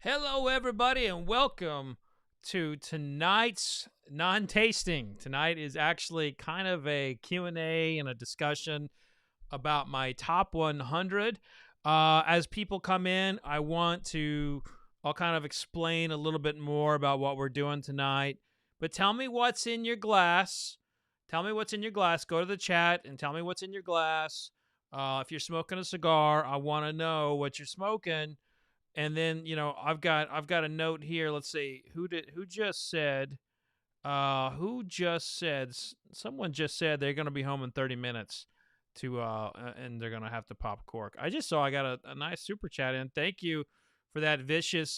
Hello, everybody, and welcome to tonight's non-tasting. Tonight is actually kind of a Q&A and a discussion about my top 100. As people come in, I'll kind of explain a little bit more about what we're doing tonight. But tell me what's in your glass. Tell me what's in your glass. Go to the chat and tell me what's in your glass. If you're smoking a cigar, I want to know what you're smoking. And then, I've got a note here. Let's see. Someone just said they're going to be home in 30 minutes and they're going to have to pop cork. I just saw I got a nice super chat in. Thank you for that vicious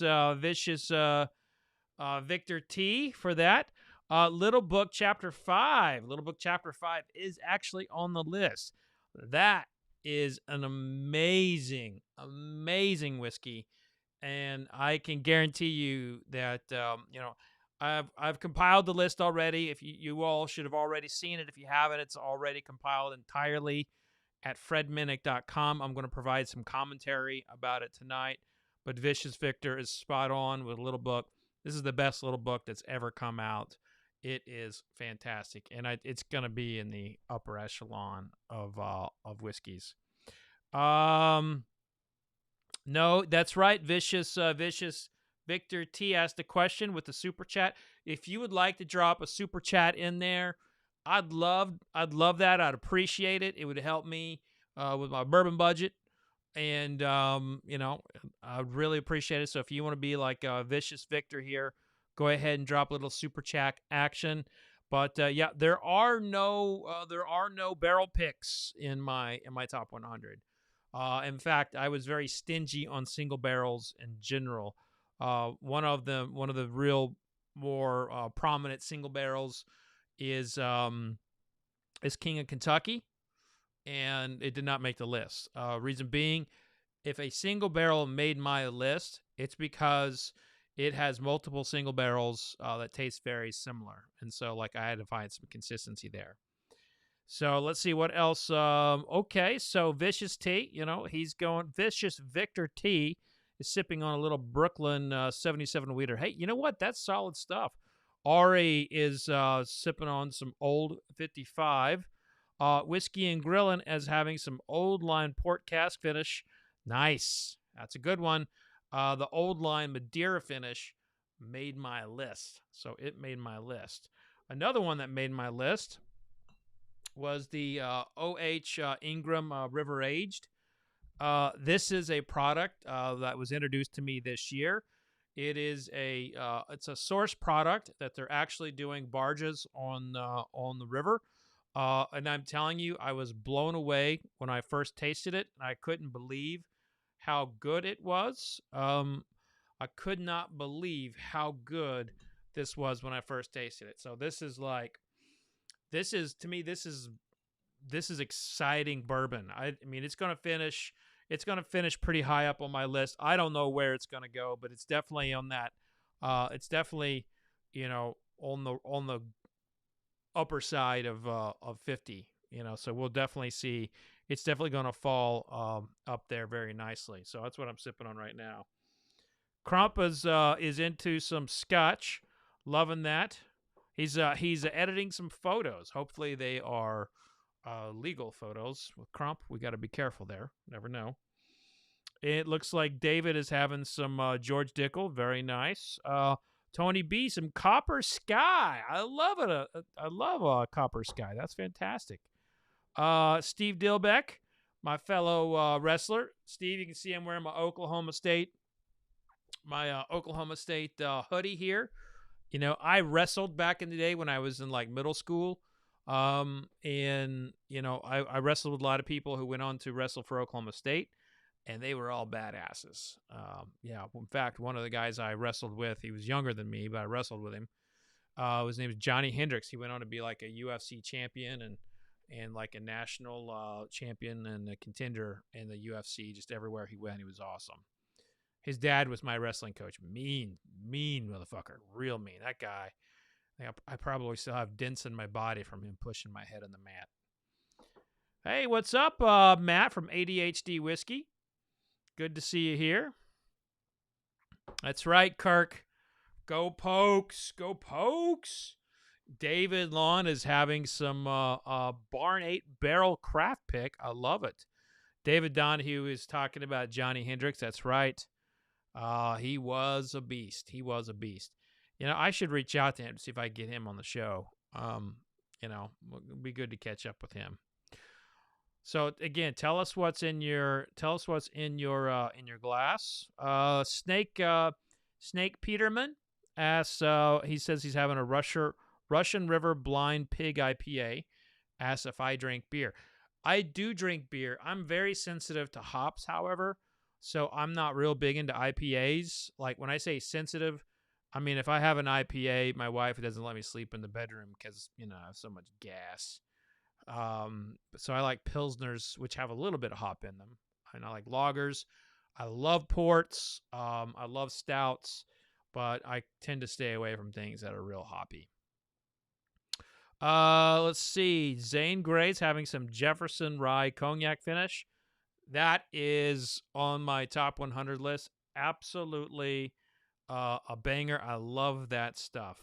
Victor T for that. Little Book Chapter 5. Little Book Chapter 5 is actually on the list. That is an amazing whiskey. And I can guarantee you that, I've compiled the list already. If you all should have already seen it. If you haven't, it's already compiled entirely at fredminnick.com. I'm going to provide some commentary about it tonight. But Vicious Victor is spot on with Little Book. This is the best Little Book that's ever come out. It is fantastic, and it's going to be in the upper echelon of whiskeys. No, that's right. Vicious Victor T asked a question with the super chat. If you would like to drop a super chat in there, I'd love that. I'd appreciate it. It would help me with my bourbon budget, and I'd really appreciate it. So if you want to be like Vicious Victor here, go ahead and drop a little super chat action. But yeah, there are no barrel picks in my top 100. In fact, I was very stingy on single barrels in general. One of the real more prominent single barrels is King of Kentucky, and it did not make the list. Reason being, if a single barrel made my list, it's because it has multiple single barrels that taste very similar, and so I had to find some consistency there. So let's see what else. Okay, so Vicious T, Vicious Victor T is sipping on a little Brooklyn 77 Wheater. Hey, you know what? That's solid stuff. Ari is sipping on some old 55. Whiskey and Grillin' as having some old line port cask finish. Nice. That's a good one. The old line Madeira finish made my list. So it made my list. Another one that made my list was the OH Ingram River Aged. This is a product that was introduced to me this year. It's a source product that they're actually doing barges on the river. And I'm telling you, I was blown away when I first tasted it. I couldn't believe how good it was. I could not believe how good this was when I first tasted it. So this is exciting bourbon. I mean, it's going to finish pretty high up on my list. I don't know where it's going to go, but it's definitely on that. It's definitely, on the upper side of 50, so we'll definitely see. It's definitely going to fall up there very nicely. So that's what I'm sipping on right now. Crump is into some scotch. Loving that. He's editing some photos. Hopefully they are legal photos. With Crump, we got to be careful there. Never know. It looks like David is having some George Dickel. Very nice. Tony B, some Copper Sky. I love it. I love Copper Sky. That's fantastic. Steve Dilbeck, my fellow wrestler. Steve, you can see I'm wearing my Oklahoma State hoodie here. I wrestled back in the day when I was in middle school. I wrestled with a lot of people who went on to wrestle for Oklahoma State, and they were all badasses. In fact, one of the guys I wrestled with, he was younger than me, but I wrestled with him. His name is Johnny Hendricks. He went on to be like a UFC champion and like a national champion and a contender in the UFC. Just everywhere he went, he was awesome. His dad was my wrestling coach. Mean motherfucker. Real mean. That guy. I probably still have dents in my body from him pushing my head on the mat. Hey, what's up, Matt from ADHD Whiskey? Good to see you here. That's right, Kirk. Go Pokes. Go Pokes. David Lawn is having some Barn 8 barrel craft pick. I love it. David Donahue is talking about Johnny Hendricks. That's right. He was a beast. He was a beast. You know, I should reach out to him to see if I can get him on the show. You know, it'd be good to catch up with him. So again, tell us what's in your glass. Snake Peterman asks. He says he's having a Russian River Blind Pig IPA. Asks if I drink beer. I do drink beer. I'm very sensitive to hops, however, so I'm not real big into IPAs. Like when I say sensitive, I mean if I have an IPA, my wife doesn't let me sleep in the bedroom because I have so much gas. So I like Pilsners, which have a little bit of hop in them. And I like lagers. I love ports. I love stouts, but I tend to stay away from things that are real hoppy. Let's see. Zane Gray's having some Jefferson rye cognac finish. That is on my top 100 list. Absolutely a banger. I love that stuff.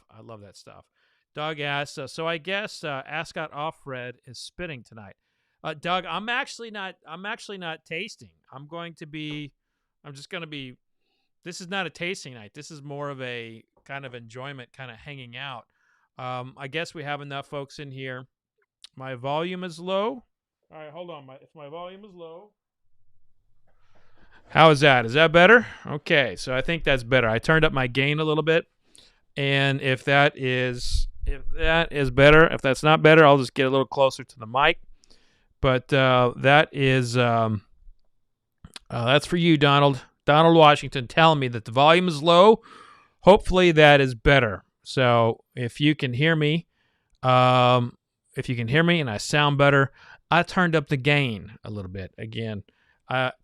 Doug asks, so I guess Ascot Offred is spitting tonight. Doug, I'm actually not tasting. This is not a tasting night. This is more of a kind of enjoyment, kind of hanging out. I guess we have enough folks in here. My volume is low. All right, hold on. If my volume is low. How is that? Is that better? Okay, so I think that's better. I turned up my gain a little bit. And if that is better, if that's not better, I'll just get a little closer to the mic. But that is that's for you, Donald Washington, telling me that the volume is low. Hopefully that is better. So if you can hear me, and I sound better, I turned up the gain a little bit again.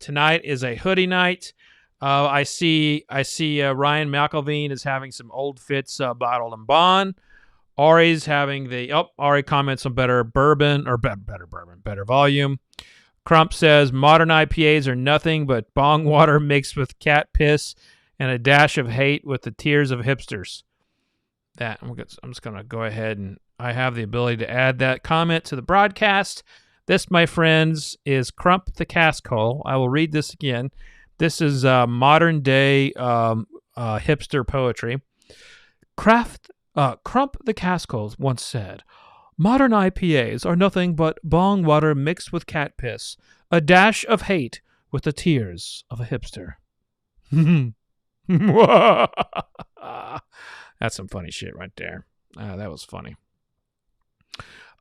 Tonight is a hoodie night. I see Ryan McElveen is having some Old Fitz bottled and bond. Ari's having Ari comments on better bourbon or better bourbon, better volume. Crump says modern IPAs are nothing but bong water mixed with cat piss and a dash of hate with the tears of hipsters. I'm just going to go ahead and I have the ability to add that comment to the broadcast. This, my friends, is Crump the Cask Hole. I will read this again. This is modern day hipster poetry. Crump the Cask Hole once said, modern IPAs are nothing but bong water mixed with cat piss, a dash of hate with the tears of a hipster. That's some funny shit right there. That was funny.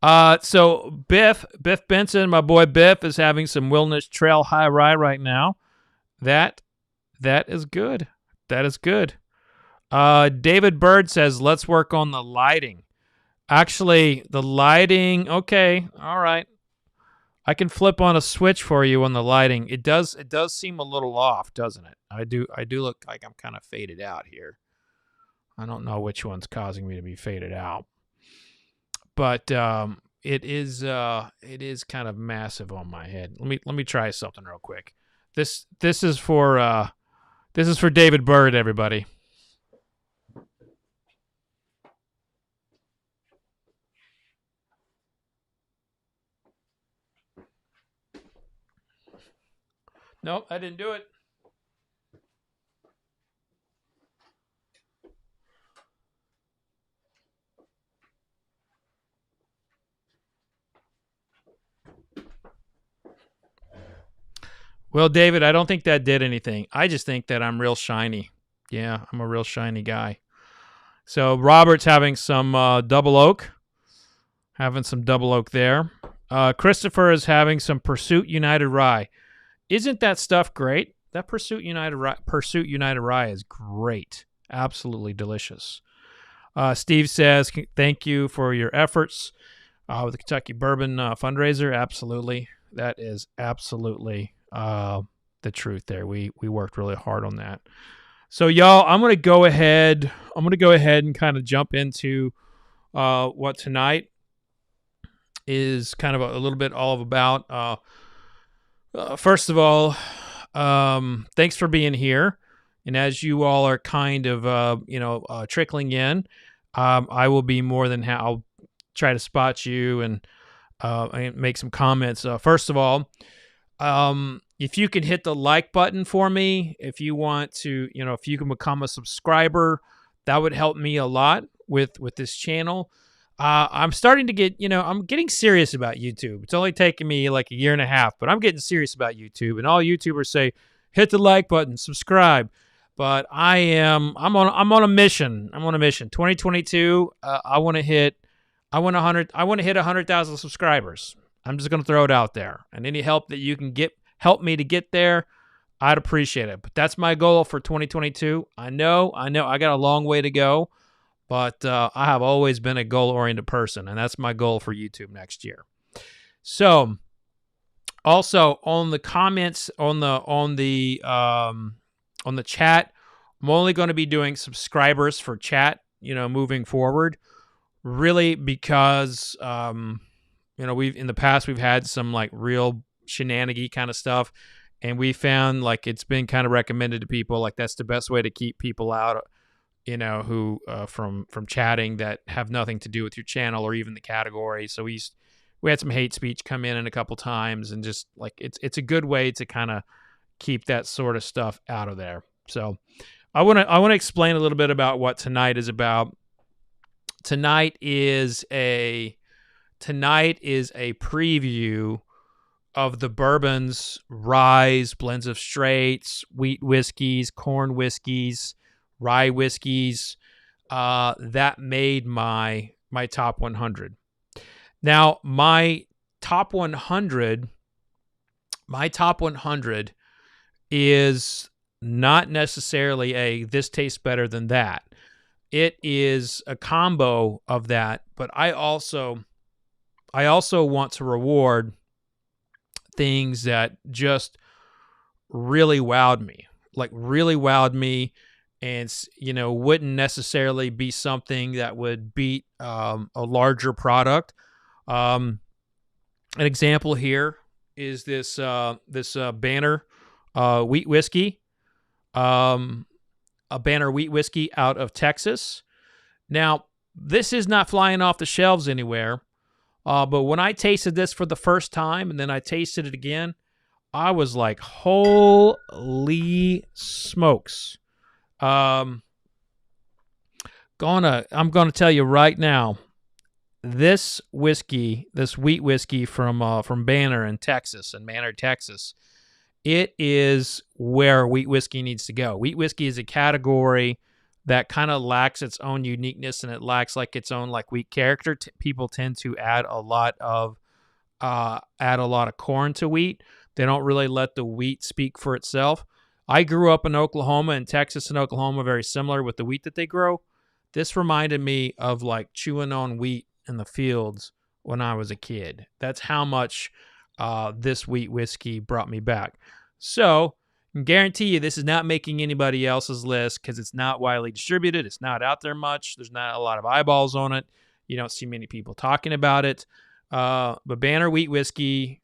So Biff Benson, my boy Biff, is having some Wilderness Trail High Rye right now. That is good. That is good. David Bird says, let's work on the lighting. Actually, the lighting, okay, all right. I can flip on a switch for you on the lighting. It does seem a little off, doesn't it? I do look like I'm kind of faded out here. I don't know which one's causing me to be faded out. But it is kind of massive on my head. Let me try something real quick. This is for David Bird, everybody. Nope, I didn't do it. Well, David, I don't think that did anything. I just think that I'm real shiny. Yeah, I'm a real shiny guy. So Robert's having some double oak. Having some double oak there. Christopher is having some Pursuit United Rye. Isn't that stuff great? That Pursuit United Rye is great. Absolutely delicious. Steve says, thank you for your efforts with the Kentucky Bourbon fundraiser. Absolutely. That is absolutely the truth there. We worked really hard on that. So y'all, I'm gonna go ahead and kind of jump into what tonight is kind of a little bit all about. First of all, thanks for being here. And as you all are kind of, trickling in, I will be more than I'll try to spot you and make some comments. First of all, if you can hit the like button for me, if you want to, if you can become a subscriber, that would help me a lot with this channel. I'm starting to get, I'm getting serious about YouTube. It's only taken me like a year and a half, but I'm getting serious about YouTube. And all YouTubers say, hit the like button, subscribe. But I'm on a mission. I'm on a mission. 2022, I want to hit 100,000 subscribers. I'm just going to throw it out there. And any help that you can help me to get there, I'd appreciate it. But that's my goal for 2022. I know I got a long way to go, but I have always been a goal-oriented person, and that's my goal for YouTube next year. So, also on the comments on the chat, I'm only going to be doing subscribers for chat, moving forward. Really, because in the past we've had some like real shenanigan kind of stuff, and we found like it's been kind of recommended to people like that's the best way to keep people out, who from chatting that have nothing to do with your channel or even the category. So we had some hate speech come in a couple times, and just like it's a good way to kind of keep that sort of stuff out of there. So I want to explain a little bit about what tonight is about. Tonight is a preview of the bourbons, ryes, blends of straights, wheat whiskeys, corn whiskeys, rye whiskeys that made my top 100. Now, my top 100 is not necessarily this tastes better than that. It is a combo of that, but I also want to reward things that just really wowed me, and wouldn't necessarily be something that would beat a larger product. An example here is this Banner wheat whiskey. A Banner wheat whiskey out of Texas. Now, this is not flying off the shelves anywhere, but when I tasted this for the first time and then I tasted it again, I was like, holy smokes. I'm gonna tell you right now, this whiskey, this wheat whiskey from Banner in Texas, in Manor, Texas, it is where wheat whiskey needs to go. Wheat whiskey is a category that kind of lacks its own uniqueness, and it lacks like its own like wheat character. People tend to add a lot of corn to wheat. They don't really let the wheat speak for itself. I grew up in Oklahoma, and Texas and Oklahoma are very similar with the wheat that they grow. This reminded me of like chewing on wheat in the fields when I was a kid. That's how much this wheat whiskey brought me back. So I can guarantee you this is not making anybody else's list because it's not widely distributed. It's not out there much. There's not a lot of eyeballs on it. You don't see many people talking about it. But Banner wheat whiskey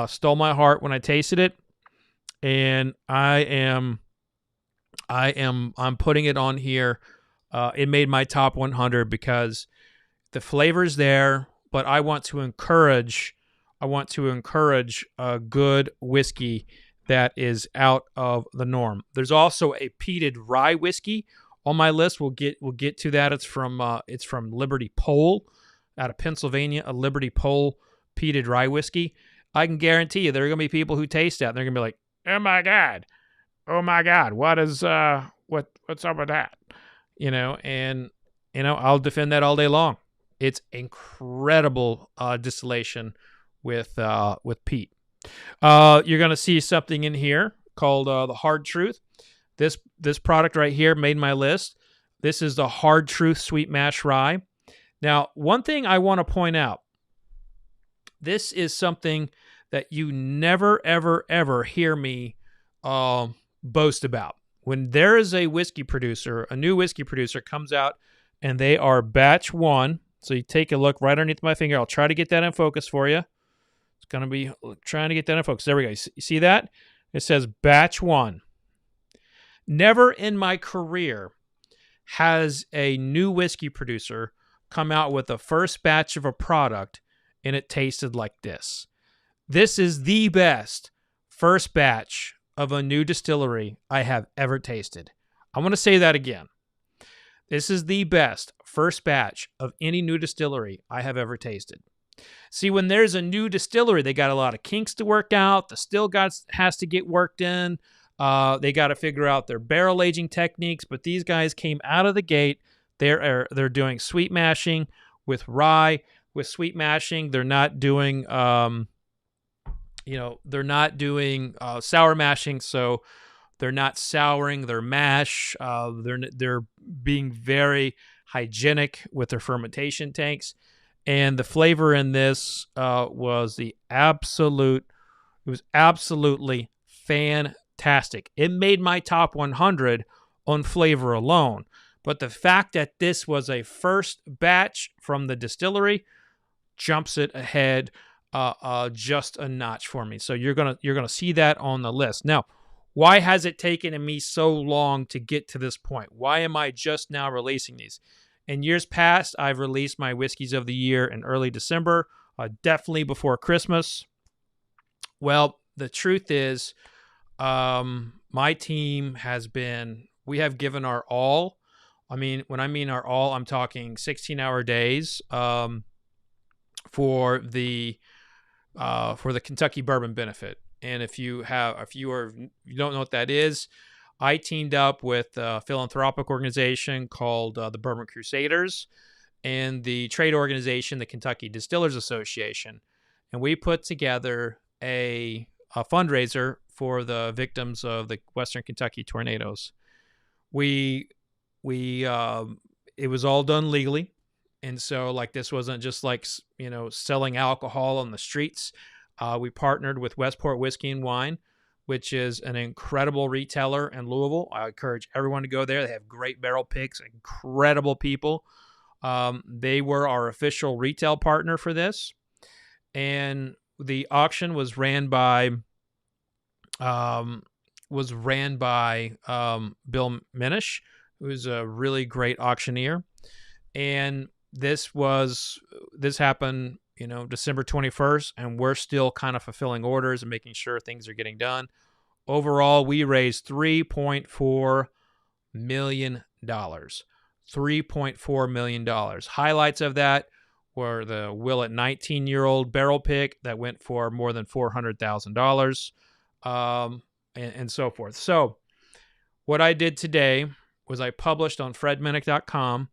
stole my heart when I tasted it, and I'm putting it on here. It made my top 100 because the flavor's there, but I want to encourage a good whiskey that is out of the norm. There's also a peated rye whiskey on my list. We'll get to that. It's from Liberty Pole out of Pennsylvania, a Liberty Pole peated rye whiskey. I can guarantee you there are going to be people who taste that and they're going to be like, "Oh my god. What's up with that?" And I'll defend that all day long. It's incredible distillation with peat. You're going to see something in here called the Hard Truth. This product right here made my list. This is the Hard Truth Sweet Mash Rye. Now, one thing I want to point out, this is something that you never, ever, ever hear me boast about. When there is a whiskey producer, a new whiskey producer comes out, and they are batch one. So you take a look right underneath my finger. I'll try to get that in focus for you. It's going to be trying to get that in focus. There we go. You see that? It says batch one. Never in my career has a new whiskey producer come out with a first batch of a product and it tasted like this. This is the best first batch of a new distillery I have ever tasted. I want to say that again. This is the best first batch of any new distillery I have ever tasted. See, when there's a new distillery, they got a lot of kinks to work out. The still has to get worked in. They got to figure out their barrel aging techniques. But these guys came out of the gate. They're doing sweet mashing with rye. With sweet mashing, they're not doing sour mashing. So they're not souring their mash. They're being very hygienic with their fermentation tanks. And the flavor in this was absolutely fantastic. It made my top 100 on flavor alone. But the fact that this was a first batch from the distillery jumps it ahead just a notch for me. So you're gonna see that on the list. Now, why has it taken me so long to get to this point? Why am I just now releasing these? In years past, I've released my whiskeys of the year in early December, definitely before Christmas. Well, the truth is, my team we have given our all. I mean, when I mean our all, I'm talking 16-hour days for the Kentucky Bourbon Benefit. And if you don't know what that is, I teamed up with a philanthropic organization called the Bourbon Crusaders and the trade organization, the Kentucky Distillers Association. And we put together a fundraiser for the victims of the Western Kentucky tornadoes. It was all done legally. And so this wasn't just selling alcohol on the streets. We partnered with Westport Whiskey and Wine, which is an incredible retailer in Louisville. I encourage everyone to go there. They have great barrel picks, incredible people. They were our official retail partner for this. And the auction was ran by Bill Minnick, who's a really great auctioneer. And this happened December 21st, and we're still kind of fulfilling orders and making sure things are getting done. Overall, we raised $3.4 million. $3.4 million. Highlights of that were the Willet 19-year-old barrel pick that went for more than $400,000, and so forth. So what I did today was I published on fredminnick.com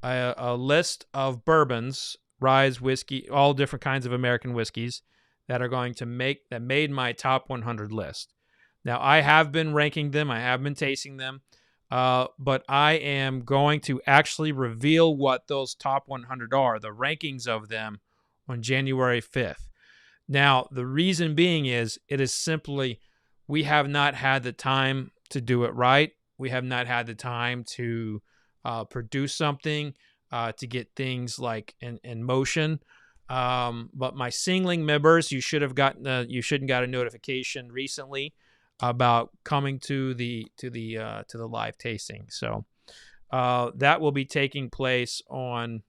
a list of bourbons, rye, whiskey, all different kinds of American whiskeys that made my top 100 list. Now, I have been ranking them. I have been tasting them. But I am going to actually reveal what those top 100 are, the rankings of them, on January 5th. Now, the reason being is we have not had the time to do it right. We have not had the time to produce something, to get things in motion. But my singling members, you shouldn't got a notification recently about coming to the live tasting. So that will be taking place on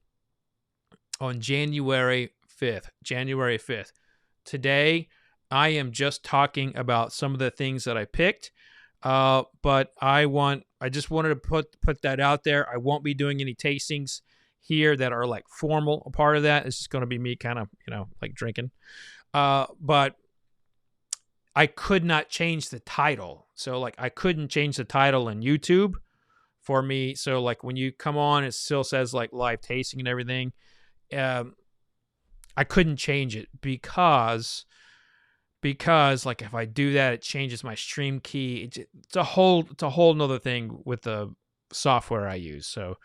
January 5th. January 5th. Today, I am just talking about some of the things that I picked. But I just wanted to put that out there. I won't be doing any tastings here that are formal. A part of that is just going to be me kind of, drinking. But I could not change the title. So I couldn't change the title in YouTube for me. So when you come on, it still says live tasting and everything. I couldn't change it because if I do that, it changes my stream key. It's a whole nother thing with the software I use. So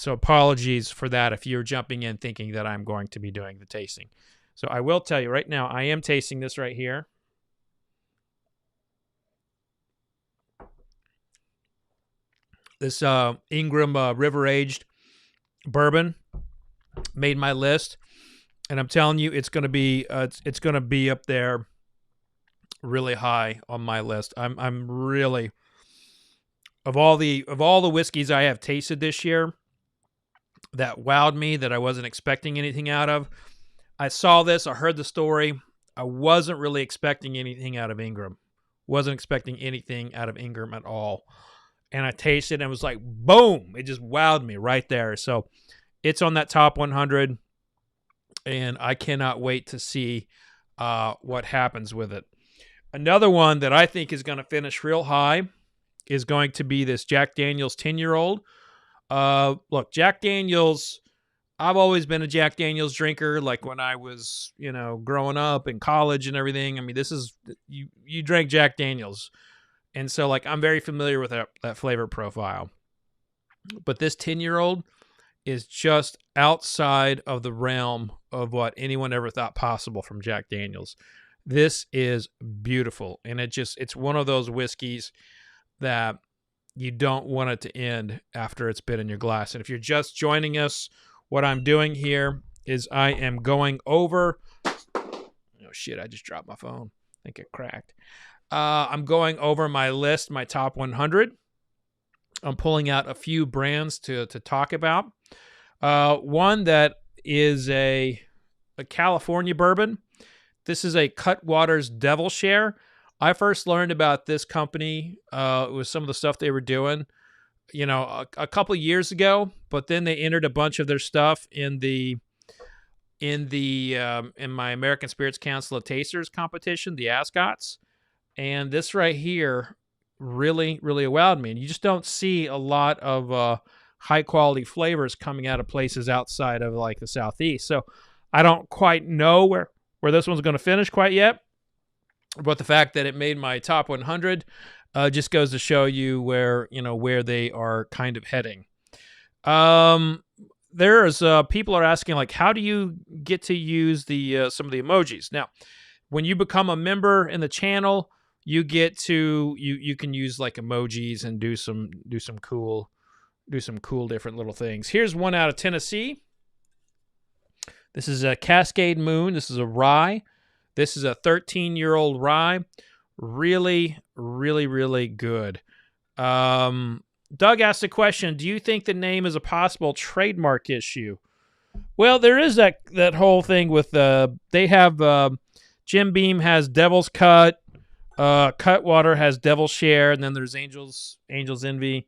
apologies for that if you're jumping in thinking that I'm going to be doing the tasting. So I will tell you right now, I am tasting this right here. This Ingram River Aged Bourbon made my list. And I'm telling you, it's gonna be up there, really high on my list. I'm really of all the whiskeys I have tasted this year that wowed me, that I wasn't expecting anything out of. I saw this, I heard the story. I wasn't really expecting anything out of Ingram. Wasn't expecting anything out of Ingram at all. And I tasted it and it was like, boom, it just wowed me right there. So it's on that top 100, and I cannot wait to see what happens with it. Another one that I think is going to finish real high is going to be this Jack Daniel's 10-year-old. Look, Jack Daniel's, I've always been a Jack Daniel's drinker, like when I was, growing up in college and everything. I mean, this is, you drank Jack Daniel's. And so, like, I'm very familiar with that flavor profile. But this 10-year-old is just outside of the realm of what anyone ever thought possible from Jack Daniel's. This is beautiful. And it's one of those whiskeys that you don't want it to end after it's been in your glass. And if you're just joining us, what I'm doing here is I am going over... Oh, shit, I just dropped my phone. I think it cracked. I'm going over my list, my top 100. I'm pulling out a few brands to talk about. One that is a California bourbon. This is a Cutwater's Devil Share. I first learned about this company with some of the stuff they were doing, a couple of years ago. But then they entered a bunch of their stuff in my American Spirits Council of Tasters competition, the Ascots. And this right here really, really wowed me. And you just don't see a lot of high quality flavors coming out of places outside of like the Southeast. So I don't quite know where this one's going to finish quite yet. But the fact that it made my top 100 just goes to show you where they are kind of heading. There's people are asking, like, how do you get to use the some of the emojis? Now, when you become a member in the channel, you get to you can use like emojis and do some cool different little things. Here's one out of Tennessee. This is a Cascade Moon. This is a rye. This is a 13-year-old rye. Really, really, really good. Doug asked a question, do you think the name is a possible trademark issue? Well, there is that whole thing with, they have, Jim Beam has Devil's Cut, Cutwater has Devil's Share, and then there's Angel's Envy.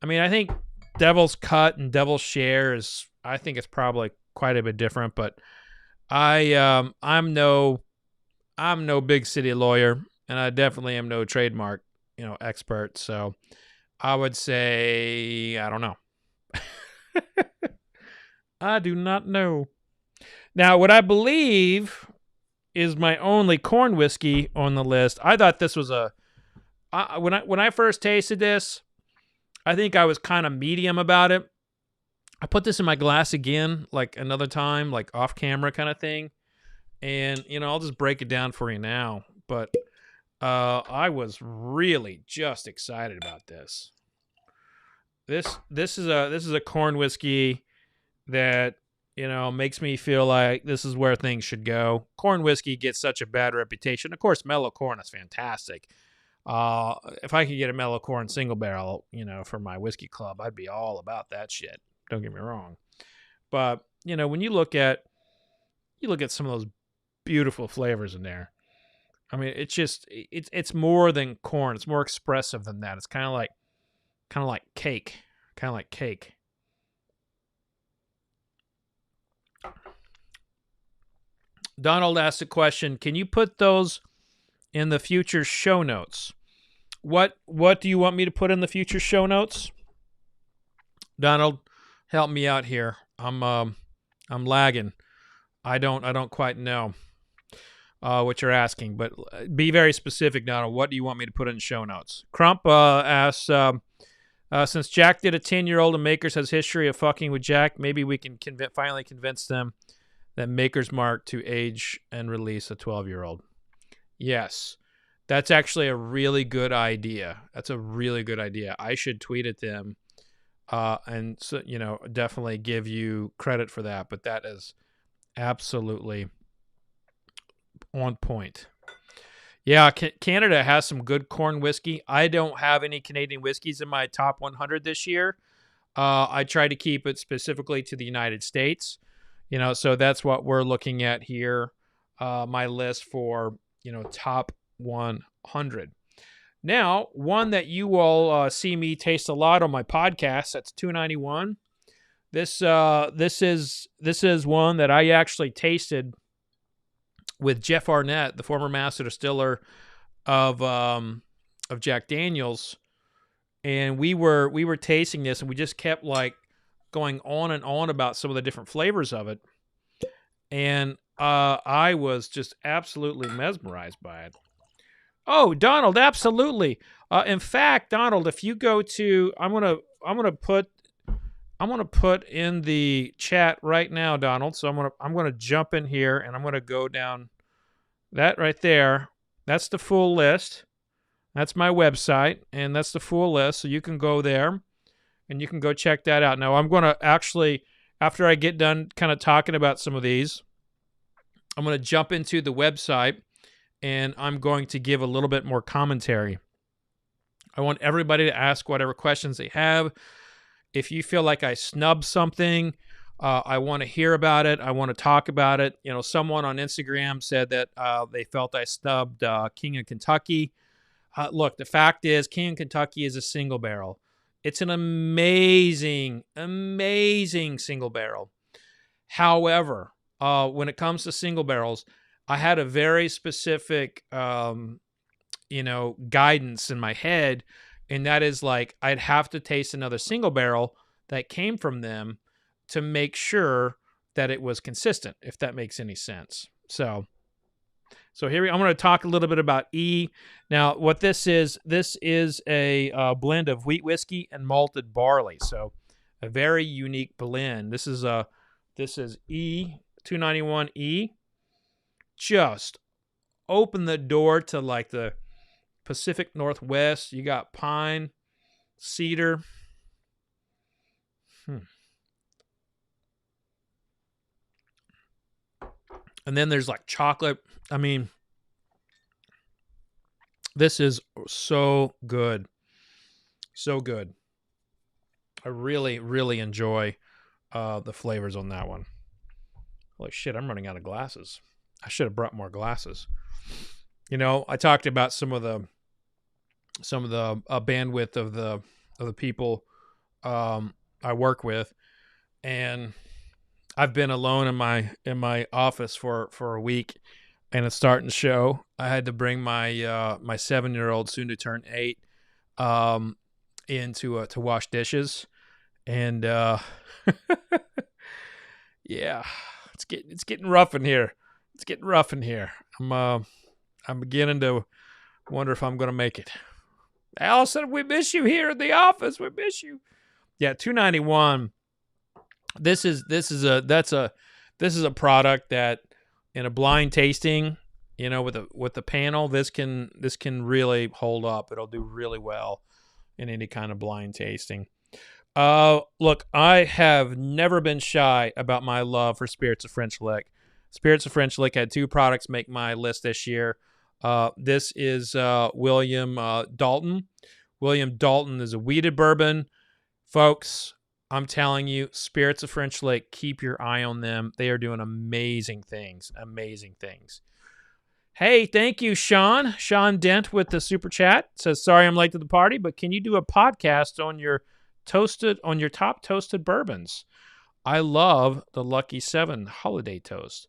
I mean, I think Devil's Cut and Devil's Share I think it's probably quite a bit different, but I'm no big city lawyer, and I definitely am no trademark, expert, so I would say, I don't know. I do not know. Now, what I believe is my only corn whiskey on the list. I thought this was when I first tasted this, I think I was kind of medium about it. I put this in my glass again, like another time, like off camera kind of thing. And, I'll just break it down for you now. But I was really just excited about this. This is a corn whiskey that, makes me feel like this is where things should go. Corn whiskey gets such a bad reputation. Of course, mellow corn is fantastic. If I could get a mellow corn single barrel, for my whiskey club, I'd be all about that shit. Don't get me wrong. But, when you look at some of those beautiful flavors in there, I mean, it's more than corn. It's more expressive than that. It's kind of like cake. Donald asked a question. Can you put those in the future show notes? What do you want me to put in the future show notes? Donald, help me out here. I'm lagging. I don't quite know what you're asking, but be very specific, Donald. What do you want me to put in show notes? Crump asks, since Jack did a 10-year-old and Makers has history of fucking with Jack, maybe we can finally convince them that Maker's Mark to age and release a 12-year-old. Yes, that's actually a really good idea. That's a really good idea. I should tweet at them and so, definitely give you credit for that. But that is absolutely on point. Yeah, Canada has some good corn whiskey. I don't have any Canadian whiskeys in my top 100 this year. I try to keep it specifically to the United States. So that's what we're looking at here. My list for, top 100. Now, one that you will see me taste a lot on my podcast, that's 291. This is one that I actually tasted with Jeff Arnett, the former master distiller of Jack Daniels, and we were tasting this, and we just kept like going on and on about some of the different flavors of it, and I was just absolutely mesmerized by it. Oh, Donald, absolutely. In fact, Donald, if you go to, I'm gonna put in the chat right now, Donald. So I'm gonna jump in here and I'm gonna go down that right there. That's the full list. That's my website, and that's the full list. So you can go there and you can go check that out. Now I'm gonna actually, after I get done kind of talking about some of these, I'm gonna jump into the website and I'm going to give a little bit more commentary. I want everybody to ask whatever questions they have. If you feel like I snubbed something, I want to hear about it. I want to talk about it. Someone on Instagram said that they felt I snubbed King of Kentucky. Look, the fact is King of Kentucky is a single barrel. It's an amazing, amazing single barrel. However, when it comes to single barrels, I had a very specific, guidance in my head, and that is like I'd have to taste another single barrel that came from them to make sure that it was consistent, if that makes any sense. So here I'm going to talk a little bit about E. Now, what this is a blend of wheat whiskey and malted barley. So a very unique blend. This is E 291E. Just open the door to like the Pacific Northwest. You got pine, cedar. And then there's like chocolate. I mean, this is so good. So good. I really, really enjoy the flavors on that one. Holy shit, I'm running out of glasses. I should have brought more glasses. I talked about some of the bandwidth of the people I work with, and I've been alone in my office for a week, and it's starting to show. I had to bring my 7-year-old, soon to turn 8, in to wash dishes, and yeah, it's getting rough in here. It's getting rough in here. I'm beginning to wonder if I'm going to make it. Allison, we miss you here in the office. We miss you. Yeah, 291. This is a product that in a blind tasting, with the panel, this can really hold up. It'll do really well in any kind of blind tasting. Look, I have never been shy about my love for Spirits of French Lick. Spirits of French Lick had 2 products make my list this year. This is William Dalton. William Dalton is a wheated bourbon. Folks, I'm telling you, Spirits of French Lick, keep your eye on them. They are doing amazing things. Amazing things. Hey, thank you, Sean. Sean Dent with the super chat says, sorry I'm late to the party, but can you do a podcast on your top toasted bourbons? I love the Lucky 7 holiday toast.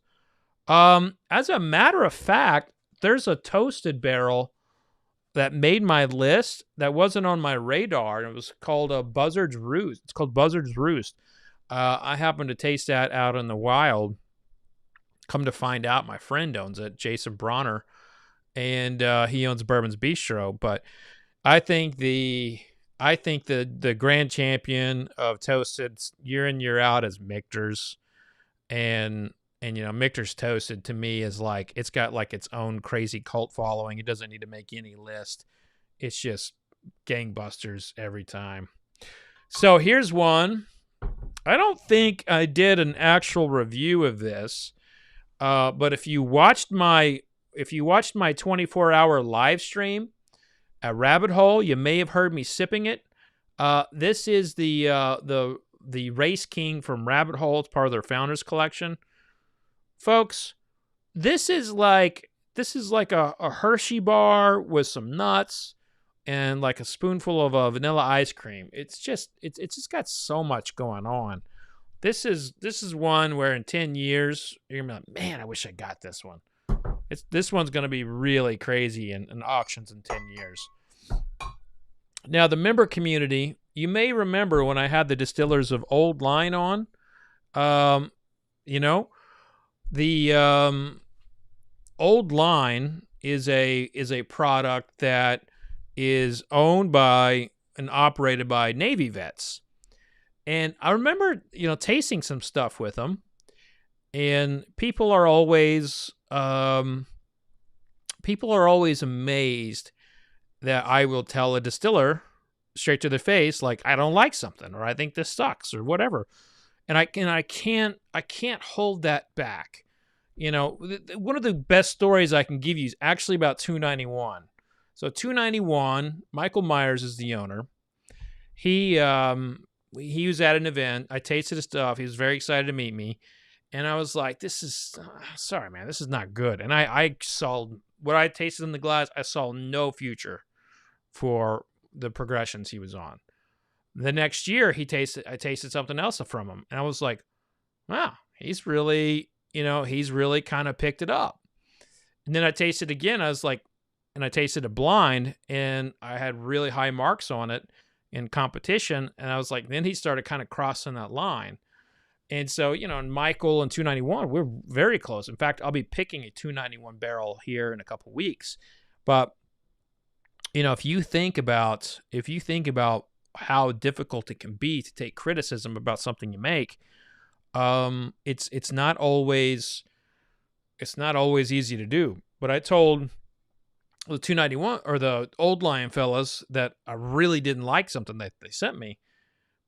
As a matter of fact, there's a toasted barrel that made my list that wasn't on my radar. It was called a Buzzard's Roost. It's called Buzzard's Roost. I happened to taste that out in the wild. Come to find out, my friend owns it, Jason Bronner, and he owns Bourbon's Bistro. But I think the grand champion of toasted year in, year out is Michter's, and Michter's Toasted to me is like, it's got like its own crazy cult following. It doesn't need to make any list. It's just gangbusters every time. So here's one. I don't think I did an actual review of this, but if you watched my if you watched my 24-hour live stream at Rabbit Hole, you may have heard me sipping it. This is the Race King from Rabbit Hole. It's part of their Founders Collection. Folks, this is like a Hershey bar with some nuts and like a spoonful of vanilla ice cream. It's just got so much going on. This is one where in 10 years you're gonna be like, man, I wish I got this one. This one's gonna be really crazy in auctions in 10 years. Now the member community, you may remember when I had the Distillers of Old Line on. The Old Line is a product that is owned by and operated by Navy vets. And I remember, tasting some stuff with them, and people are always amazed that I will tell a distiller straight to their face, like, I don't like something, or I think this sucks, or whatever. And I can't hold that back. One of the best stories I can give you is actually about 291. So 291, Michael Myers is the owner. He was at an event. I tasted his stuff. He was very excited to meet me. And I was like, sorry, man, this is not good. And I saw what I tasted in the glass. I saw no future for the progressions he was on. The next year I tasted something else from him. And I was like, wow, he's really kind of picked it up. And then I tasted again. I was like, and I tasted it blind, and I had really high marks on it in competition. And I was like, then he started kind of crossing that line. And so, and Michael and 291, we're very close. In fact, I'll be picking a 291 barrel here in a couple weeks. But, if you think about how difficult it can be to take criticism about something you make, it's not always easy to do. But I told the 291 or the Old Line fellas that I really didn't like something that they sent me,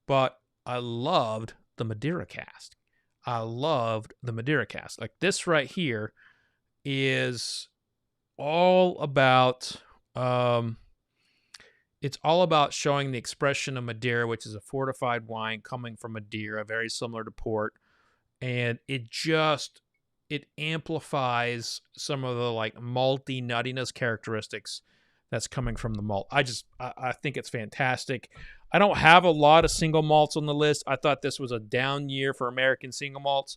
but I loved the Madeira cask. Like this right here is all about it's all about showing the expression of Madeira, which is a fortified wine coming from Madeira, very similar to port, and it amplifies some of the like malty nuttiness characteristics that's coming from the malt. I think it's fantastic. I don't have a lot of single malts on the list. I thought this was a down year for American single malts.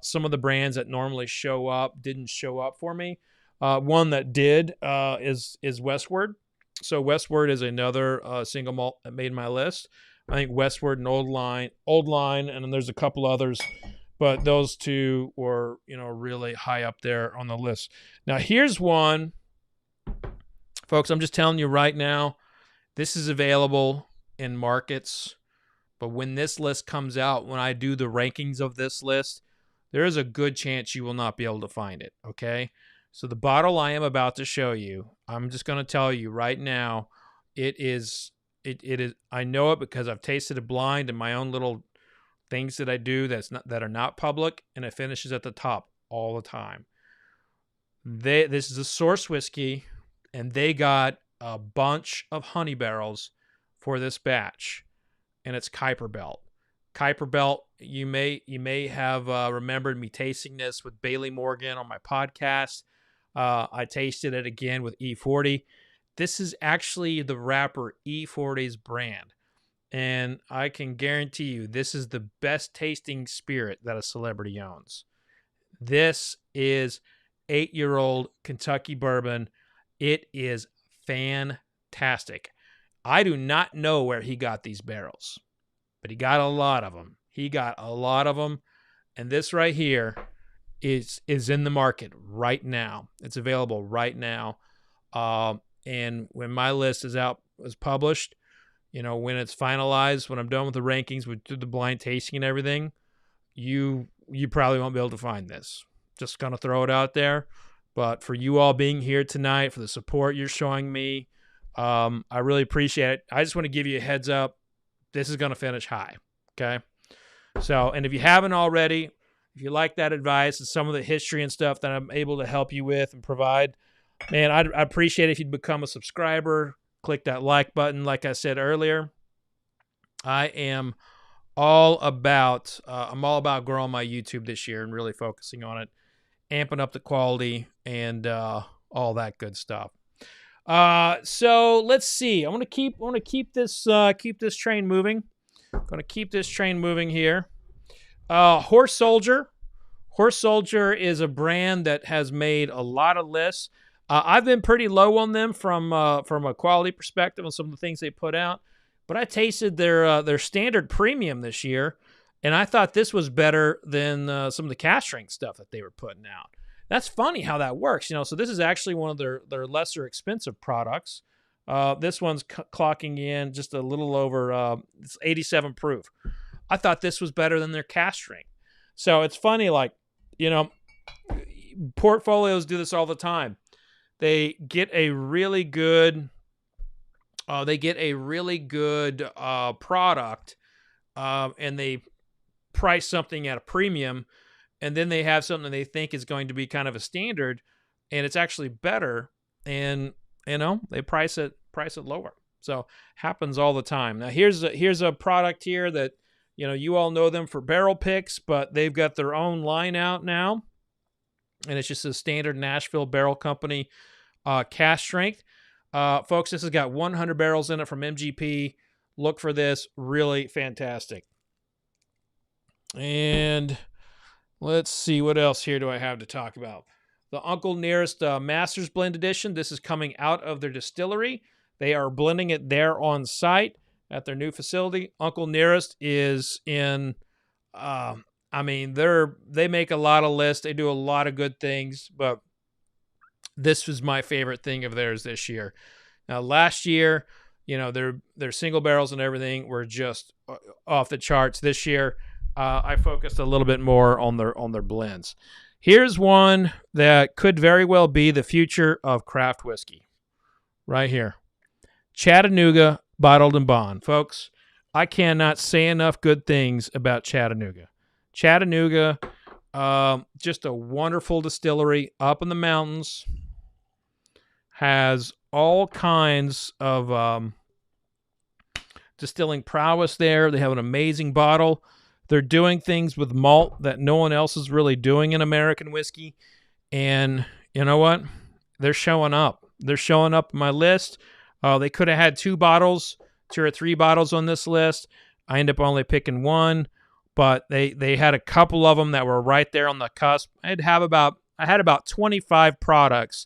Some of the brands that normally show up didn't show up for me. One that did is Westward. So Westward is another single malt that made my list. I think Westward and Old Line, and then there's a couple others, but those two were, really high up there on the list. Now here's one, folks. I'm just telling you right now, this is available in markets, but when this list comes out, when I do the rankings of this list, there is a good chance you will not be able to find it. Okay. So the bottle I am about to show you, I'm just going to tell you right now, it is, I know it because I've tasted it blind in my own little things that I do that are not public, and it finishes at the top all the time. This is a Source whiskey, and they got a bunch of honey barrels for this batch, and it's Kuiper Belt. Kuiper Belt, you may have remembered me tasting this with Bailey Morgan on my podcast. I tasted it again with E40. This is actually the rapper E40's brand. And I can guarantee you this is the best tasting spirit that a celebrity owns. This is 8-year-old Kentucky bourbon. It is fantastic. I do not know where he got these barrels, but he got a lot of them. And this right here is in the market right now. It's available right now. And when my list is published, when it's finalized, when I'm done with the rankings, we do the blind tasting and everything, you probably won't be able to find this. Just gonna throw it out there. But for you all being here tonight, for the support you're showing me, I really appreciate it. I just want to give you a heads up. This is gonna finish high. Okay. So, and if you haven't already, if you like that advice and some of the history and stuff that I'm able to help you with and provide, man, I'd appreciate it if you'd become a subscriber. Click that like button. Like I said earlier, I am all about I'm all about growing my YouTube this year and really focusing on it, amping up the quality and all that good stuff. So let's see. I want to keep this train moving. I'm going to keep this train moving here. Horse Soldier. Horse Soldier is a brand that has made a lot of lists. I've been pretty low on them from a quality perspective on some of the things they put out, but I tasted their standard premium this year, and I thought this was better than some of the cask strength stuff that they were putting out. That's funny how that works, So this is actually one of their lesser expensive products. This one's clocking in just a little over it's 87 proof. I thought this was better than their cask strength. So it's funny, portfolios do this all the time. They get a really good product, and they price something at a premium, and then they have something they think is going to be kind of a standard, and it's actually better, and they price it lower. So happens all the time. Now here's a product here that you all know them for barrel picks, but they've got their own line out now, and it's just a standard Nashville Barrel Company cask strength. Folks, this has got 100 barrels in it from MGP. Look for this. Really fantastic. And let's see, what else here do I have to talk about? The Uncle Nearest Masters Blend Edition. This is coming out of their distillery. They are blending it there on site at their new facility. Uncle Nearest is in, they make a lot of lists. They do a lot of good things, but this was my favorite thing of theirs this year. Now, last year, their single barrels and everything were just off the charts. This year, I focused a little bit more on their blends. Here's one that could very well be the future of craft whiskey. Right here. Chattanooga Bottled and Bond. Folks, I cannot say enough good things about Chattanooga. Chattanooga, just a wonderful distillery up in the mountains. Has all kinds of distilling prowess there. They have an amazing bottle. They're doing things with malt that no one else is really doing in American whiskey. And you know what? They're showing up. They're showing up in my list. They could have had 2 or 3 bottles on this list. I ended up only picking 1, but they had a couple of them that were right there on the cusp. I had about 25 products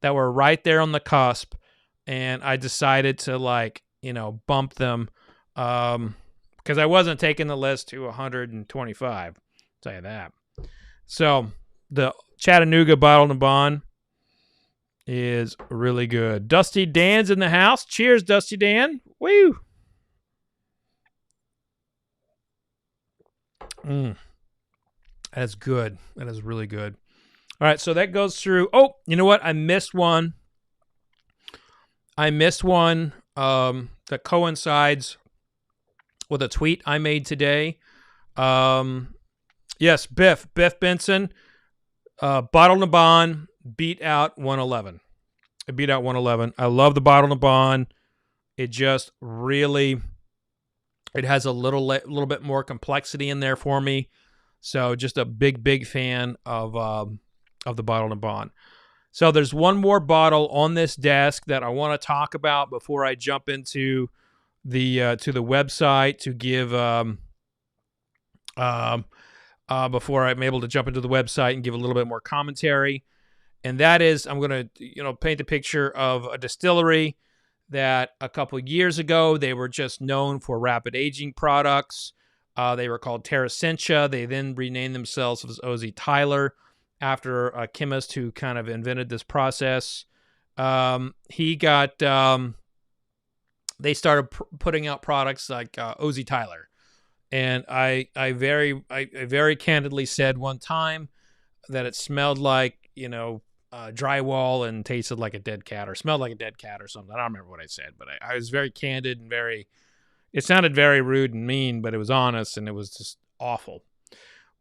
that were right there on the cusp, and I decided to bump them because I wasn't taking the list to 125. I'll tell you that. So the Chattanooga Bottled and Bond is really good. Dusty Dan's in the house. Cheers, Dusty Dan. Woo! That's good. That is really good. All right, so that goes through. Oh, you know what? I missed one. That coincides with a tweet I made today. Yes, Biff Benson, Bottled and Bond beat out 111. It beat out 111. I love the Bottled and Bond. It just really, it has a little bit more complexity in there for me. So just a big fan of the Bottled and Bond. So there's one more bottle on this desk that I want to talk about before I jump into the website to give before I'm able to jump into the website and give a little bit more commentary. And that is, I'm going to paint the picture of a distillery that a couple of years ago, they were just known for rapid aging products. They were called Terrasentia. They then renamed themselves as O.Z. Tyler after a chemist who kind of invented this process. They started putting out products like O.Z. Tyler. And I very candidly said one time that it smelled like, drywall and tasted like a dead cat, or smelled like a dead cat or something. I don't remember what I said, but I was very candid and it sounded very rude and mean, but it was honest, and it was just awful.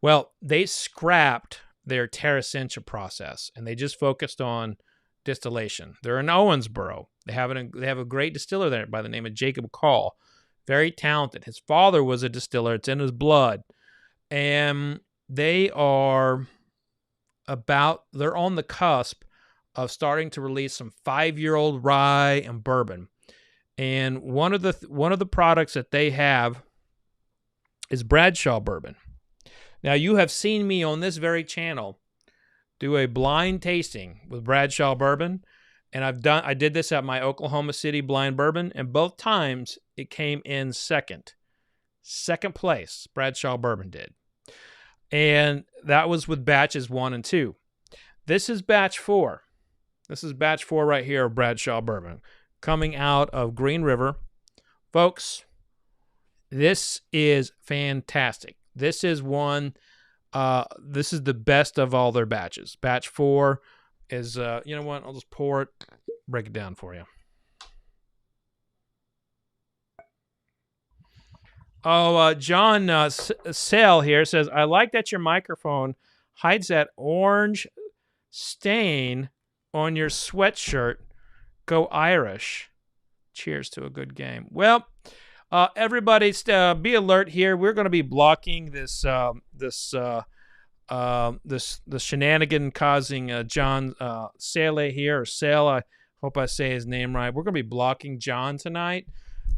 Well, they scrapped their terracentia process and they just focused on distillation. They're in Owensboro. They have a great distiller there by the name of Jacob Call. Very talented. His father was a distiller. It's in his blood. And they're on the cusp of starting to release some 5-year-old rye and bourbon. And one of the products that they have is Bradshaw Bourbon. Now, you have seen me on this very channel do a blind tasting with Bradshaw Bourbon, and I did this at my Oklahoma City blind bourbon, and both times it came in second place. Bradshaw Bourbon did, and that was with batches 1 and 2. This is batch 4. This is batch 4 right here of Bradshaw Bourbon coming out of Green River, folks. This is fantastic. This is one. This is the best of all their batches. Batch 4 is, you know what? I'll just pour it, break it down for you. Oh, John Sale here says, I like that your microphone hides that orange stain on your sweatshirt. Go Irish. Cheers to a good game. Well, everybody, be alert here. We're going to be blocking this shenanigan causing John Sale here, or Sale. I hope I say his name right. We're going to be blocking John tonight.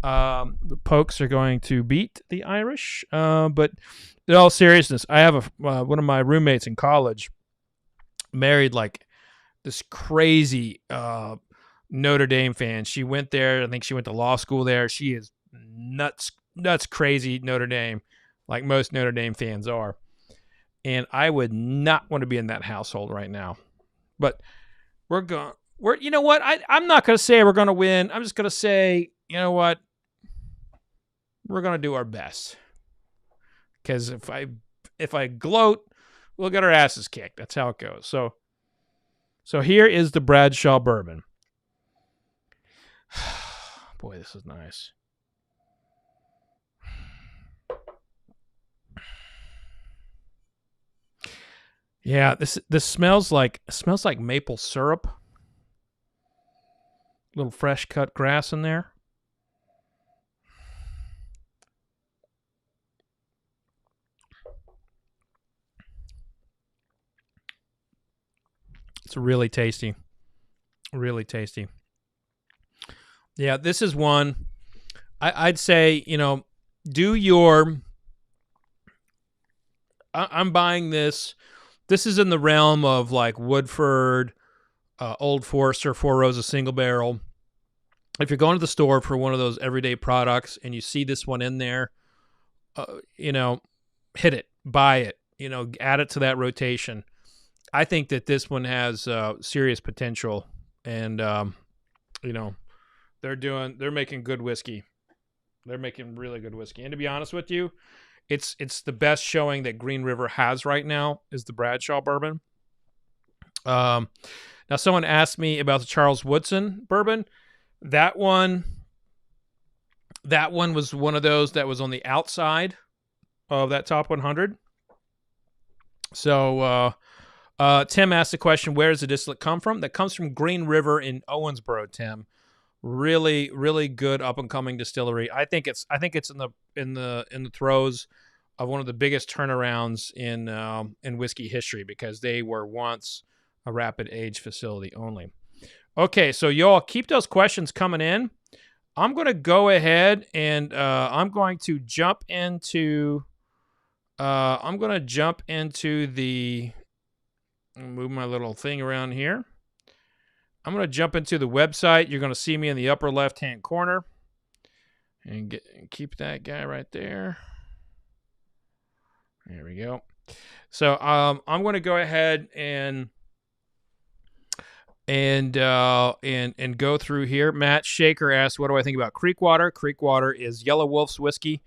The Pokes are going to beat the Irish. But in all seriousness, I have one of my roommates in college married like this crazy Notre Dame fan. She went there. I think she went to law school there. She is nuts crazy Notre Dame, like most Notre Dame fans are. And I would not want to be in that household right now. But you know what? I'm not going to say we're going to win. I'm just going to say, you know what? We're going to do our best. Because if I gloat, we'll get our asses kicked. That's how it goes. So here is the Bradshaw Bourbon. Boy, this is nice. Yeah, this smells like maple syrup. A little fresh cut grass in there. It's really tasty. Really tasty. Yeah, this is one I'd say, you know, I'm buying this. This is in the realm of like Woodford, Old Forester, Four Roses Single Barrel. If you're going to the store for one of those everyday products and you see this one in there, you know, hit it, buy it, you know, add it to that rotation. I think that this one has serious potential, and you know, they're making good whiskey. They're making really good whiskey. And to be honest with you, it's the best showing that Green River has right now is the Bradshaw Bourbon. Now, someone asked me about the Charles Woodson Bourbon. That one was one of those that was on the outside of that top 100. So Tim asked the question, where does the distillate come from? That comes from Green River in Owensboro, Tim. Really, really good up and coming distillery. I think it's in the throes of one of the biggest turnarounds in whiskey history, because they were once a rapid age facility only. Okay, so y'all keep those questions coming in. I'm going to go ahead and I'm going to jump into the, move my little thing around here. I'm going to jump into the website. You're going to see me in the upper left-hand corner. And keep that guy right there. There we go. So I'm going to go ahead and go through here. Matt Shaker asked, what do I think about Creekwater? Creekwater is Yellow Wolf's whiskey.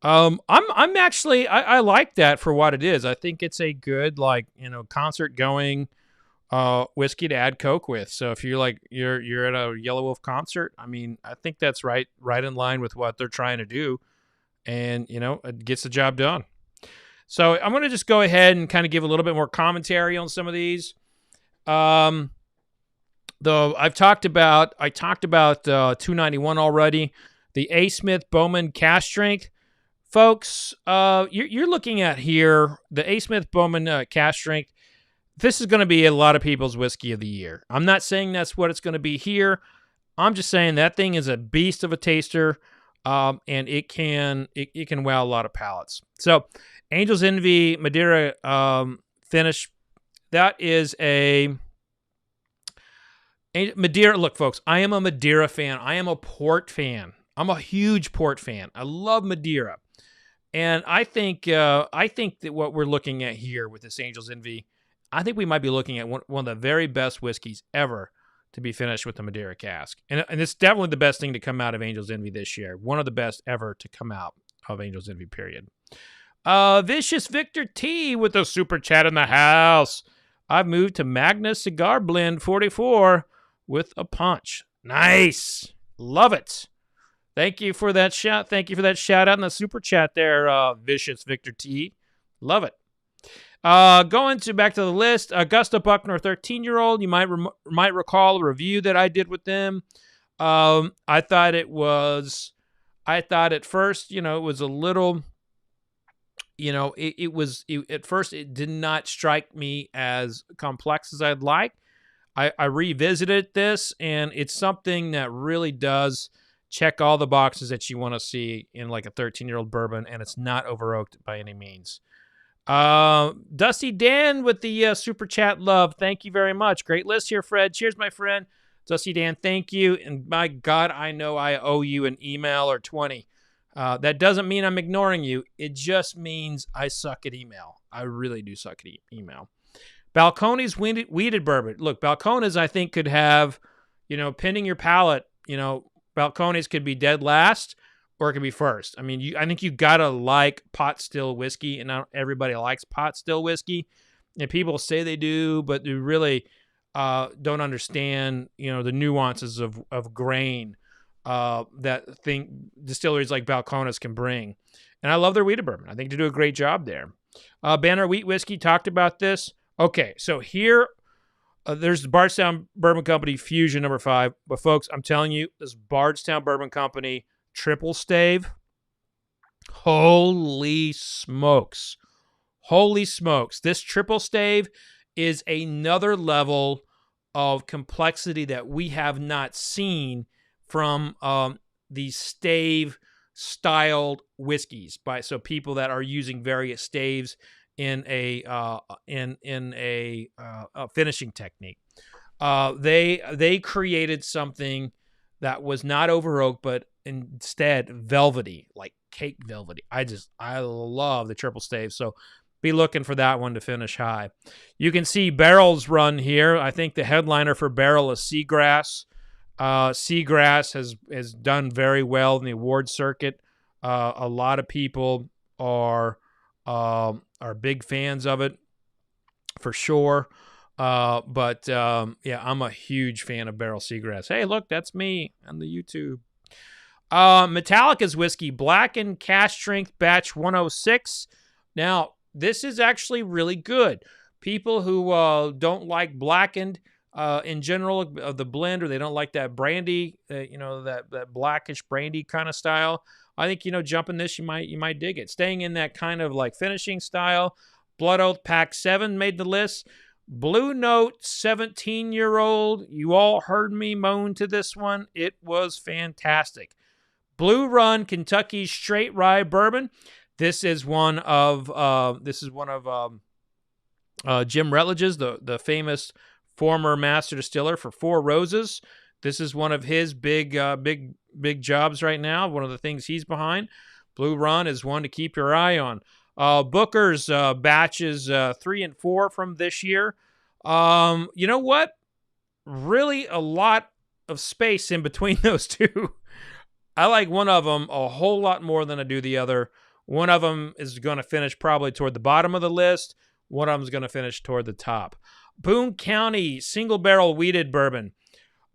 I'm actually, I like that for what it is. I think it's a good, like, you know, concert going whiskey to add Coke with. So if you're at a Yellow Wolf concert, I mean, I think that's right in line with what they're trying to do, and you know, it gets the job done. So I'm going to just go ahead and kind of give a little bit more commentary on some of these. Though I talked about 291 already. The A. Smith Bowman Cask Strength. Folks, you're looking at here the A. Smith Bowman Cask Strength. This is going to be a lot of people's whiskey of the year. I'm not saying that's what it's going to be here. I'm just saying that thing is a beast of a taster, and it can wow a lot of palates. So, Angel's Envy Madeira finish. That is a Madeira. Look, folks, I am a Madeira fan. I am a port fan. I'm a huge port fan. I love Madeira. And I think that what we're looking at here with this Angel's Envy, I think we might be looking at one of the very best whiskeys ever to be finished with the Madeira cask. And it's definitely the best thing to come out of Angel's Envy this year. One of the best ever to come out of Angel's Envy, period. Vicious Victor T with a super chat in the house. I've moved to Magna Cigar Blend 44 with a punch. Nice. Love it. Thank you for that shout. Thank you for that shout out in the super chat there, Vicious Victor T. Love it. Going back to the list, Augusta Buckner, 13-year-old. You might recall a review that I did with them. I thought at first, it was a little, at first it did not strike me as complex as I'd like. I revisited this, and it's something that really does check all the boxes that you want to see in like a 13-year-old bourbon, and it's not over-oaked by any means. Dusty Dan with the super chat love. Thank you very much. Great list here, Fred. Cheers, my friend. Dusty Dan, thank you. And my God, I know I owe you an email or 20. That doesn't mean I'm ignoring you. It just means I suck at email. I really do suck at email. Balcones weeded bourbon. Look, Balcones, I think, could have, pending your palate, Balcones could be dead last, or it could be first. I mean, I think you gotta like pot still whiskey, and not everybody likes pot still whiskey. And people say they do, but they really don't understand, the nuances of grain that distilleries like Balcones can bring. And I love their wheated bourbon. I think they do a great job there. Banner Wheat Whiskey talked about this. Okay, so here. There's the Bardstown Bourbon Company Fusion number 5. But, folks, I'm telling you, this Bardstown Bourbon Company Triple Stave, holy smokes. Holy smokes. This Triple Stave is another level of complexity that we have not seen from these stave-styled whiskeys. So people that are using various staves in a finishing technique. They created something that was not over oak, but instead velvety, like cake velvety. I love the Triple Stave, so be looking for that one to finish high. You can see barrels run here. I think the headliner for barrel is Seagrass. Seagrass has done very well in the award circuit. A lot of people are big fans of it, for sure. But I'm a huge fan of Barrel Seagrass. Hey, look, that's me on the YouTube. Metallica's whiskey, Blackened Cask Strength Batch 106. Now, this is actually really good. People who don't like blackened in general of the blend, or they don't like that brandy, that blackish brandy kind of style, I think, jumping this, you might dig it. Staying in that kind of like finishing style. Blood Oath Pack 7 made the list. Blue Note 17-year-old. You all heard me moan to this one. It was fantastic. Blue Run Kentucky Straight Rye Bourbon. This is one of Jim Rutledge's, the famous former master distiller for Four Roses. This is one of his big jobs right now. One of the things he's behind. Blue Run is one to keep your eye on. Booker's batches 3 and 4 from this year. You know what? Really a lot of space in between those two. I like one of them a whole lot more than I do the other. One of them is going to finish probably toward the bottom of the list. One of them is going to finish toward the top. Boone County Single Barrel Wheated Bourbon.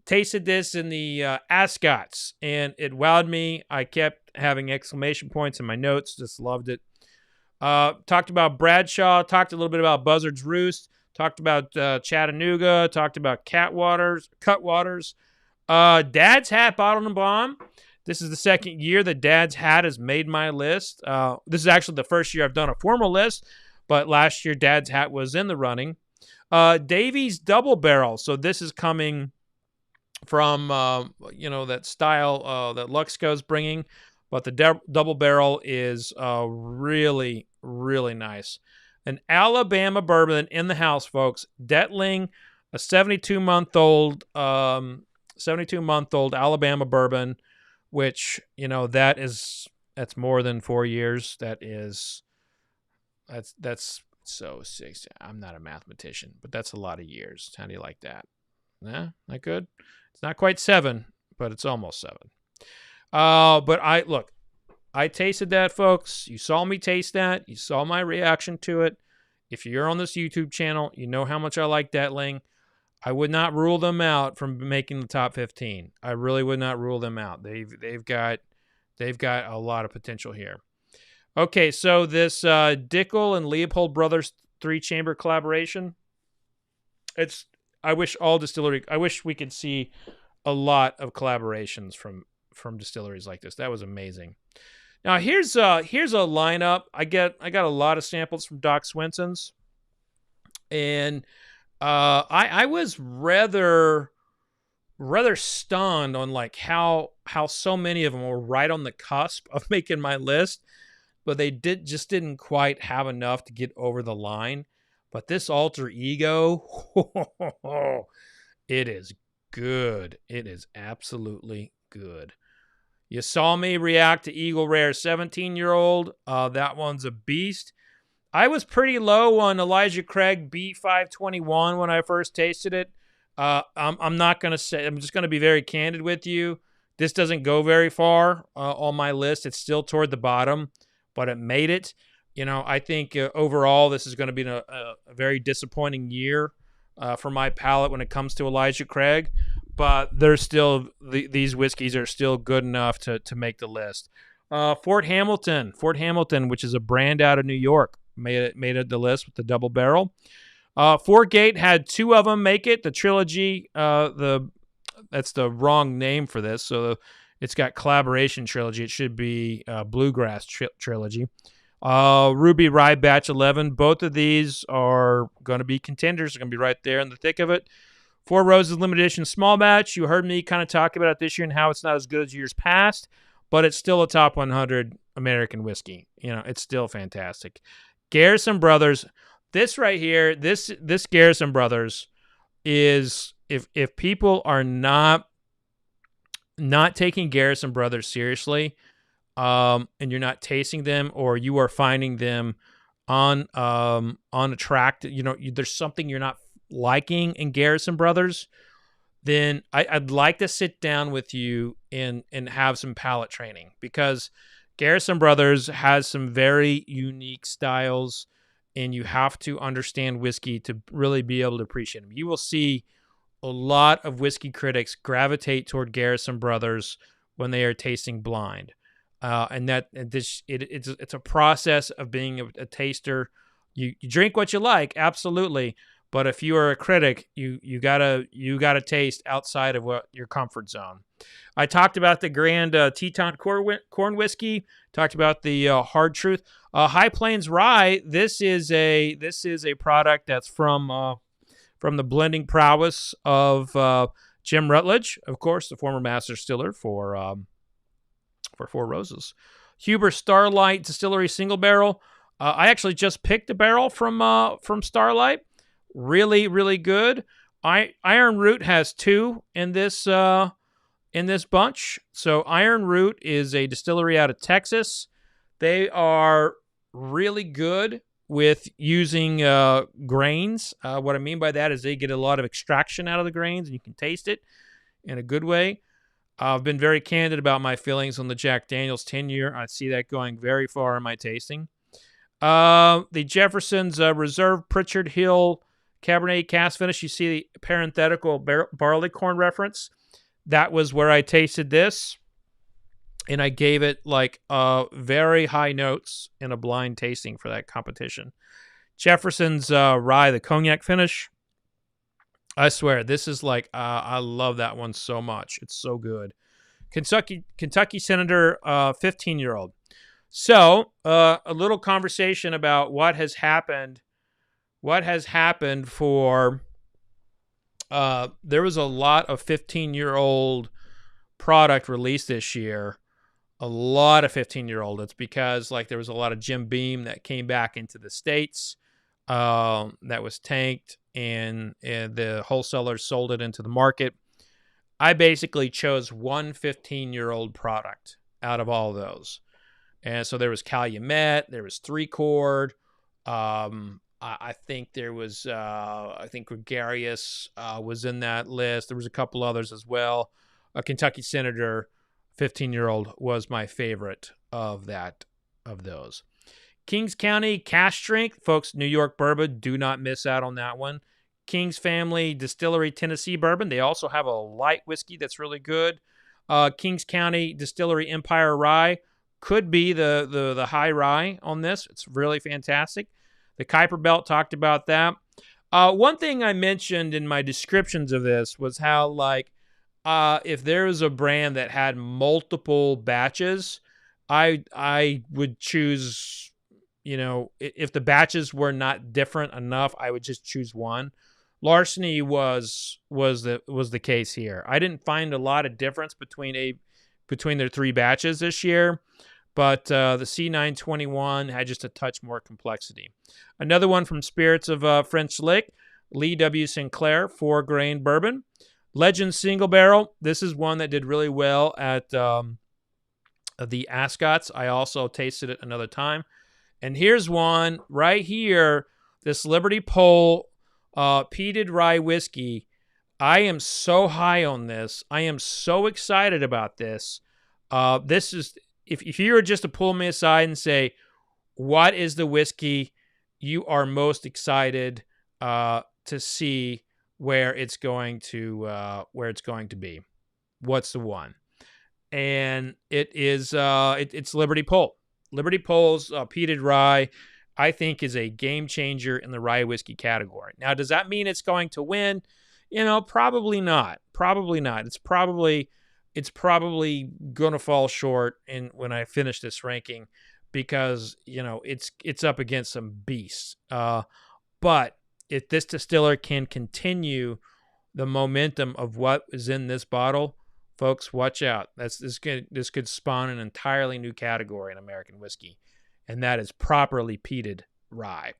Tasted this in the Ascots, and it wowed me. I kept having exclamation points in my notes. Just loved it. Talked about Bradshaw. Talked a little bit about Buzzard's Roost. Talked about Chattanooga. Talked about Cutwaters. Dad's Hat Bottled and Bomb. This is the second year that Dad's Hat has made my list. This is actually the first year I've done a formal list, but last year Dad's Hat was in the running. Davey's Double Barrel. So this is coming from, that style that Luxco's bringing, but the Double Barrel is really, really nice. An Alabama bourbon in the house, folks. Detling, a 72-month-old Alabama bourbon, which, that's more than 4 years. That's so 6. I'm not a mathematician, but that's a lot of years. How do you like that? Nah, not good. It's not quite 7, but it's almost 7. But I tasted that, folks. You saw me taste that. You saw my reaction to it. If you're on this YouTube channel, you know how much I like Detling. I would not rule them out from making the top 15. I really would not rule them out. They've got a lot of potential here. Okay, so this Dickel and Leopold Brothers 3-chamber collaboration. I wish we could see a lot of collaborations from distilleries like this. That was amazing. Now here's a lineup. I got a lot of samples from Doc Swenson's, and I was rather stunned on like how so many of them were right on the cusp of making my list, but they didn't quite have enough to get over the line. But this Alter Ego, it is good. It is absolutely good. You saw me react to Eagle Rare 17-year-old. That one's a beast. I was pretty low on Elijah Craig B521 when I first tasted it. I'm not going to say, I'm just going to be very candid with you. This doesn't go very far on my list. It's still toward the bottom, but it made it. I think overall this is going to be a very disappointing year for my palate when it comes to Elijah Craig. But there's still these whiskeys are still good enough to make the list. Fort Hamilton, which is a brand out of New York, made it the list with the double barrel. Fort Gate had 2 of them make it. The trilogy, that's the wrong name for this. So it's got collaboration trilogy. It should be bluegrass trilogy. Ruby Rye Batch 11. Both of these are going to be contenders. They're going to be right there in the thick of it. Four Roses Limited Edition Small Batch. You heard me kind of talk about it this year and how it's not as good as years past, but it's still a top 100 American whiskey. It's still fantastic. Garrison Brothers. This right here, this Garrison Brothers is, if people are not taking Garrison Brothers seriously, and you're not tasting them, or you are finding them unattractive, there's something you're not liking in Garrison Brothers, then I'd like to sit down with you and have some palate training, because Garrison Brothers has some very unique styles, and you have to understand whiskey to really be able to appreciate them. You will see a lot of whiskey critics gravitate toward Garrison Brothers when they are tasting blind. It's a process of being a taster. You drink what you like, absolutely, but if you are a critic, you gotta taste outside of your comfort zone. I talked about the Grand Teton Corn Whiskey. Talked about the Hard Truth, High Plains Rye. This is a product that's from the blending prowess of Jim Rutledge, of course, the former master distiller for Four Roses. Huber Starlight Distillery Single Barrel. I actually just picked a barrel from Starlight. Really, really good. Iron Root has 2 in this bunch. So Iron Root is a distillery out of Texas. They are really good with using grains. What I mean by that is they get a lot of extraction out of the grains, and you can taste it in a good way. I've been very candid about my feelings on the Jack Daniel's 10-year. I see that going very far in my tasting. The Jefferson's Reserve Pritchard Hill Cabernet Cask Finish. You see the parenthetical barley corn reference. That was where I tasted this. and I gave it like very high notes in a blind tasting for that competition. Jefferson's rye, the cognac finish. I swear, this is like I love that one so much. It's so good. Kentucky Senator, 15-year-old. So a little conversation about what has happened. What has happened for? There was a lot of 15-year-old product released this year. A lot of 15-year-old. It's because like there was a lot of Jim Beam that came back into the States that was tanked, and the wholesalers sold it into the market. I basically chose one 15-year-old product out of all of those. And so there was Calumet, there was Three Chord. I think there was, I think Gregarious was in that list. There was a couple others as well. A Kentucky Senator 15-year-old was my favorite of those. Kings County Cash Strength, folks, New York bourbon. Do not miss out on that one. King's Family Distillery Tennessee bourbon. They also have a light whiskey that's really good. Kings County Distillery Empire Rye could be the high rye on this. It's really fantastic. The Kuiper Belt, talked about that. One thing I mentioned in my descriptions of this was how, like, if there was a brand that had multiple batches, I would choose, you know, if the batches were not different enough, I would just choose one. Larceny was the case here. I didn't find a lot of difference between their three batches this year, but the C921 had just a touch more complexity. Another one from Spirits of French Lick, Lee W. Sinclair 4-grain bourbon. Legend Single Barrel. This is one that did really well at the Ascots. I also tasted it another time. And here's one right here, this Liberty Pole peated rye whiskey. I am so high on this. I am so excited about this. This is, if you were just to pull me aside and say, what is the whiskey you are most excited to see where it's going to be? What's the one? And it is it's Liberty Pole. Liberty Pole's peated rye, I think, is a game changer in the rye whiskey category. Now, does that mean it's going to win? You know, probably not. Probably not. It's probably going to fall short when I finish this ranking, because, you know, it's up against some beasts. But if this distiller can continue the momentum of what is in this bottle, folks, watch out. This could spawn an entirely new category in American whiskey, and that is properly peated rye.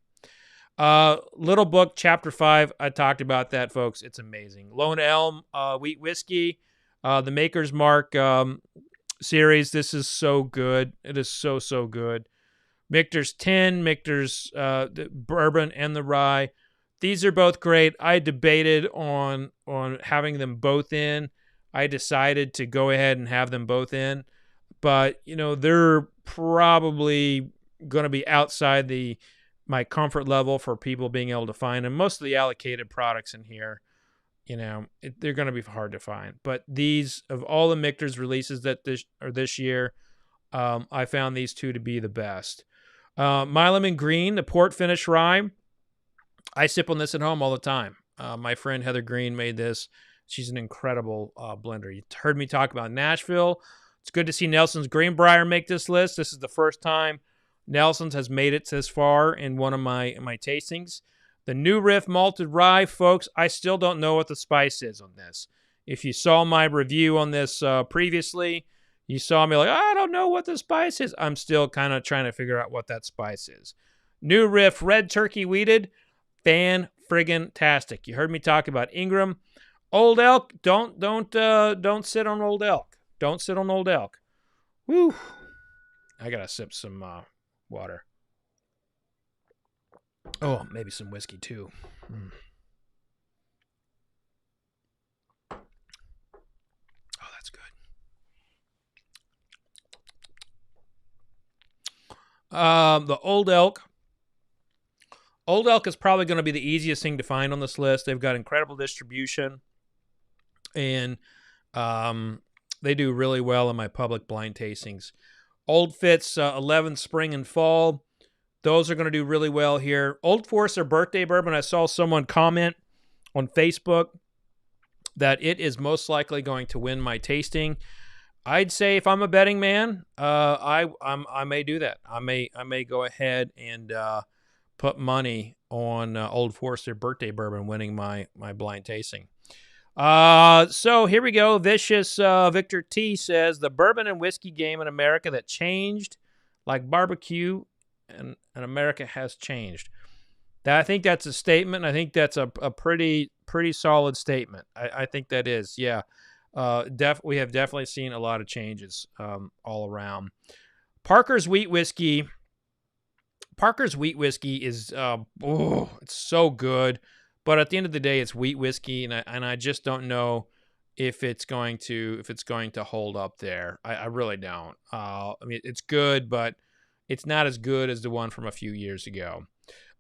Little Book, Chapter 5, I talked about that, folks. It's amazing. Lone Elm wheat whiskey, the Maker's Mark series. This is so good. It is so, so good. Michter's 10, Michter's the bourbon and the rye. These are both great. I debated on having them both in. I decided to go ahead and have them both in, but, you know, they're probably going to be outside my comfort level for people being able to find them. Most of the allocated products in here, you know, they're going to be hard to find. But these, of all the Michter's releases that this year, I found these two to be the best. Milam and Green, the port finish rye. I sip on this at home all the time. My friend Heather Green made this. She's an incredible blender. You heard me talk about Nashville. It's good to see Nelson's Greenbrier make this list. This is the first time Nelson's has made it this far in one of my tastings. The New Riff malted rye, folks, I still don't know what the spice is on this. If you saw my review on this previously, you saw me like, I don't know what the spice is. I'm still kind of trying to figure out what that spice is. New Riff red turkey wheated, fan-friggin-tastic. You heard me talk about Ingram. Old Elk, don't sit on Old Elk. Don't sit on Old Elk. Woo! I gotta sip some water. Oh, maybe some whiskey too. Oh, that's good. The Old Elk. Old Elk is probably going to be the easiest thing to find on this list. They've got incredible distribution. And They do really well in my public blind tastings. Old Fitz 11 spring and fall. Those are going to do really well here. Old Forester birthday bourbon. I saw someone comment on Facebook that it is most likely going to win my tasting. I'd say if I'm a betting man, I may do that. I may go ahead and put money on Old Forester birthday bourbon winning my blind tasting. So here we go. Vicious Victor T says the bourbon and whiskey game in America that changed like barbecue and America has changed. I think that's a statement. I think that's a pretty solid statement. I think that is. Yeah. We have definitely seen a lot of changes all around. Parker's Wheat Whiskey. Parker's Wheat Whiskey is it's so good, but at the end of the day, it's wheat whiskey, and I just don't know if it's going to hold up there. I really don't. I mean, it's good, but it's not as good as the one from a few years ago.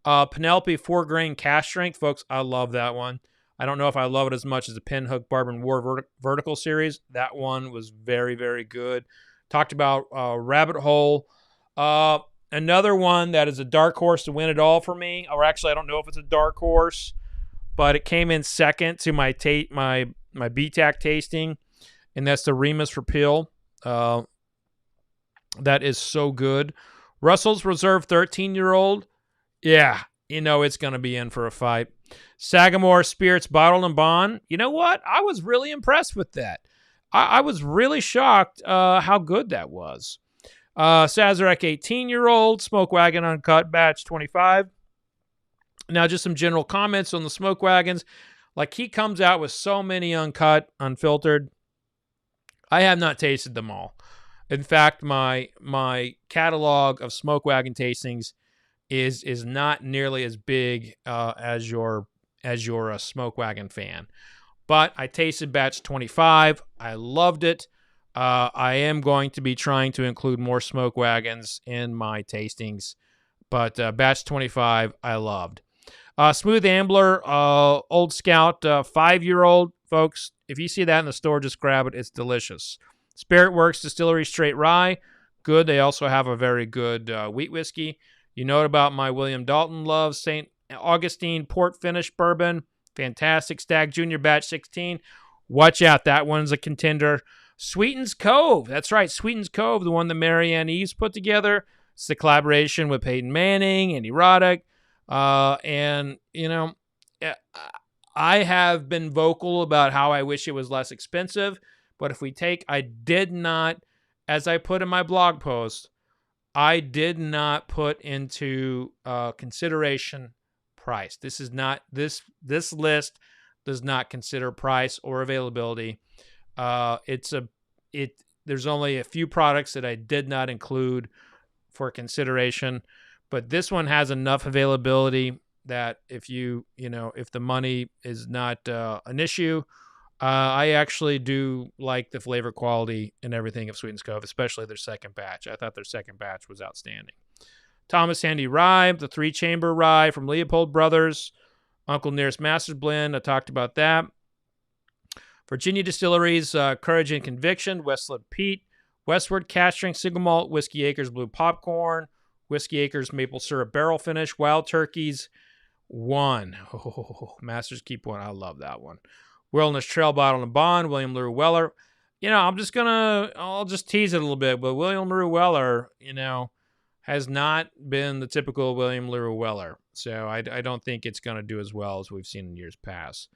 Penelope 4-grain cash strength, folks. I love that one. I don't know if I love it as much as the Pinhook Bourbon War Vertical Series. That one was very, very good. Talked about Rabbit Hole. Another one that is a dark horse to win it all for me, or actually I don't know if it's a dark horse, but it came in second to my BTAC tasting, and that's the Remus Repeal. That is so good. Russell's Reserve 13-year-old. Yeah, it's going to be in for a fight. Sagamore Spirits Bottled and Bond. You know what? I was really impressed with that. I was really shocked how good that was. Sazerac 18-year-old, Smoke Wagon Uncut, Batch 25. Now, just some general comments on the Smoke Wagons. Like, he comes out with so many uncut, unfiltered. I have not tasted them all. In fact, my catalog of Smoke Wagon tastings is not nearly as big as your Smoke Wagon fan. But I tasted Batch 25. I loved it. I am going to be trying to include more Smoke Wagons in my tastings, but Batch 25 I loved. Smooth Ambler, Old Scout, 5-year-old, folks. If you see that in the store, just grab it. It's delicious. Spirit Works Distillery Straight Rye, good. They also have a very good wheat whiskey. You know about my William Dalton love, St. Augustine Port Finish Bourbon, fantastic. Stag Junior Batch 16. Watch out, that one's a contender. Sweeten's Cove. That's right, Sweeten's Cove, the one that Marianne Eves put together. It's the collaboration with Peyton Manning and Erotic. And, I have been vocal about how I wish it was less expensive. But if we take, I did not, as I put in my blog post, I did not put into consideration price. This is not, this list does not consider price or availability. There's only a few products that I did not include for consideration, but this one has enough availability that if if the money is not an issue, I actually do like the flavor quality and everything of Sweeten's Cove, especially their second batch. I thought their second batch was outstanding. Thomas Handy Rye, the 3-chamber rye from Leopold Brothers. Uncle Nearest Masters Blend, I talked about that. Virginia Distilleries, Courage and Conviction, Westland Pete, Westward Cask Strength Single Malt, Whiskey Acres Blue Popcorn, Whiskey Acres Maple Syrup Barrel Finish, Wild Turkeys 1. Oh, Masters Keep 1. I love that one. Wilderness Trail Bottle and Bond, William LaRue Weller. I'll just tease it a little bit, but William LaRue Weller, has not been the typical William LaRue Weller. So I don't think it's going to do as well as we've seen in years past.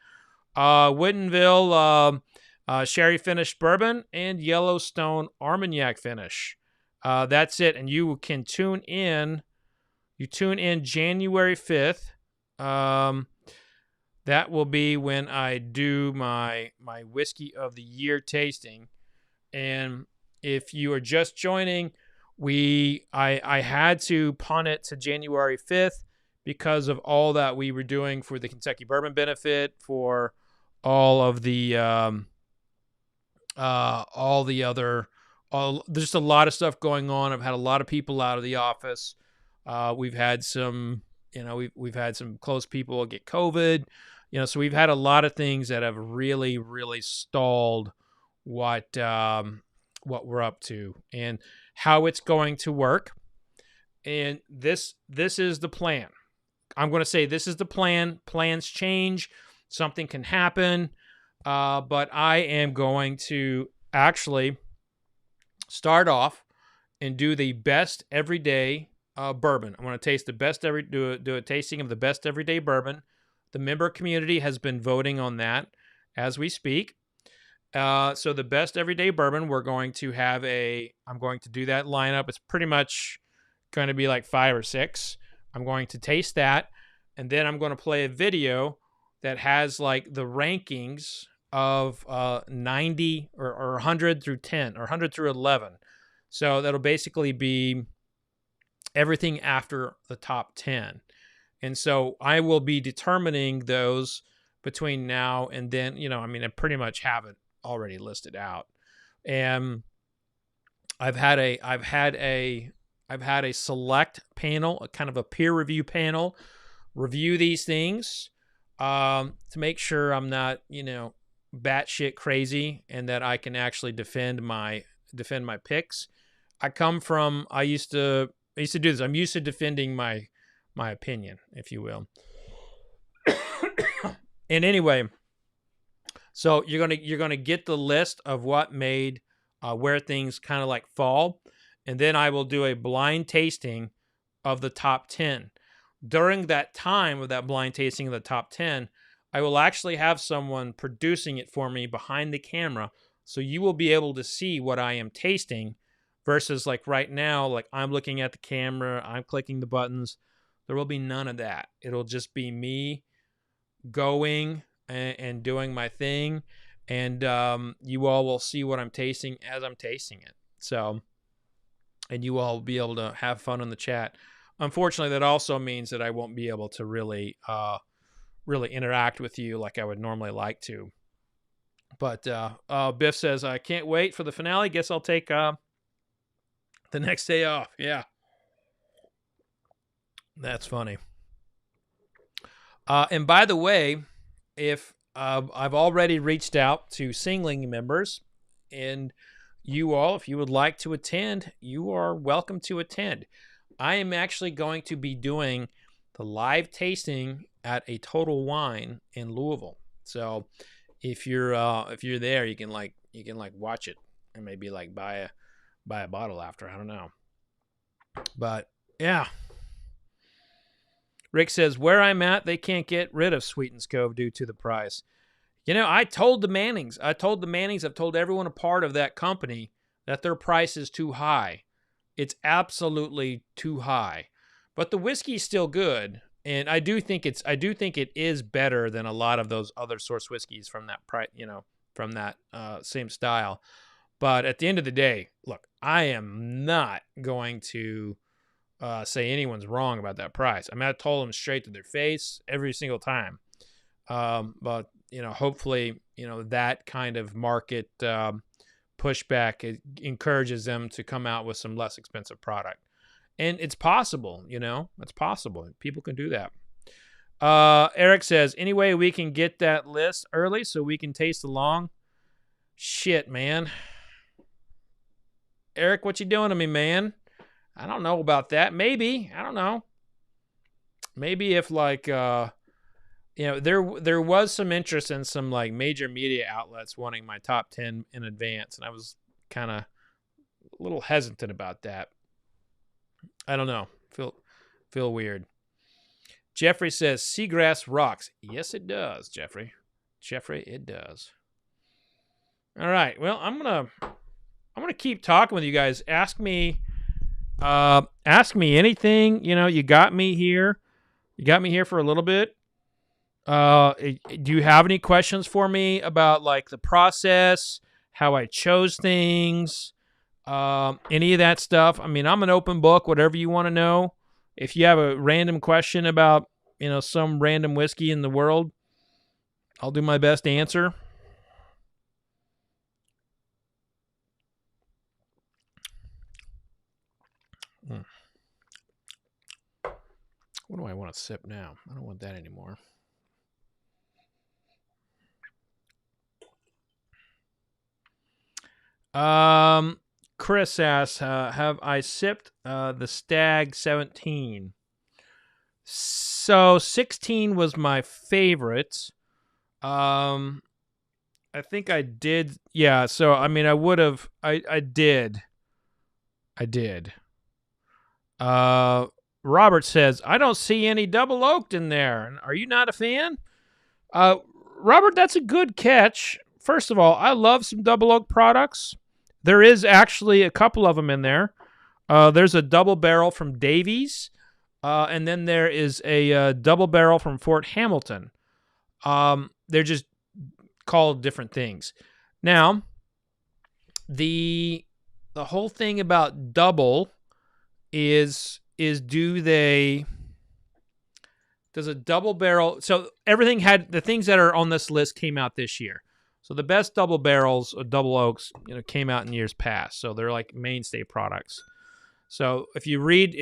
Woodinville Sherry Finished Bourbon and Yellowstone Armagnac Finish. That's it. And you can tune in January 5th. That will be when I do my Whiskey of the Year tasting. And if you are just joining, I had to punt it to January 5th because of all that we were doing for the Kentucky Bourbon Benefit, for all of the there's a lot of stuff going on. I've had a lot of people out of the office. We've had some, we've had some close people get COVID, so we've had a lot of things that have really, really stalled what we're up to and how it's going to work. And this is the plan. I'm going to say this is the plan. Plans change. Something can happen. But I am going to actually start off and do the best everyday bourbon. I want to taste the best do a tasting of the best everyday bourbon. The member community has been voting on that as we speak. So the best everyday bourbon, we're going to have I'm going to do that lineup. It's pretty much going to be like 5 or 6. I'm going to taste that, and then I'm going to play a video that has like the rankings of 90 or 100 through 10 or 100 through 11. So that'll basically be everything after the top 10. And so I will be determining those between now and then. I pretty much have it already listed out. And I've had a select panel, a kind of a peer review panel, review these things to make sure I'm not, batshit crazy, and that I can actually defend my picks. I used to do this. I'm used to defending my opinion, if you will. And anyway, so you're gonna get the list of what made where things kind of like fall. And then I will do a blind tasting of the top 10. During that time of that blind tasting of the top 10, I will actually have someone producing it for me behind the camera. So you will be able to see what I am tasting versus like right now, like I'm looking at the camera, I'm clicking the buttons. There will be none of that. It'll just be me going and doing my thing. And you all will see what I'm tasting as I'm tasting it. So... and you all will be able to have fun in the chat. Unfortunately, that also means that I won't be able to really interact with you like I would normally like to. But Biff says, I can't wait for the finale. Guess I'll take the next day off. Yeah. That's funny. And by the way, if I've already reached out to Singling members, and you all, if you would like to attend, you are welcome to attend. I am actually going to be doing the live tasting at a Total Wine in Louisville. So if you're there, you can watch it and maybe like buy a bottle after. I don't know. But yeah. Rick says, where I'm at, they can't get rid of Sweetens Cove due to the price. I told the Mannings, I've told everyone a part of that company that their price is too high. It's absolutely too high. But the whiskey's still good, and I do think it is better than a lot of those other source whiskeys from that from that same style. But at the end of the day, look, I am not going to say anyone's wrong about that price. I told them straight to their face every single time. But hopefully, that kind of market pushback encourages them to come out with some less expensive product. And it's possible, it's possible. People can do that. Eric says, anyway, we can get that list early so we can taste along. Shit, man. Eric, what you doing to me, man? I don't know about that. Maybe. I don't know. Maybe if like... there was some interest in some like major media outlets wanting my top 10 in advance, and I was kind of a little hesitant about that. I don't know. Feel weird. Jeffrey says Seagrass rocks. Yes, it does, Jeffrey. Jeffrey, it does. All right. Well, I'm gonna keep talking with you guys. Ask me anything. You got me here. You got me here for a little bit. Do you have any questions for me about like the process, how I chose things, any of that stuff? I'm an open book, whatever you want to know. If you have a random question about, some random whiskey in the world, I'll do my best to answer. What do I want to sip now? I don't want that anymore. Chris asks, have I sipped the Stag 17? So 16 was my favorite. I think I did. Yeah, so I mean I would have I did. I did. Robert says, I don't see any double oaked in there. Are you not a fan? Robert, that's a good catch. First of all, I love some double oak products. There is actually a couple of them in there. There's a double barrel from Davies, and then there is a double barrel from Fort Hamilton. They're just called different things. Now, the whole thing about double is does a double barrel, so everything had, the things that are on this list came out this year. So the best double barrels or double oaks, came out in years past. So they're like mainstay products. So if you read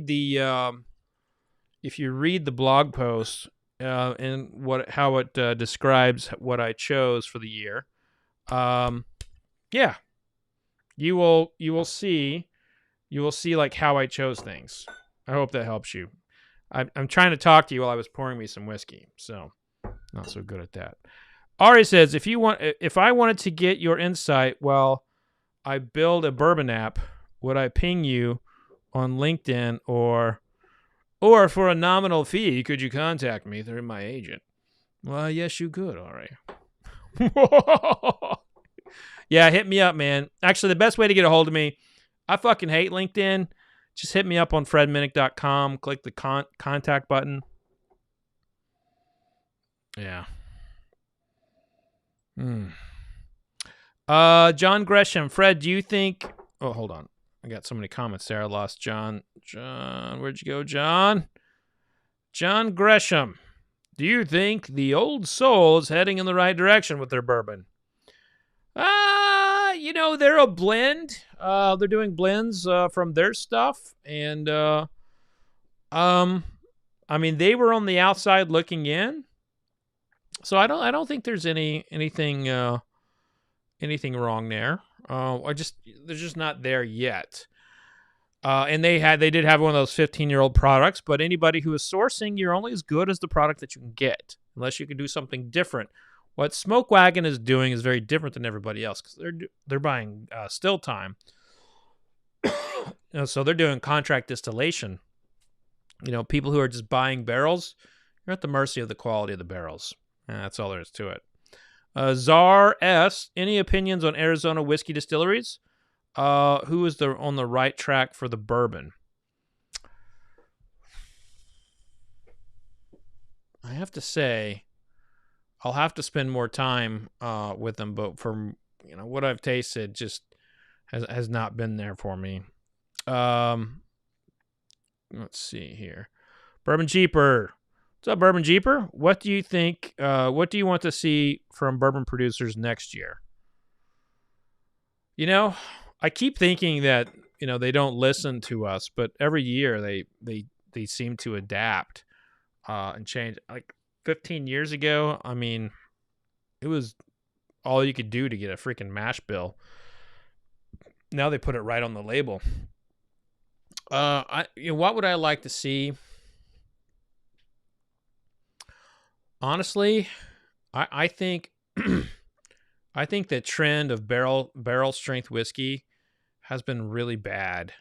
the blog post and how it describes what I chose for the year, yeah, you will see like how I chose things. I hope that helps you. I'm trying to talk to you while I was pouring me some whiskey, so not so good at that. Ari says, if I wanted to get your insight while I build a bourbon app, would I ping you on LinkedIn or for a nominal fee, could you contact me through my agent? Well, yes, you could, Ari. Yeah, hit me up, man. Actually, the best way to get a hold of me, I fucking hate LinkedIn. Just hit me up on fredminnick.com. Click the contact button. Yeah. John Gresham. Fred, do you think... Oh, hold on. I got so many comments there. I lost John. John, where'd you go, John? John Gresham. Do you think the old soul is heading in the right direction with their bourbon? They're a blend. They're doing blends from their stuff, and I mean, they were on the outside looking in, so I don't think there's anything wrong there. They're just not there yet. And they did have one of those 15-year-old products, but anybody who is sourcing, you're only as good as the product that you can get, unless you can do something different. What Smoke Wagon is doing is very different than everybody else because they're buying still time. So they're doing contract distillation. People who are just buying barrels, you're at the mercy of the quality of the barrels. And that's all there is to it. Czar S, any opinions on Arizona whiskey distilleries? Who is on the right track for the bourbon? I have to say, I'll have to spend more time with them, but from what I've tasted, just has not been there for me. Let's see here. Bourbon Jeeper. What's up, Bourbon Jeeper? What do you think? What do you want to see from bourbon producers next year? I keep thinking that they don't listen to us, but every year they seem to adapt and change. Like 15 years ago, I mean, it was all you could do to get a freaking mash bill. Now they put it right on the label. What would I like to see? Honestly, I think I think the trend of barrel strength whiskey has been really bad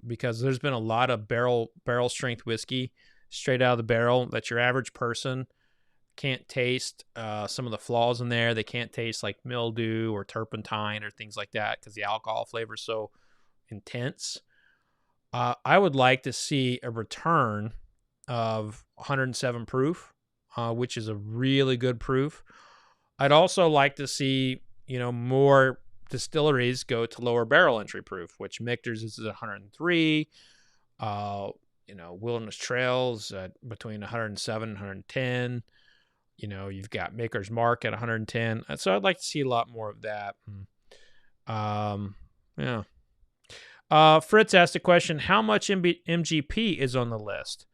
because there's been a lot of barrel strength whiskey straight out of the barrel that your average person can't taste some of the flaws in there. They can't taste like mildew or turpentine or things like that because the alcohol flavor is so intense. I would like to see a return of 107 proof, which is a really good proof. I'd also like to see, more distilleries go to lower barrel entry proof, which Michter's is 103. Wilderness Trails at between 107 and 110. You've got Maker's Mark at 110. So I'd like to see a lot more of that. Yeah. Fritz asked a question, how much MGP is on the list?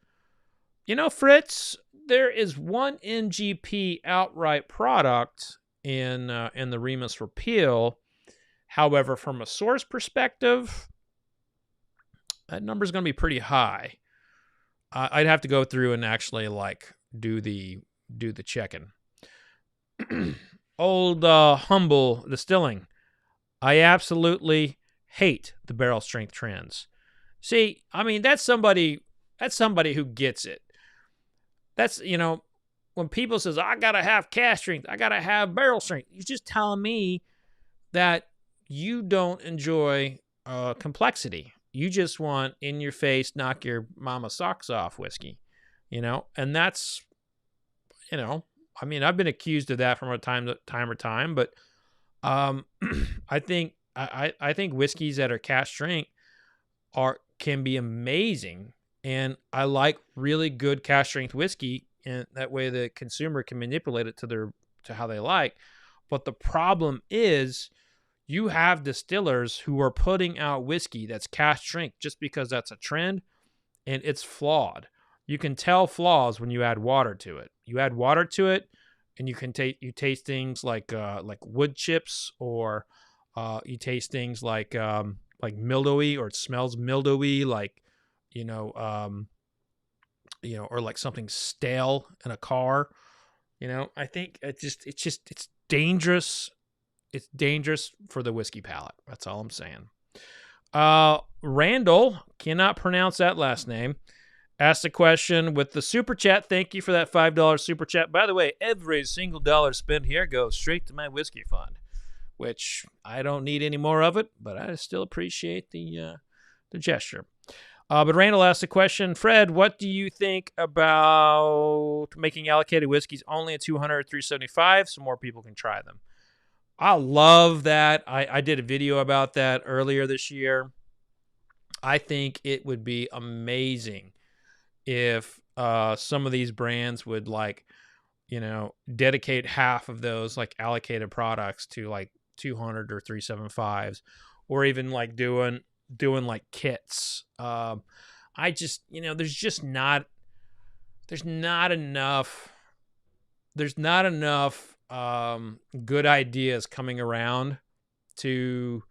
Fritz, there is one MGP outright product in the Remus Repeal. However, from a source perspective, that number is going to be pretty high. I'd have to go through and actually like do the checking. Old Humble Distilling. I absolutely hate the barrel strength trends. See, I mean, that's somebody who gets it. That's, when people says, I got to have cask strength, I got to have barrel strength, you're just telling me that you don't enjoy complexity. You just want in your face, knock your mama socks off whiskey, and that's, I mean, I've been accused of that from time to time, but I think whiskeys that are cask strength can be amazing, and I like really good cask strength whiskey, and that way the consumer can manipulate it to how they like. But the problem is, you have distillers who are putting out whiskey that's cask strength just because that's a trend, and it's flawed. You can tell flaws when you add water to it. You add water to it, and you taste things like wood chips, or you taste things like mildewy, or it smells mildewy, or like something stale in a car. I think it's dangerous. It's dangerous for the whiskey palate. That's all I'm saying. Randall, cannot pronounce that last name, asked a question with the super chat. Thank you for that $5 super chat. By the way, every single dollar spent here goes straight to my whiskey fund, which I don't need any more of it, but I still appreciate the gesture. But Randall asked a question. Fred, what do you think about making allocated whiskeys only at 200 or 375 so more people can try them? I love that. I did a video about that earlier this year. I think it would be amazing if some of these brands would dedicate half of those allocated products to 200 or 375s, or even doing kits. I just, there's not enough good ideas coming around to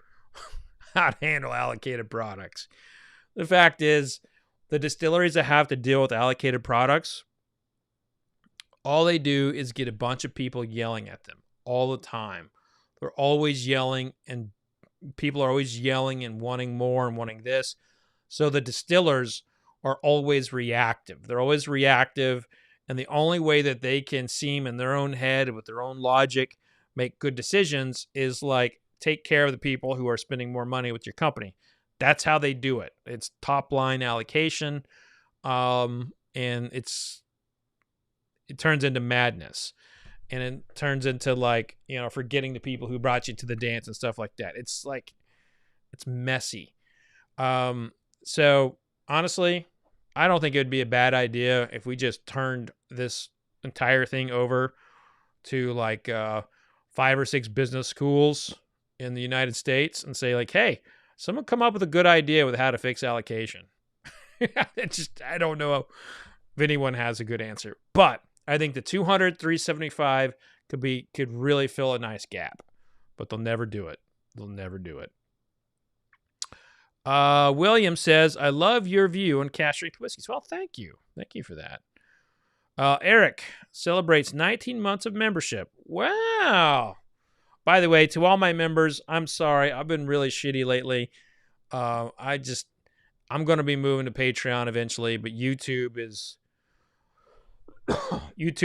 how to handle allocated products. The fact is, the distilleries that have to deal with allocated products, all they do is get a bunch of people yelling at them all the time. They're always yelling, and people are always yelling and wanting more and wanting this. So the distillers are always reactive. They're always reactive. And the only way that they can seem in their own head with their own logic, make good decisions is take care of the people who are spending more money with your company. That's how they do it. It's top line allocation. And it turns into madness. And it turns into forgetting the people who brought you to the dance and stuff like that. It's messy. So honestly, I don't think it would be a bad idea if we just turned this entire thing over to 5 or 6 business schools in the United States and say hey, someone come up with a good idea with how to fix allocation. I don't know if anyone has a good answer, but I think the 200, 375 could really fill a nice gap, but they'll never do it. They'll never do it. William says, I love your view on cask strength whiskeys. Well, thank you. Thank you for that. Eric celebrates 19 months of membership. Wow. By the way, to all my members, I'm sorry. I've been really shitty lately. I'm going to be moving to Patreon eventually, but YouTube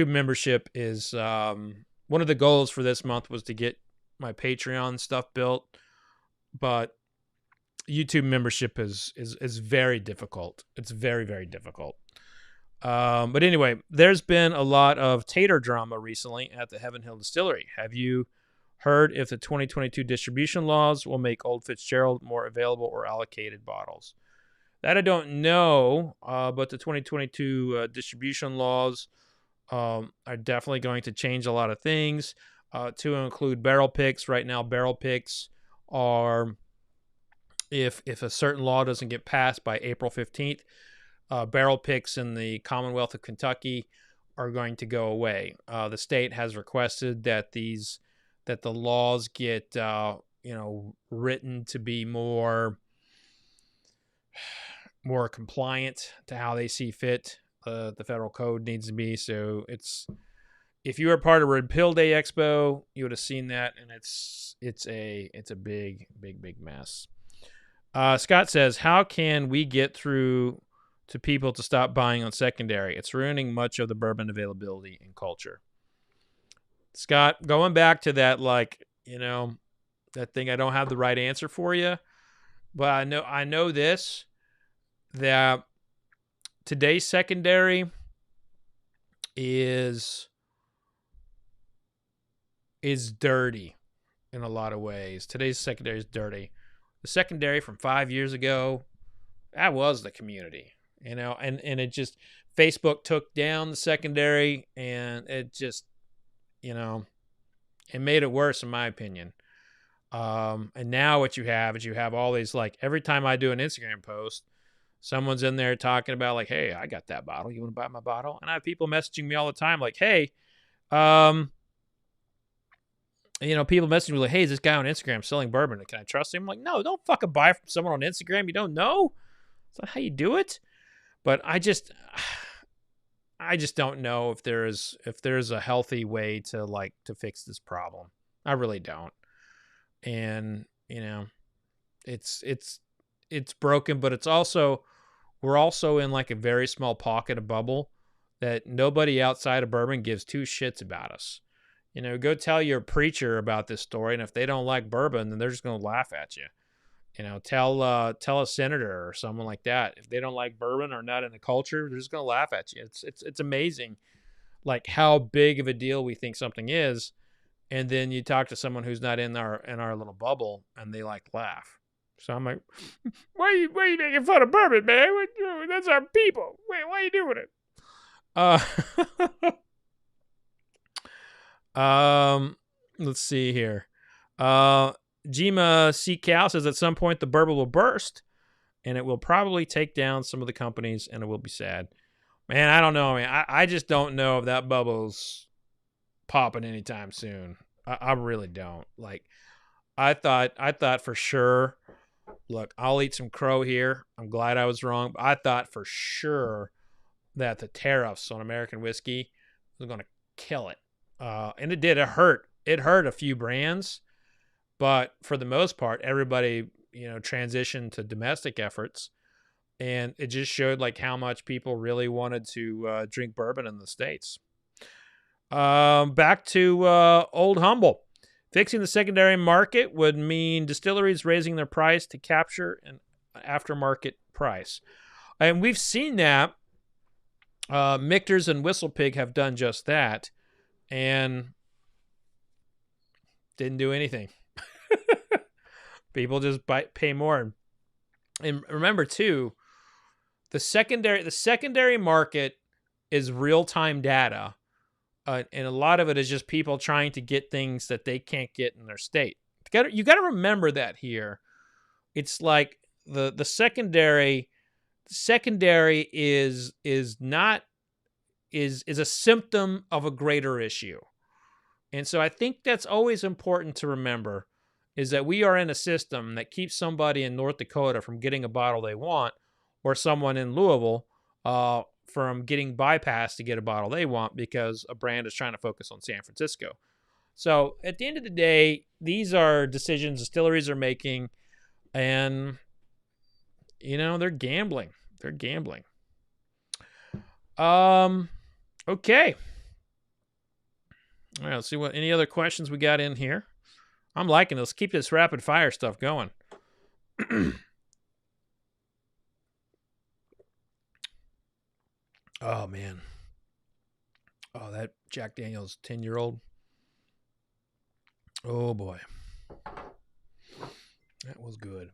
membership is one of the goals for this month was to get my Patreon stuff built, but YouTube membership is very difficult. It's very, very difficult. But anyway, there's been a lot of tater drama recently at the Heaven Hill Distillery. Have you heard if the 2022 distribution laws will make Old Fitzgerald more available or allocated bottles? That I don't know, but the 2022 distribution laws are definitely going to change a lot of things, to include barrel picks. Right now, barrel picks are, if a certain law doesn't get passed by April 15th, barrel picks in the Commonwealth of Kentucky are going to go away. The state has requested that the laws get written to be more compliant to how they see fit. The federal code needs to be. So if you were part of Repeal Day Expo, you would have seen that, and it's a big mess. Scott says, how can we get through to people to stop buying on secondary? It's ruining much of the bourbon availability and culture. Scott, going back to that, that thing, I don't have the right answer for you, but I know this, that today's secondary is dirty in a lot of ways. Today's secondary is dirty. The secondary from 5 years ago, that was the community, and it just, Facebook took down the secondary, and it just, it made it worse, in my opinion. And now what you have is all these, every time I do an Instagram post, someone's in there talking about, like, hey, I got that bottle. You want to buy my bottle? And I have people messaging me all the time, like, hey, people messaging me like, hey, is this guy on Instagram selling bourbon? Can I trust him? I'm like, no, don't fucking buy from someone on Instagram you don't know. Is that how you do it? But I just don't know if there's a healthy way to fix this problem. I really don't. And it's broken, but we're also in a very small pocket of bubble that nobody outside of bourbon gives two shits about us. Go tell your preacher about this story, and if they don't like bourbon, then they're just going to laugh at you. Tell a senator or someone like that. If they don't like bourbon or not in the culture, they're just going to laugh at you. It's amazing, how big of a deal we think something is, and then you talk to someone who's not in our little bubble, and they laugh. So I'm like, why are you making fun of bourbon, man? That's our people. Why are you doing it? Let's see here. Jima C. Cal says, at some point the bourbon will burst, and it will probably take down some of the companies, and it will be sad. Man, I don't know. I just don't know if that bubble's popping anytime soon. I really don't. I thought for sure. Look, I'll eat some crow here. I'm glad I was wrong. But I thought for sure that the tariffs on American whiskey was going to kill it. And it did. It hurt. It hurt a few brands. But for the most part, everybody, transitioned to domestic efforts. And it just showed how much people really wanted to drink bourbon in the States. Back to Old Humble. Fixing the secondary market would mean distilleries raising their price to capture an aftermarket price. And we've seen that. Michter's and Whistlepig have done just that. And didn't do anything. People just pay more. And remember, too, the secondary market is real-time data. And a lot of it is just people trying to get things that they can't get in their state. You got to remember that here. It's like the secondary is a symptom of a greater issue. And so I think that's always important to remember, is that we are in a system that keeps somebody in North Dakota from getting a bottle they want, or someone in Louisville from getting bypassed to get a bottle they want because a brand is trying to focus on San Francisco. So at the end of the day, these are decisions distilleries are making, and, they're gambling. They're gambling. Okay. All right, let's see what any other questions we got in here. I'm liking it. Let's keep this rapid fire stuff going. Oh, man. Oh, that Jack Daniels 10-year-old. Oh, boy. That was good.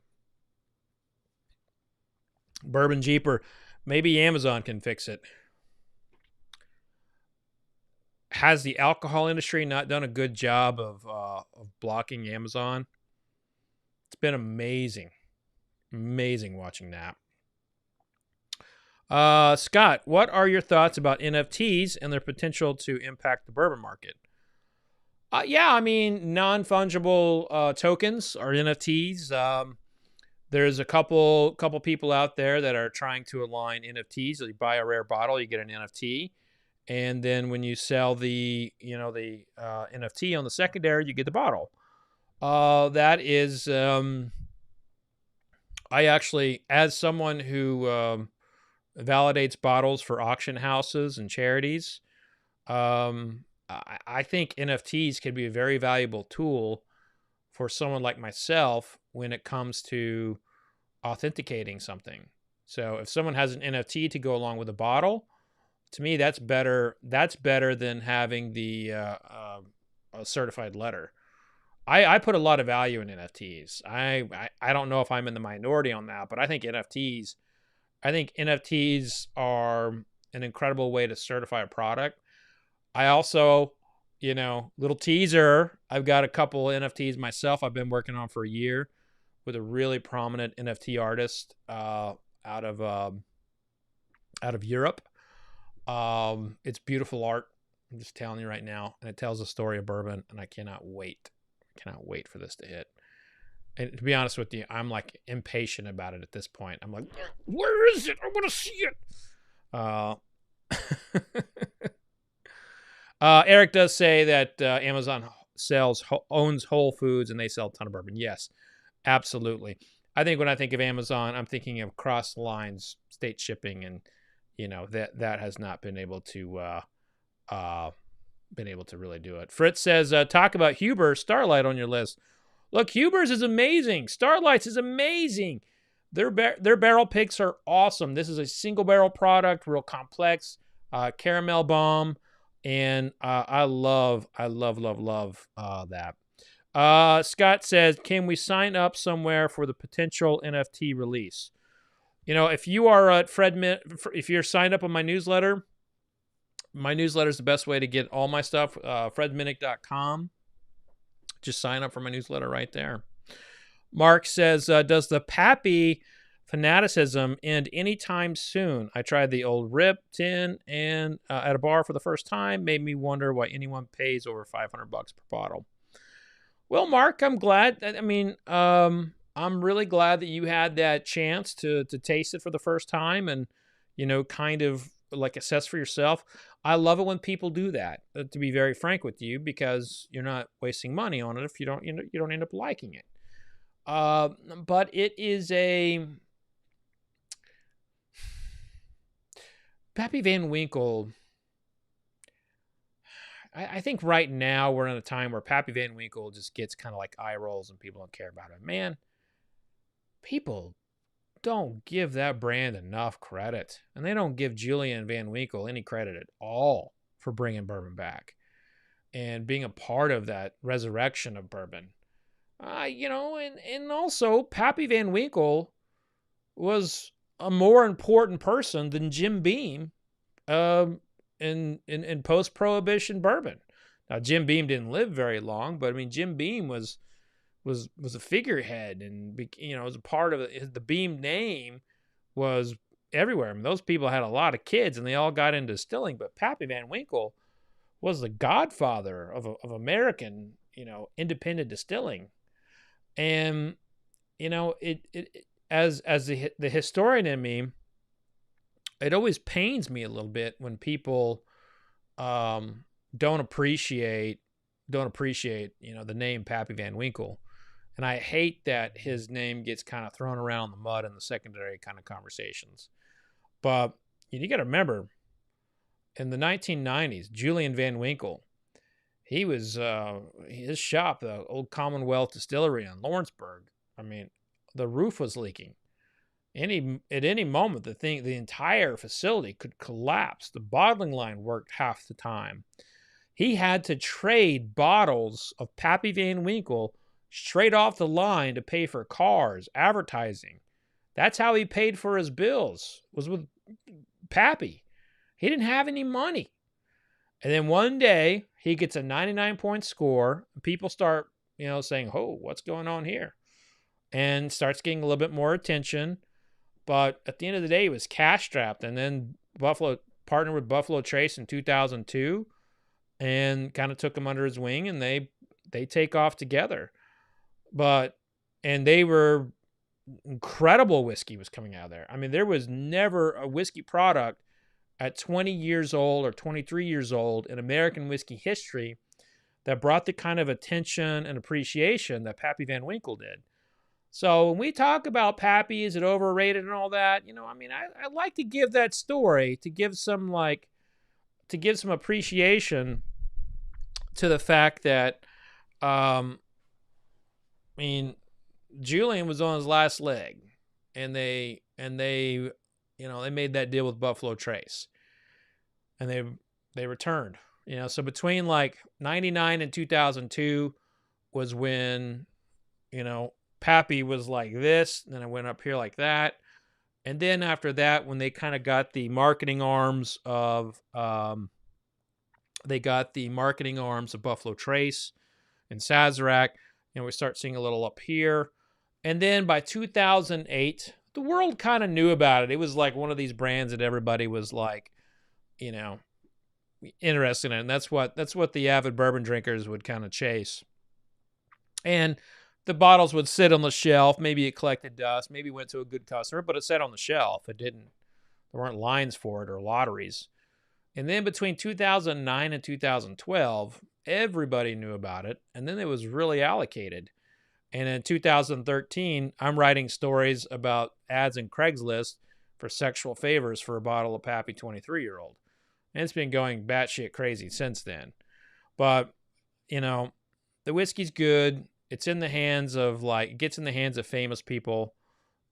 Bourbon Jeeper. Maybe Amazon can fix it. Has the alcohol industry not done a good job of blocking Amazon? It's been amazing. Amazing watching that. Scott, what are your thoughts about NFTs and their potential to impact the bourbon market? Yeah, I mean, non-fungible tokens or NFTs. There's a couple people out there that are trying to align NFTs. So you buy a rare bottle, you get an NFT, and then when you sell the NFT on the secondary, you get the bottle. That is, I actually, as someone who validates bottles for auction houses and charities, I think NFTs could be a very valuable tool for someone like myself when it comes to authenticating something. So if someone has an NFT to go along with a bottle, to me that's better. That's better than having the a certified letter. I put a lot of value in NFTs. I don't know if I'm in the minority on that, but I think NFTs are an incredible way to certify a product. I also, little teaser, I've got a couple NFTs myself I've been working on for a year with a really prominent NFT artist out of Europe. It's beautiful art. I'm just telling you right now, and it tells the story of bourbon, and I cannot wait for this to hit. And to be honest with you, I'm like impatient about it at this point. I'm like, where is it? I want to see it. Eric does say that Amazon owns Whole Foods and they sell a ton of bourbon. Yes, absolutely. I think when I think of Amazon, I'm thinking of cross lines, state shipping, and that has not been able to really do it. Fritz says, talk about Huber Starlight on your list. Look, Huber's is amazing. Starlight's is amazing. Their barrel picks are awesome. This is a single barrel product, real complex, caramel bomb. And I love that. Scott says, can we sign up somewhere for the potential NFT release? If you are at if you're signed up on my newsletter is the best way to get all my stuff. FredMinnick.com. Just sign up for my newsletter right there. Mark says, does the Pappy fanaticism end anytime soon? I tried the old Rip tin and at a bar for the first time. Made me wonder why anyone pays over $500 per bottle. Well, Mark, I'm glad. I'm really glad that you had that chance to taste it for the first time and, kind of like assess for yourself. I love it when people do that, to be very frank with you, because you're not wasting money on it if you don't end up liking it. But it is a Pappy Van Winkle. I think right now we're in a time where Pappy Van Winkle just gets kind of like eye rolls and people don't care about it. Man, people don't give that brand enough credit. And they don't give Julian Van Winkle any credit at all for bringing bourbon back and being a part of that resurrection of bourbon. And also Pappy Van Winkle was a more important person than Jim Beam in post-prohibition bourbon. Now, Jim Beam didn't live very long, but Jim Beam was a figurehead, and was a part of it. The Beam name was everywhere. Those people had a lot of kids, and they all got into distilling. But Pappy Van Winkle was the godfather of American, independent distilling. And as the historian in me, it always pains me a little bit when people don't appreciate the name Pappy Van Winkle. And I hate that his name gets kind of thrown around the mud in the secondary kind of conversations. But you got to remember, in the 1990s, Julian Van Winkle, he was his shop, the old Commonwealth Distillery in Lawrenceburg. The roof was leaking. At any moment, the entire facility could collapse. The bottling line worked half the time. He had to trade bottles of Pappy Van Winkle straight off the line to pay for cars, advertising. That's how he paid for his bills, was with Pappy. He didn't have any money. And then one day, he gets a 99-point score. And people start, saying, oh, what's going on here? And starts getting a little bit more attention. But at the end of the day, he was cash strapped. And then Buffalo partnered with Buffalo Trace in 2002. and kind of took him under his wing, and they take off together. And they were incredible whiskey was coming out of there. I mean, there was never a whiskey product at 20 years old or 23 years old in American whiskey history that brought the kind of attention and appreciation that Pappy Van Winkle did. So when we talk about Pappy, is it overrated and all that? You know, I mean, I like to give that story to give some appreciation to the fact that, I mean, Julian was on his last leg, and they made that deal with Buffalo Trace, and they returned. You know, so between like 99 and 2002 was when, you know, Pappy was like this, then it went up here like that. And then after that, when they kind of got the marketing arms of, Buffalo Trace and Sazerac, we start seeing a little up here. And then by 2008, the world kind of knew about it. It was like one of these brands that everybody was like, you know, interested in. And that's what the avid bourbon drinkers would kind of chase. And the bottles would sit on the shelf. Maybe it collected dust. Maybe went to a good customer, but it sat on the shelf. There weren't lines for it or lotteries. And then between 2009 and 2012, everybody knew about it. And then it was really allocated. And in 2013, I'm writing stories about ads in Craigslist for sexual favors for a bottle of Pappy 23-year-old. And it's been going batshit crazy since then. But, you know, the whiskey's good. It's in the hands of, it gets in the hands of famous people.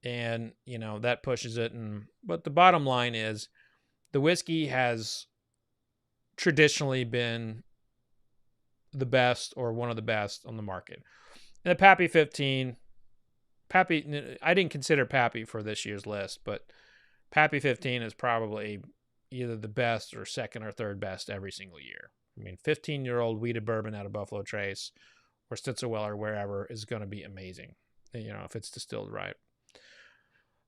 And, you know, that pushes it. But the bottom line is the whiskey has traditionally been the best or one of the best on the market. And the Pappy 15, I didn't consider Pappy for this year's list, but Pappy 15 is probably either the best or second or third best every single year. I mean, 15-year-old wheated bourbon out of Buffalo Trace or Stitzelwell or wherever is going to be amazing, you know, if it's distilled right.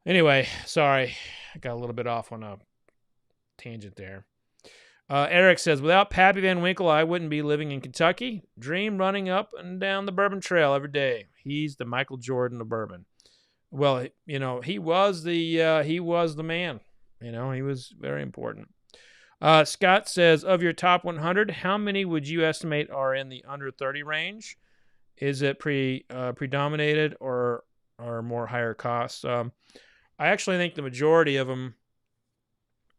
Anyway, sorry, I got a little bit off on a tangent there. Eric says, without Pappy Van Winkle, I wouldn't be living in Kentucky. Dream running up and down the bourbon trail every day. He's the Michael Jordan of bourbon. Well, you know, he was the man. You know, he was very important. Scott says, of your top 100, how many would you estimate are in the under 30 range? Is it predominated or more higher costs? I actually think the majority of them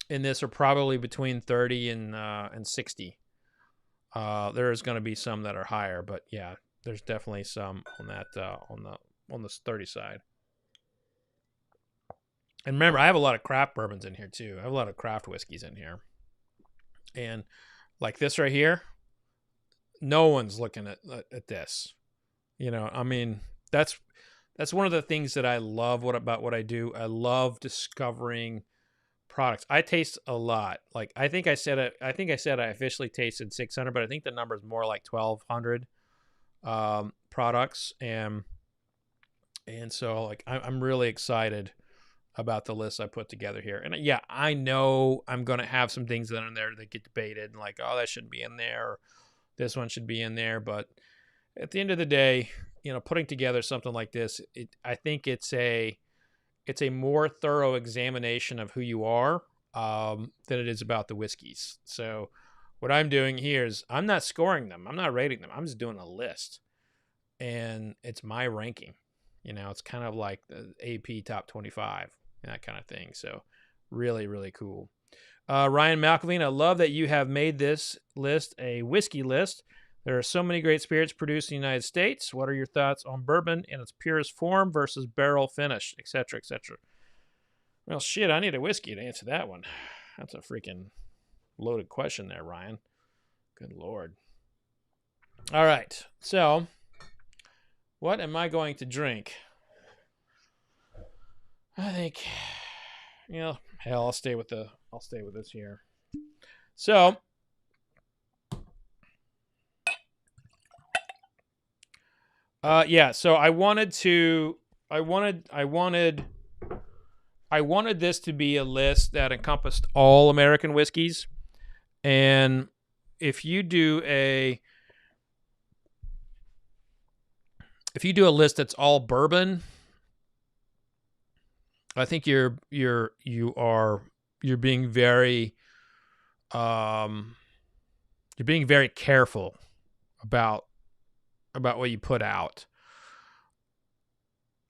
in this are probably between 30 and 60. There is going to be some that are higher, but yeah, there's definitely some on that on the 30 side. And remember, I have a lot of craft bourbons in here too. I have a lot of craft whiskeys in here. And like this right here, no one's looking at this. You know, I mean, that's one of the things that I love about what I do. I love discovering products. I taste a lot. Like I think I said I officially tasted 600, but I think the number is more like 1,200 products, and so like I'm really excited about the list I put together here. And yeah, I know I'm gonna have some things that are in there that get debated, and like, oh, that shouldn't be in there, or this one should be in there. But at the end of the day, you know, putting together something like this, I think it's a more thorough examination of who you are than it is about the whiskeys. So what I'm doing here is I'm not scoring them. I'm not rating them. I'm just doing a list. And it's my ranking. You know, it's kind of like the AP top 25 and that kind of thing. So really, really cool. Ryan Malkovine, I love that you have made this list a whiskey list. There are so many great spirits produced in the United States. What are your thoughts on bourbon in its purest form versus barrel finish, etc., etc.? Well, shit, I need a whiskey to answer that one. That's a freaking loaded question there, Ryan. Good Lord. All right, so what am I going to drink? I think, you know, hell, I'll stay with this here. So yeah, so I wanted this to be a list that encompassed all American whiskeys, and a list that's all bourbon, I think you're being very you're being very careful about what you put out.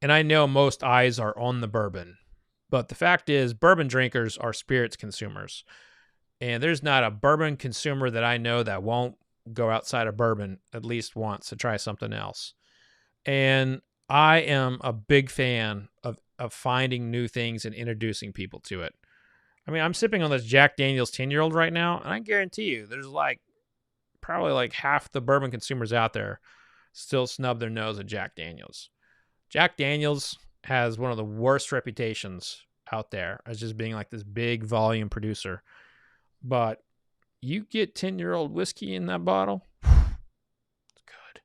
And I know most eyes are on the bourbon, but the fact is bourbon drinkers are spirits consumers. And there's not a bourbon consumer that I know that won't go outside of bourbon at least once to try something else. And I am a big fan of finding new things and introducing people to it. I mean, I'm sipping on this Jack Daniel's 10-year-old right now, and I guarantee you there's probably like half the bourbon consumers out there still snub their nose at Jack Daniel's. Jack Daniel's has one of the worst reputations out there as just being like this big volume producer. But you get 10-year-old whiskey in that bottle, it's good.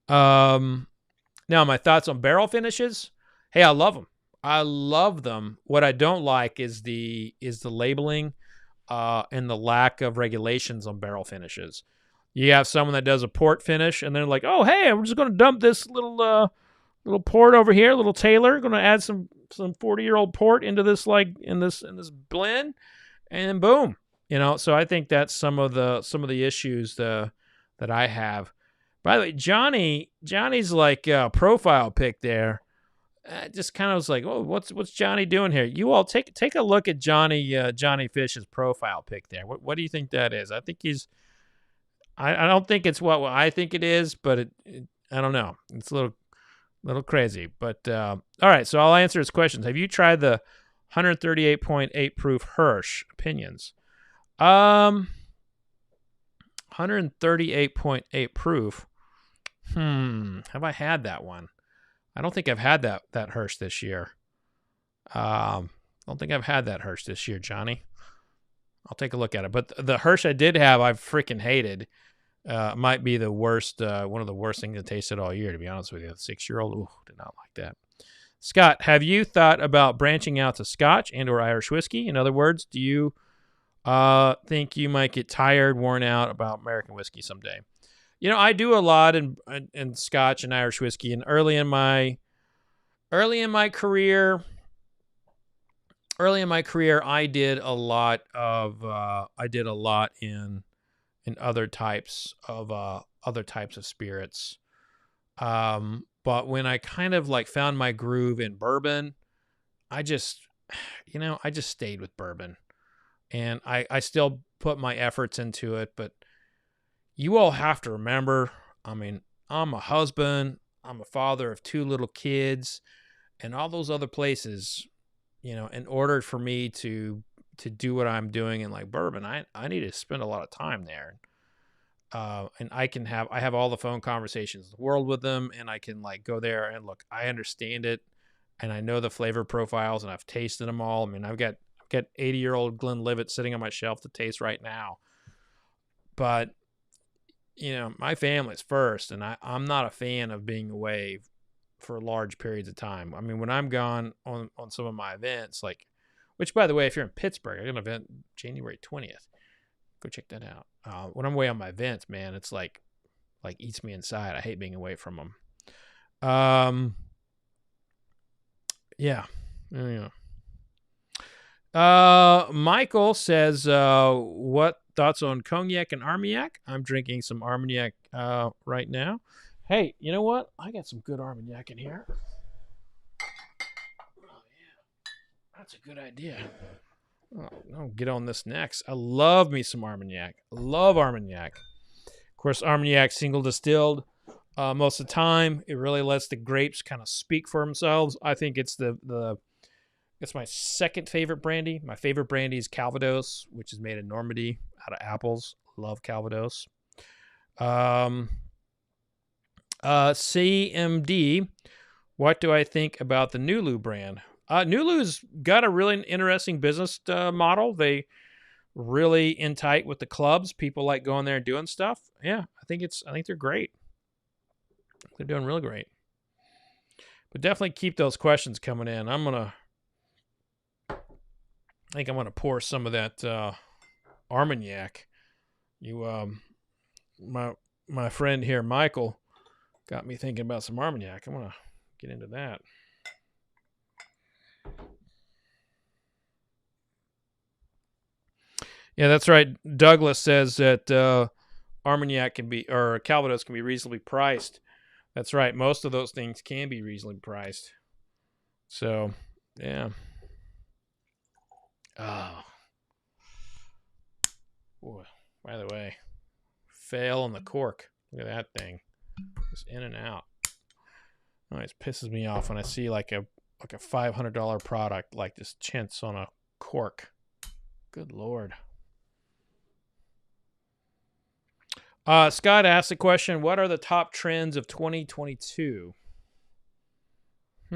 Now, my thoughts on barrel finishes. Hey, I love them. I love them. What I don't like is the labeling and the lack of regulations on barrel finishes. You have someone that does a port finish, and they're like, "Oh, hey, I'm just going to dump this little port over here, little Taylor. Going to add some 40-year-old port into this in this blend, and boom." So I think that's some of the issues that I have. By the way, Johnny's like profile pic there. Just kind of was like, oh, what's Johnny doing here? You all take a look at Johnny Fish's profile pic there. What do you think that is? I think I don't think it's what I think it is, but I don't know. It's a little crazy. But all right, so I'll answer his questions. Have you tried the 138.8 proof Hirsch? Opinions. 138.8 proof. Have I had that one? I don't think I've had that Hirsch this year. Don't think I've had that Hirsch this year, Johnny. I'll take a look at it. But the Hirsch I did have, I've freaking hated. Might be the worst, one of the worst things I tasted all year, to be honest with you. The 6-year-old, did not like that. Scott, have you thought about branching out to Scotch and or Irish whiskey? In other words, do you think you might get tired, worn out about American whiskey someday? I do a lot in Scotch and Irish whiskey, and early in my career, I did a lot in other types of spirits. But when I kind of found my groove in bourbon, I just stayed with bourbon, and I still put my efforts into it, but you all have to remember, I mean, I'm a husband, I'm a father of 2 little kids, and all those other places, in order for me to do what I'm doing in bourbon, I need to spend a lot of time there. And I have all the phone conversations in the world with them, and I can go there and look, I understand it, and I know the flavor profiles, and I've tasted them all. I mean, I've got 80-year-old Glenlivet sitting on my shelf to taste right now. But my family's first, and I'm not a fan of being away for large periods of time. I mean, when I'm gone on some of my events, which, by the way, if you're in Pittsburgh, I got an event January 20th. Go check that out. When I'm away on my events, man, it's like eats me inside. I hate being away from them. Yeah. Michael says, what thoughts on cognac and Armagnac? I'm drinking some Armagnac right now. Hey, you know what? I got some good Armagnac in here. Oh, yeah. That's a good idea. I'll get on this next. I love me some Armagnac. I love Armagnac. Of course, Armagnac single distilled most of the time. It really lets the grapes kind of speak for themselves. I think it's it's my second favorite brandy. My favorite brandy is Calvados, which is made in Normandy out of apples. Love Calvados. CMD, what do I think about the Nulu brand? Nulu's got a really interesting business model. They really in tight with the clubs. People like going there and doing stuff. Yeah, I think they're great. They're doing really great. But definitely keep those questions coming in. I think I'm gonna pour some of that Armagnac My friend here, Michael, got me thinking about some Armagnac. I want to get into that. Yeah, that's right. Douglas says that Armagnac can be, or Calvados can be reasonably priced. That's right. Most of those things can be reasonably priced. So, yeah. Oh. Ooh, by the way, fail on the cork. Look at that thing. Just in and out. Oh, it pisses me off when I see like a $500 product like this chintz on a cork. Good Lord. Scott asked the question, what are the top trends of 2022? I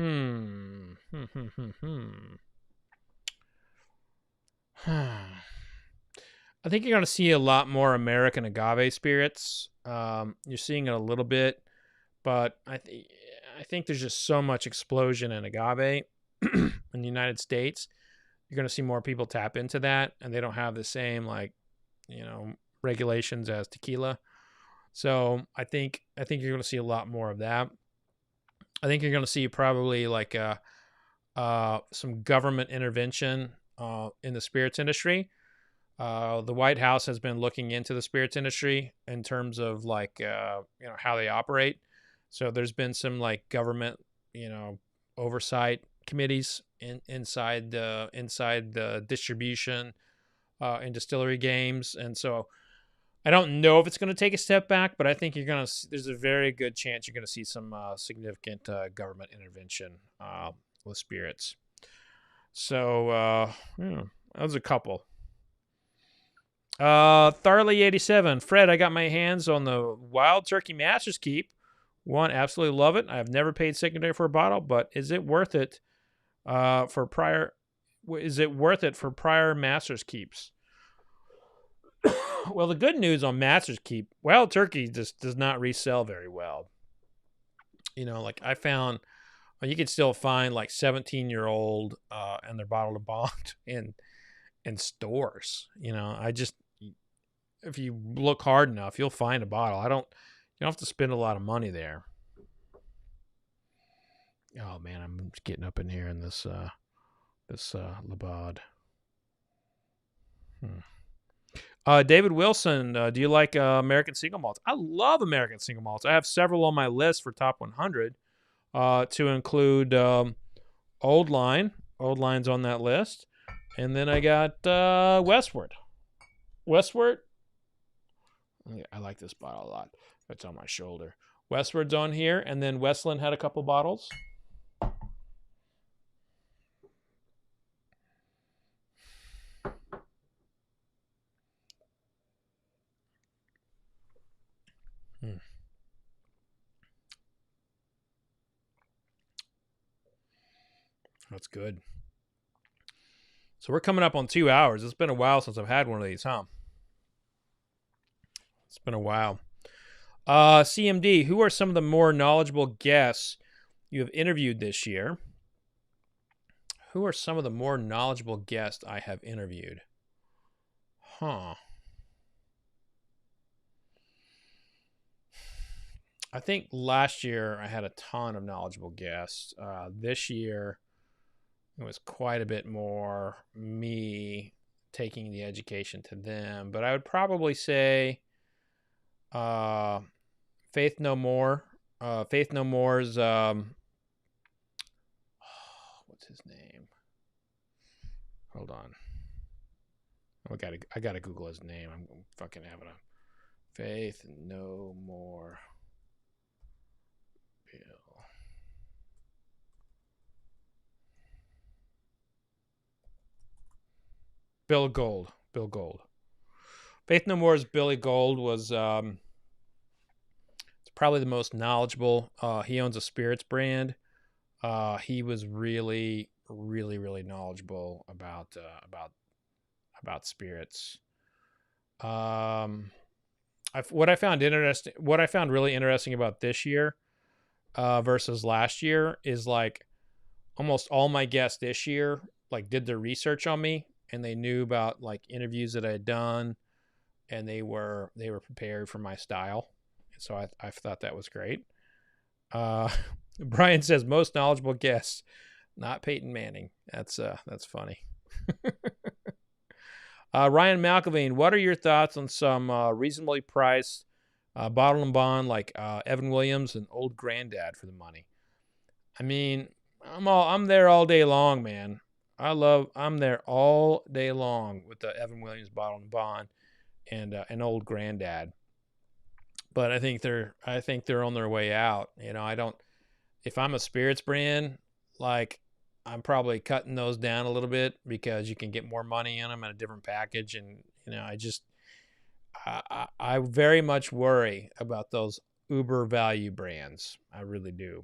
think you're going to see a lot more American agave spirits. You're seeing it a little bit, but I think there's just so much explosion in agave in the United States. You're going to see more people tap into that, and they don't have the same regulations as tequila. So I think you're going to see a lot more of that. I think you're going to see probably like some government intervention in the spirits industry. The White House has been looking into the spirits industry in terms of like how they operate. So there's been some like government oversight committees inside the distribution and distillery games, and so I don't know if it's going to take a step back, but I think there's a very good chance you're going to see some significant government intervention with spirits. So that was a couple. Tharley87, Fred, I got my hands on the Wild Turkey Master's Keep. One, absolutely love it. I've never paid secondary for a bottle, but is it worth it for prior Master's Keeps? Well, the good news on Master's Keep, Wild Turkey just does not resell very well. Like I found, you could still find like 17-year-old and they're bottle to bond in stores. If you look hard enough, you'll find a bottle. You don't have to spend a lot of money there. Oh man, I'm getting up in here in this Labad. David Wilson, do you like American single malts? I love American single malts. I have several on my list for top 100 to include Old Line. Old Line's on that list. And then I got Westward. I like this bottle a lot. It's on my shoulder. Westward's on here. And then Westland had a couple bottles. That's good. So we're coming up on 2 hours. It's been a while since I've had one of these, huh? It's been a while. CMD, who are some of the more knowledgeable guests you have interviewed this year? Who are some of the more knowledgeable guests I have interviewed? Huh. I think last year I had a ton of knowledgeable guests. This year it was quite a bit more me taking the education to them. But I would probably say Faith No More. Faith No More's what's his name? Hold on. I gotta Google his name. I'm fucking having a Faith No More. Bill Gold. Faith No More's Billy Gold was it's probably the most knowledgeable. He owns a spirits brand. He was really knowledgeable about spirits. What I found really interesting about this year versus last year is like almost all my guests this year like did their research on me, and they knew about like interviews that I had done and they were prepared for my style. So I thought that was great. Brian says most knowledgeable guest, not Peyton Manning. That's funny. Ryan McElveen, what are your thoughts on some reasonably priced bottle and bond like Evan Williams and Old Granddad for the money? I mean, I'm there all day long, man. I'm there all day long with the Evan Williams bottle and bond and an Old Granddad. But I think they're on their way out. You know, if I'm a spirits brand, like, I'm probably cutting those down a little bit because you can get more money in them in a different package. And, you know, I very much worry about those uber value brands. I really do.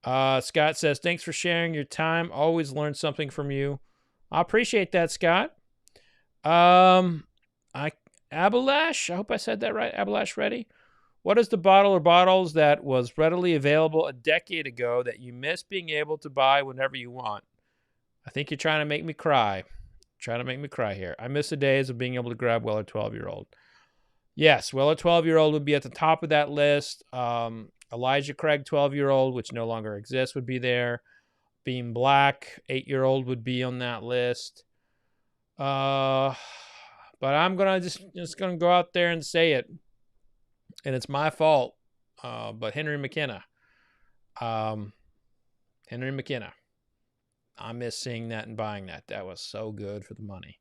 Scott says, thanks for sharing your time. Always learn something from you. I appreciate that, Scott. Abalash, I hope I said that right. Abalash Ready. What is the bottle or bottles that was readily available a decade ago that you miss being able to buy whenever you want? I think you're trying to make me cry. Here. I miss the days of being able to grab Weller 12-year-old. Yes, Weller 12-year-old would be at the top of that list. Elijah Craig 12-year-old, which no longer exists, would be there. Beam Black 8-year-old would be on that list. But I'm gonna just gonna go out there and say it, and it's my fault. But Henry Mckenna, I miss seeing that and buying that. That was so good for the money.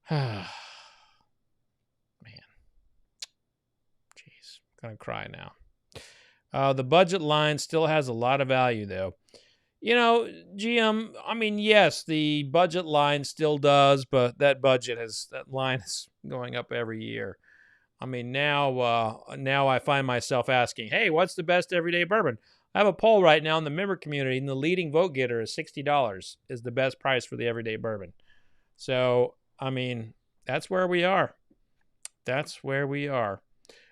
Man, jeez, I'm gonna cry now. The budget line still has a lot of value, though. You know, GM, I mean, yes, the budget line still does, but that line is going up every year. I mean, now I find myself asking, hey, what's the best everyday bourbon? I have a poll right now in the member community, and the leading vote getter is $60 is the best price for the everyday bourbon. So, I mean, that's where we are.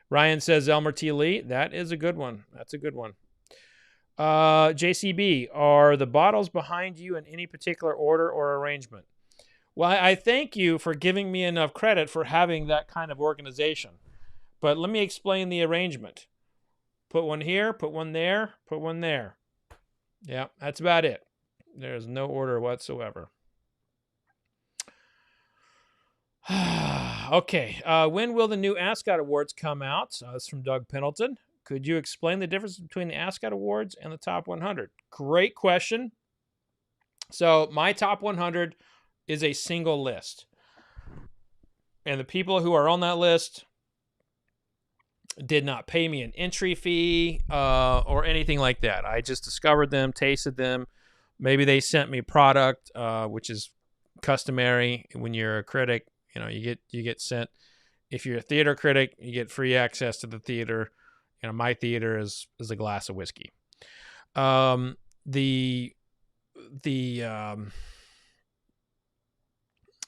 Ryan says Elmer T. Lee. That is a good one. That's a good one. JCB, are the bottles behind you in any particular order or arrangement? Well, I thank you for giving me enough credit for having that kind of organization. But let me explain the arrangement. Put one here, put one there, put one there. Yeah, that's about it. There's no order whatsoever. Okay, when will the new Ascot Awards come out? That's from Doug Pendleton. Could you explain the difference between the Ascot Awards and the Top 100? Great question. So my Top 100 is a single list. And the people who are on that list did not pay me an entry fee or anything like that. I just discovered them, tasted them. Maybe they sent me product, which is customary when you're a critic. You know, you get sent. If you're a theater critic, you get free access to the theater. You know, my theater is a glass of whiskey. The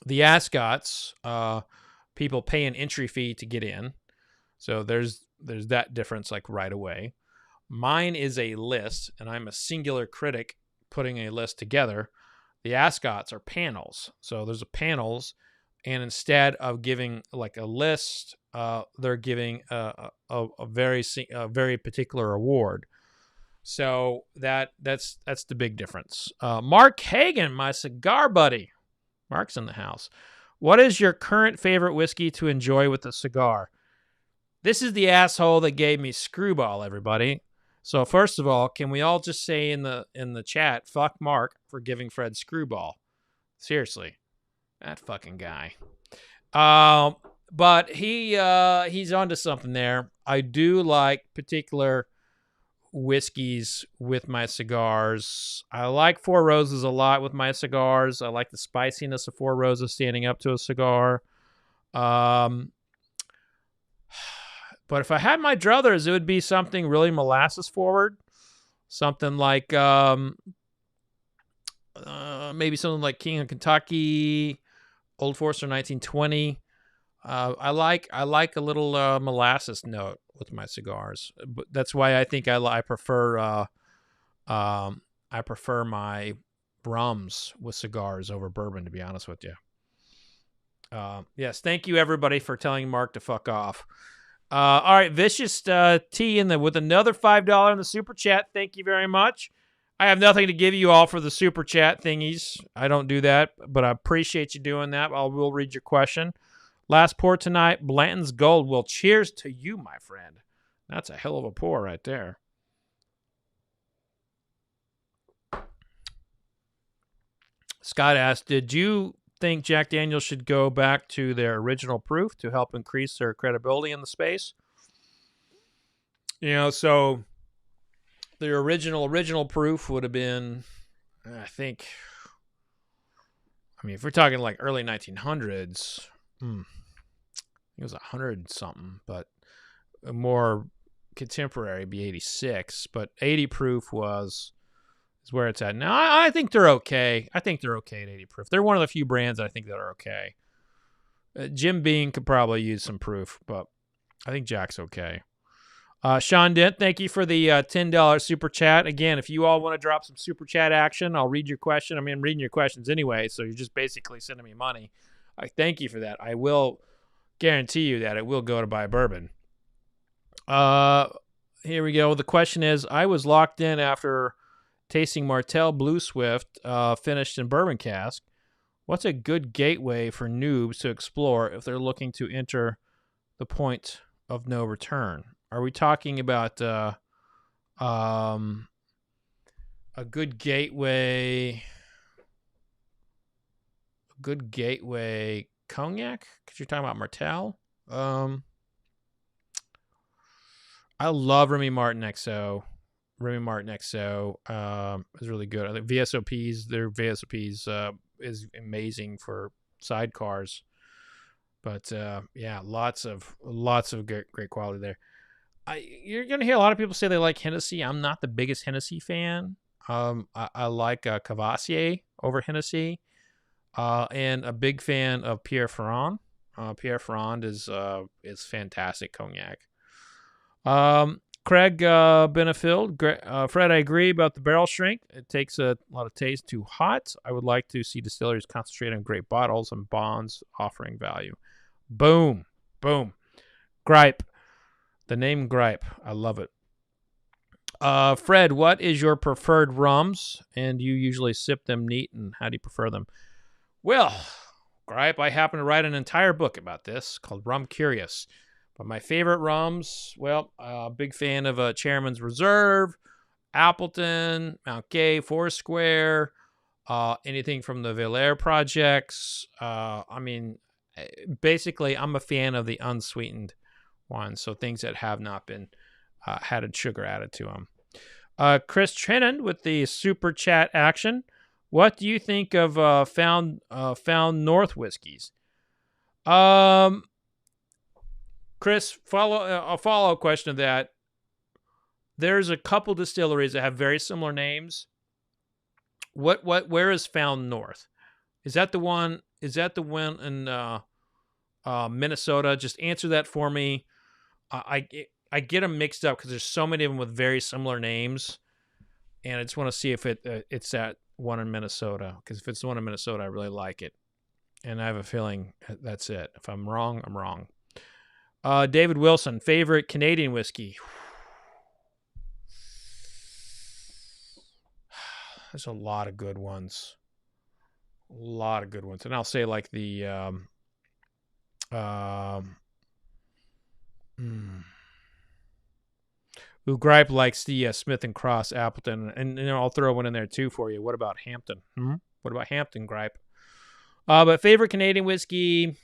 Ascots, people pay an entry fee to get in. So there's that difference, like, right away. Mine is a list, and I'm a singular critic putting a list together. The Ascots are panels. So there's a panels, and instead of giving like a list, they're giving a very particular award. So that's the big difference. Mark Hagan, my cigar buddy. Mark's in the house. What is your current favorite whiskey to enjoy with a cigar? This is the asshole that gave me Screwball, everybody. So first of all, can we all just say in the chat, fuck Mark for giving Fred Screwball? Seriously, that fucking guy. But he's onto something there. I do like particular whiskeys with my cigars. I like Four Roses a lot with my cigars. I like the spiciness of Four Roses standing up to a cigar. But if I had my druthers, it would be something really molasses forward. Something like maybe something like King of Kentucky, Old Forester 1920. I like a little molasses note with my cigars. But that's why I think I prefer my Rums with cigars over bourbon, to be honest with you. Yes, thank you everybody for telling Mark to fuck off. All right, Vicious T with another $5 in the super chat. Thank you very much. I have nothing to give you all for the super chat thingies. I don't do that, but I appreciate you doing that. I will read your question. Last pour tonight, Blanton's Gold. Well, cheers to you, my friend. That's a hell of a pour right there. Scott asked, did you think Jack Daniels should go back to their original proof to help increase their credibility in the space? So their original proof would have been, I think, if we're talking like early 1900s, it was 100 something, but a more contemporary be 86, but 80 proof is where it's at now. I think they're okay. I think they're okay at 80 proof. They're one of the few brands I think that are okay. Jim Beam could probably use some proof, but I think Jack's okay. Sean Dent, thank you for the $10 super chat. Again, if you all want to drop some super chat action, I'll read your question. I'm reading your questions anyway, so you're just basically sending me money. I thank you for that. I will guarantee you that it will go to buy bourbon. Here we go. The question is, I was locked in after tasting Martell Blue Swift finished in bourbon cask. What's a good gateway for noobs to explore if they're looking to enter the point of no return? Are we talking about a good gateway cognac? Because you're talking about Martell. I love Remy Martin XO. Remy Martin XO is really good. I think their VSOPs is amazing for sidecars. But yeah, lots of great quality there. You're gonna hear a lot of people say they like Hennessy. I'm not the biggest Hennessy fan. I like Cavassier over Hennessy, and a big fan of Pierre Ferrand. Pierre Ferrand is fantastic cognac. Craig Benefield, Fred, I agree about the barrel shrink. It takes a lot of taste too hot. I would like to see distilleries concentrate on great bottles and bonds offering value. Boom. Gripe. The name Gripe. I love it. Fred, what is your preferred rums? And you usually sip them neat, and how do you prefer them? Well, Gripe, I happen to write an entire book about this called Rum Curious. But my favorite rums, well, big fan of Chairman's Reserve, Appleton, Mount Gay, Foursquare, anything from the Valère projects. Basically, I'm a fan of the unsweetened ones, so things that have not been had sugar added to them. Chris Trennan with the super chat action. What do you think of Found North whiskeys? Chris, a follow-up question of that. There's a couple distilleries that have very similar names. Where is Found North? Is that the one in Minnesota? Just answer that for me. I get them mixed up because there's so many of them with very similar names, and I just want to see if it's that one in Minnesota. Because if it's the one in Minnesota, I really like it, and I have a feeling that's it. If I'm wrong, I'm wrong. David Wilson, favorite Canadian whiskey. There's a lot of good ones. And I'll say like the Gripe likes the Smith and Cross Appleton, and I'll throw one in there too for you. What about Hampton? What about Hampton Gripe? But favorite Canadian whiskey.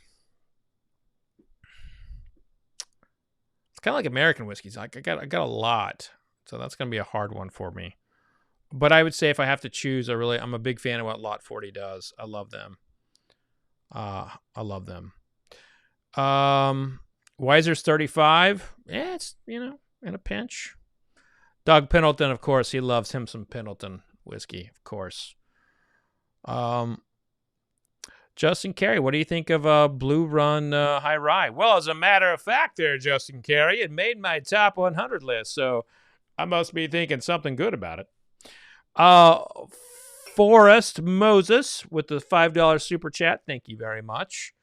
It's kind of like American whiskeys. I got a lot, so that's gonna be a hard one for me. But I would say if I have to choose, I'm a big fan of what Lot 40 does. I love them. Weiser's 35. Yeah, it's, in a pinch. Doug Pendleton, of course. He loves him some Pendleton whiskey, of course. Justin Carey, what do you think of Blue Run High Rye? Well, as a matter of fact there, Justin Carey, it made my top 100 list, so I must be thinking something good about it. Forrest Moses with the $5 super chat. Thank you very much.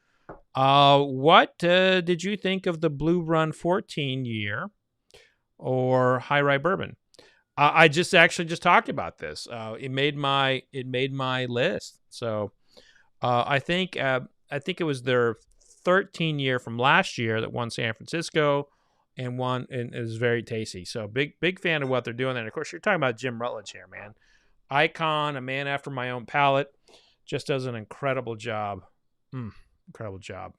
What did you think of the Blue Run 14 year or high rye bourbon? I just talked about this. It made my list. So I think it was their 13 year from last year that won San Francisco and it was very tasty. So big fan of what they're doing. And of course, you're talking about Jim Rutledge here, man. Icon, a man after my own palate, just does an incredible job. Incredible job.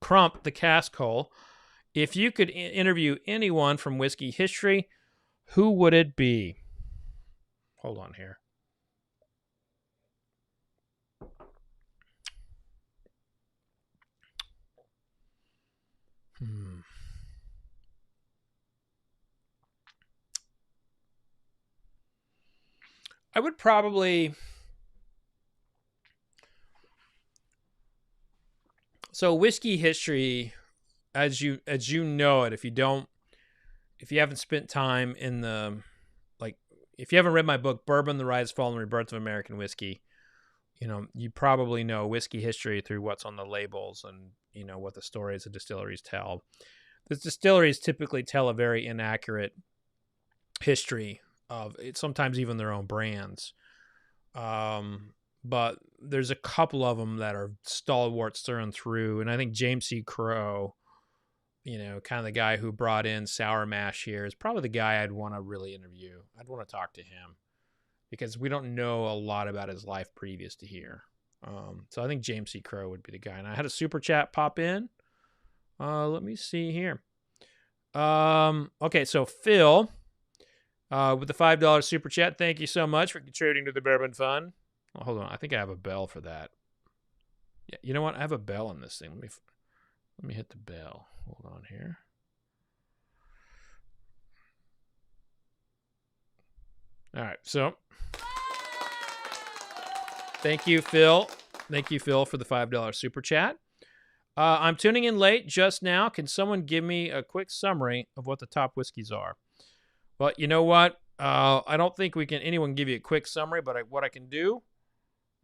Crump, the cask hole. If you could interview anyone from whiskey history, who would it be? Hold on here. I would probably... So whiskey history, as you know it, if you haven't spent time in the, like, if you haven't read my book, Bourbon, The Rise, Fall, and Rebirth of American Whiskey, you probably know whiskey history through what's on the labels and, what the stories of distilleries tell. The distilleries typically tell a very inaccurate history of it, sometimes even their own brands. But there's a couple of them that are stalwarts through and through. And I think James C. Crowe, kind of the guy who brought in Sour Mash here, is probably the guy I'd want to really interview. I'd want to talk to him because we don't know a lot about his life previous to here. So I think James C. Crowe would be the guy. And I had a super chat pop in. Let me see here. Okay, so Phil, with the $5 super chat, thank you so much for contributing to the Bourbon Fund. Oh, hold on, I think I have a bell for that. Yeah, you know what? I have a bell on this thing. Let me hit the bell. Hold on here. All right, so thank you, Phil. Thank you, Phil, for the $5 super chat. I'm tuning in late just now. Can someone give me a quick summary of what the top whiskeys are? Well, you know what? I don't think anyone give you a quick summary, but what I can do,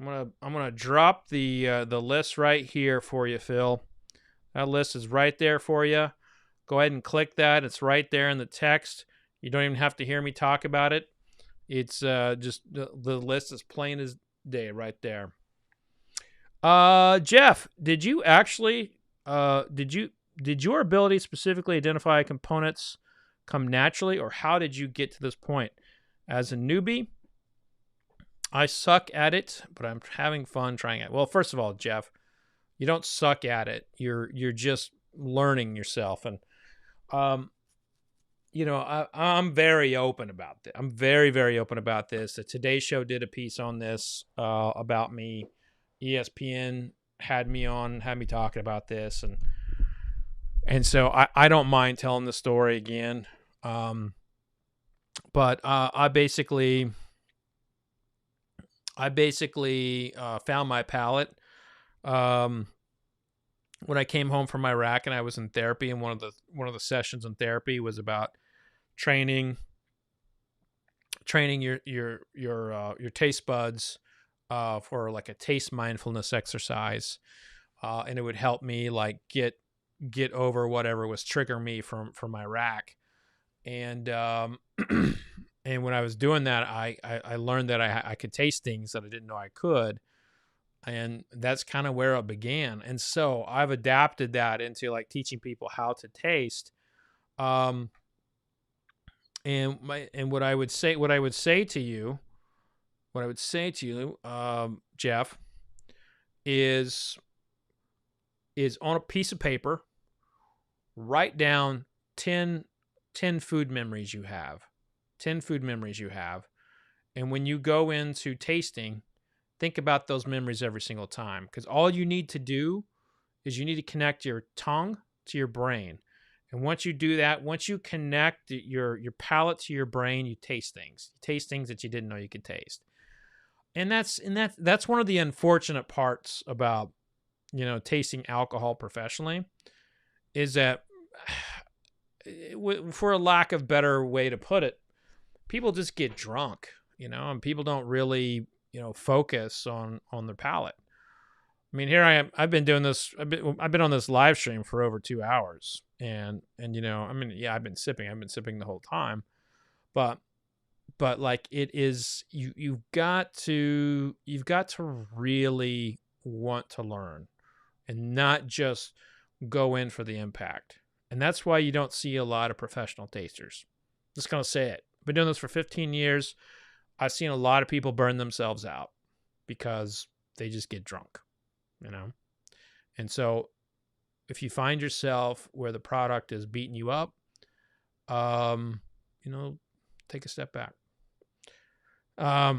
I'm gonna drop the list right here for you, Phil. That list is right there for you. Go ahead and click that. It's right there in the text. You don't even have to hear me talk about it. It's just the list is plain as day right there. Jeff, did you actually did your ability specifically identify components come naturally, or how did you get to this point? As a newbie, I suck at it, but I'm having fun trying it. Well, first of all, Jeff, you don't suck at it. You're just learning yourself, and I'm very open about this. I'm very, very open about this. The Today Show did a piece on this about me. ESPN had me talking about this, and so I don't mind telling the story again. But I basically found my palate when I came home from Iraq and I was in therapy, and one of the sessions in therapy was about training your taste buds for like a taste mindfulness exercise, and it would help me like get over whatever was triggering me from Iraq. And and when I was doing that, I learned that I could taste things that I didn't know I could, and that's kind of where it began. And so I've adapted that into like teaching people how to taste. And what I would say to you, Jeff, is on a piece of paper, write down 10 food memories you have. 10 food memories you have. And when you go into tasting, think about those memories every single time. Because all you need to do is you need to connect your tongue to your brain. And once you do that, once you connect your palate to your brain, you taste things. You taste things that you didn't know you could taste. And that's one of the unfortunate parts about, tasting alcohol professionally, is that, for a lack of better way to put it, people just get drunk, and people don't really, focus on their palate. I mean, here I am. I've been doing this. I've been on this live stream for over 2 hours, and you know, I mean, yeah, I've been sipping the whole time, but like it is, you've got to really want to learn and not just go in for the impact. And that's why you don't see a lot of professional tasters. Just gonna say it. I've been doing this for 15 years. I've seen a lot of people burn themselves out because they just get drunk, you know? And so if you find yourself where the product is beating you up, you know, take a step back. Yeah,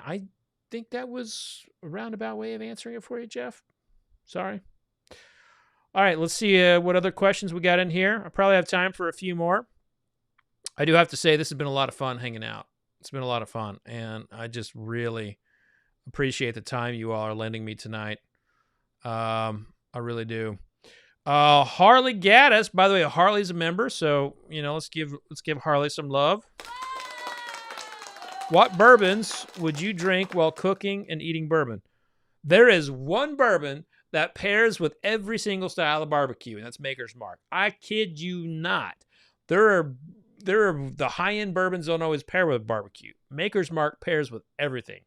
I think that was a roundabout way of answering it for you, Jeff. Sorry. All right, let's see what other questions we got in here. I probably have time for a few more. I do have to say this has been a lot of fun hanging out. It's been a lot of fun, and I just really appreciate the time you all are lending me tonight. I really do. Harley Gaddis, by the way, Harley's a member, so you know, let's give Harley some love. What bourbons would you drink while cooking and eating bourbon? There is one bourbon that pairs with every single style of barbecue, and that's Maker's Mark. I kid you not. There are the high-end bourbons don't always pair with barbecue. Maker's Mark pairs with everything.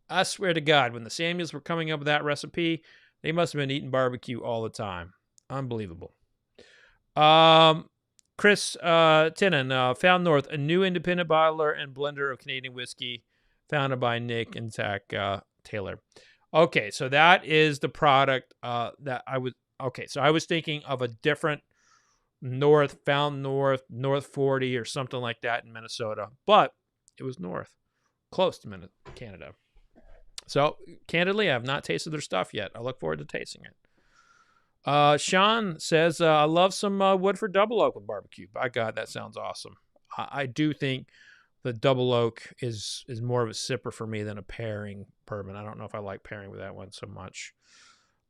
I swear to God, when the Samuels were coming up with that recipe, they must have been eating barbecue all the time. Unbelievable. Chris Tinnan, Found North, a new independent bottler and blender of Canadian whiskey, founded by Nick and Zach Taylor. Okay, so that is the product that I was. Okay, so I was thinking of a different Found North 40 or something like that in Minnesota, but it was north, close to Canada. So candidly, I have not tasted their stuff yet. I look forward to tasting it. Sean says, I love some Woodford Double Oak with barbecue. By God, that sounds awesome. I do think the Double Oak is more of a sipper for me than a pairing bourbon. I don't know if I like pairing with that one so much.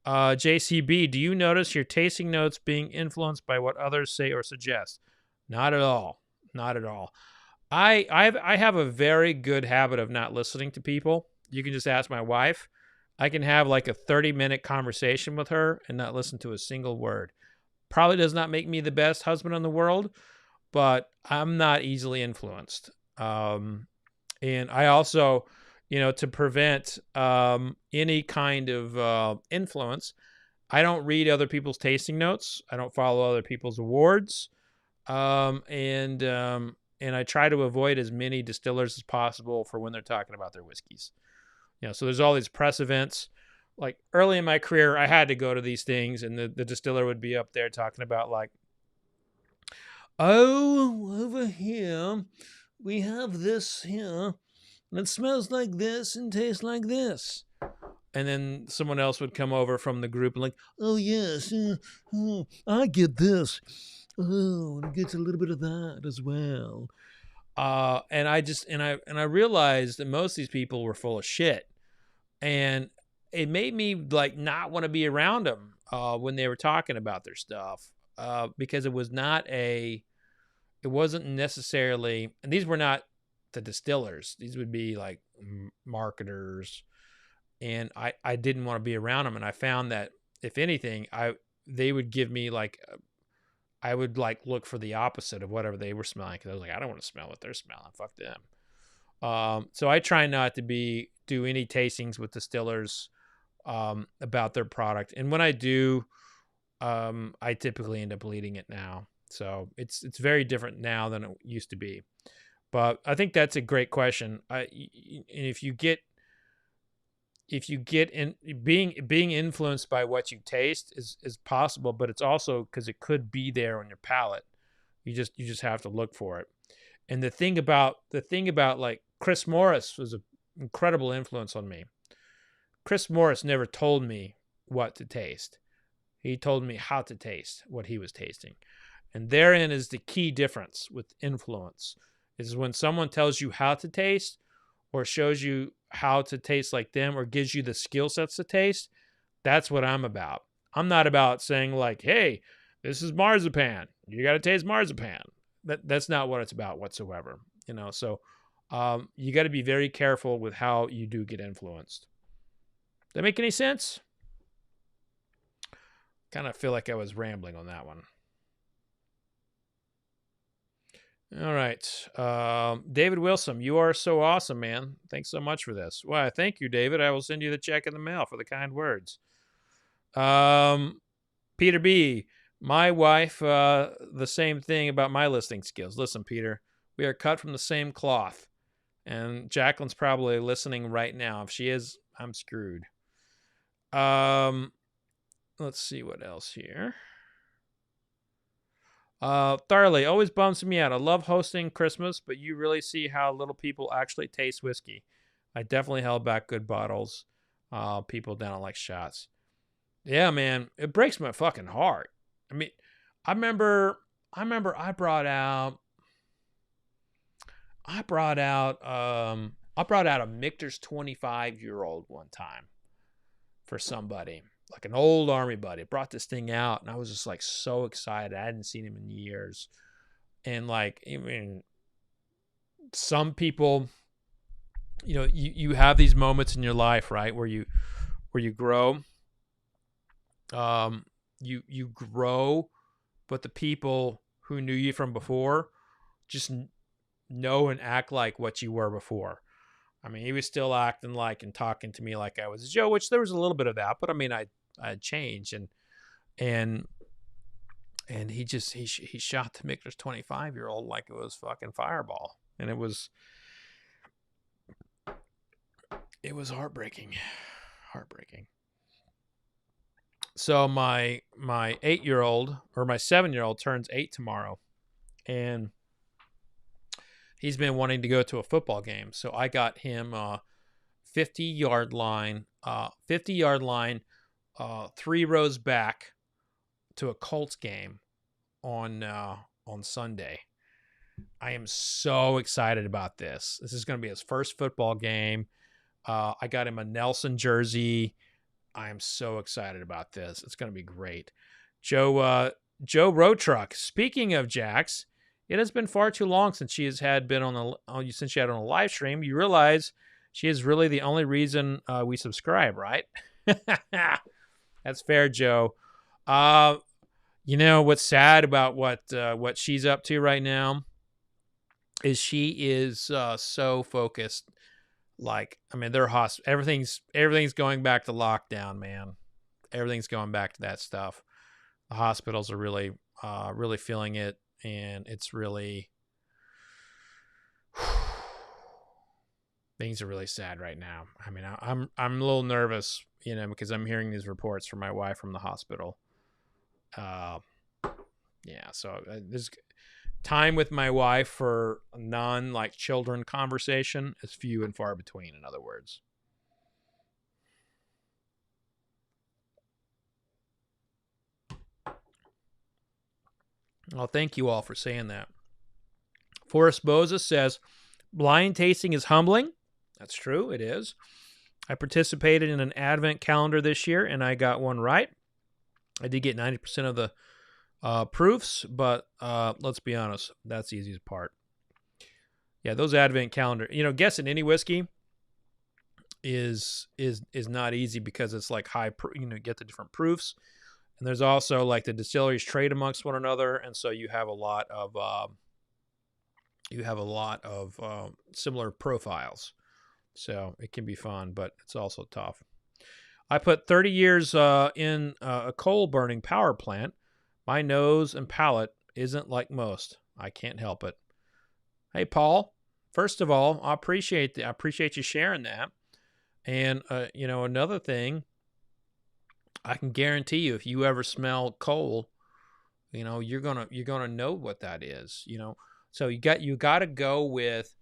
JCB, do you notice your tasting notes being influenced by what others say or suggest? Not at all. Not at all. I have a very good habit of not listening to people. You can just ask my wife. I can have like a 30-minute conversation with her and not listen to a single word. Probably does not make me the best husband in the world, but I'm not easily influenced. And I also, you know, to prevent any kind of influence, I don't read other people's tasting notes. I don't follow other people's awards. And I try to avoid as many distillers as possible for when they're talking about their whiskeys. You know, so there's all these press events. Like early in my career, I had to go to these things, and the distiller would be up there talking about like, oh, over here, we have this here, and it smells like this and tastes like this. And then someone else would come over from the group and like, oh, yes, I get this. Oh, and it gets a little bit of that as well. And I realized that most of these people were full of shit, and it made me like not want to be around them when they were talking about their stuff because it wasn't necessarily, and these were not the distillers. These would be like marketers, and I didn't want to be around them. And I found that if anything, they would give me like. I would like look for the opposite of whatever they were smelling because I was like, I don't want to smell what they're smelling. Fuck them. So I try not to do any tastings with distillers about their product, and when I do, I typically end up leading it now. So it's very different now than it used to be. But I think that's a great question. If you get in being influenced by what you taste is possible, but it's also because it could be there on your palate. You just have to look for it. And the thing about like Chris Morris was an incredible influence on me. Chris Morris never told me what to taste. He told me how to taste what he was tasting. And therein is the key difference with influence, is when someone tells you how to taste or shows you how to taste like them or gives you the skill sets to taste. That's what I'm about. I'm not about saying like, hey, this is marzipan. You got to taste marzipan. That's not what it's about whatsoever. You know, so you got to be very careful with how you do get influenced. that make any sense? Kind of feel like I was rambling on that one. All right. David Wilson, you are so awesome, man. Thanks so much for this. Why, thank you, David. I will send you the check in the mail for the kind words. Peter B., my wife, the same thing about my listening skills. Listen, Peter, we are cut from the same cloth. And Jacqueline's probably listening right now. If she is, I'm screwed. Let's see what else here. Thoroughly, always bums me out. I love hosting Christmas, but you really see how little people actually taste whiskey. I definitely held back good bottles. People don't like shots. Yeah, man, it breaks my fucking heart. I mean, I remember I brought out a Michter's 25-year-old one time for somebody, like an old Army buddy. Brought this thing out, and I was just like so excited. I hadn't seen him in years. And like, I mean, some people, you know, you have these moments in your life, right, where you grow. You grow, but the people who knew you from before just know and act like what you were before. I mean, he was still acting like and talking to me like I was Joe, which there was a little bit of that, but I mean, I had changed, and he shot the Michter's 25-year-old like it was fucking Fireball, and it was heartbreaking. So my 8-year-old or my 7-year-old turns 8 tomorrow, and he's been wanting to go to a football game. So I got him 50-yard line, 3 rows back to a Colts game on Sunday. I am so excited about this. This is going to be his first football game. I got him a Nelson jersey. I am so excited about this. It's going to be great. Joe Road Truck. Speaking of Jax, it has been far too long since she had been on a live stream. You realize she is really the only reason we subscribe, right? That's fair, Joe. You know what's sad about what she's up to right now is she is so focused. Like, I mean, everything's going back to lockdown, man. Everything's going back to that stuff. The hospitals are really feeling it, and it's really things are really sad right now. I mean, I'm a little nervous, you know, because I'm hearing these reports from my wife from the hospital. Yeah, so there's time with my wife for non children conversation is few and far between, in other words. Well, thank you all for saying that. Forrest Boza says, blind tasting is humbling. That's true. It is. I participated in an advent calendar this year, and I got one right. I did get 90% of the proofs, but let's be honest, that's the easiest part. Yeah, those advent calendar, you know, guessing any whiskey is not easy because it's like get the different proofs, and there's also like the distilleries trade amongst one another, and so you have a lot of similar profiles. So it can be fun, but it's also tough. I put 30 years in a coal burning power plant. My nose and palate isn't like most. I can't help it. Hey, Paul. First of all, I appreciate you sharing that. And you know, another thing, I can guarantee you, if you ever smell coal, you know, you're gonna know what that is. You know, so you got to go with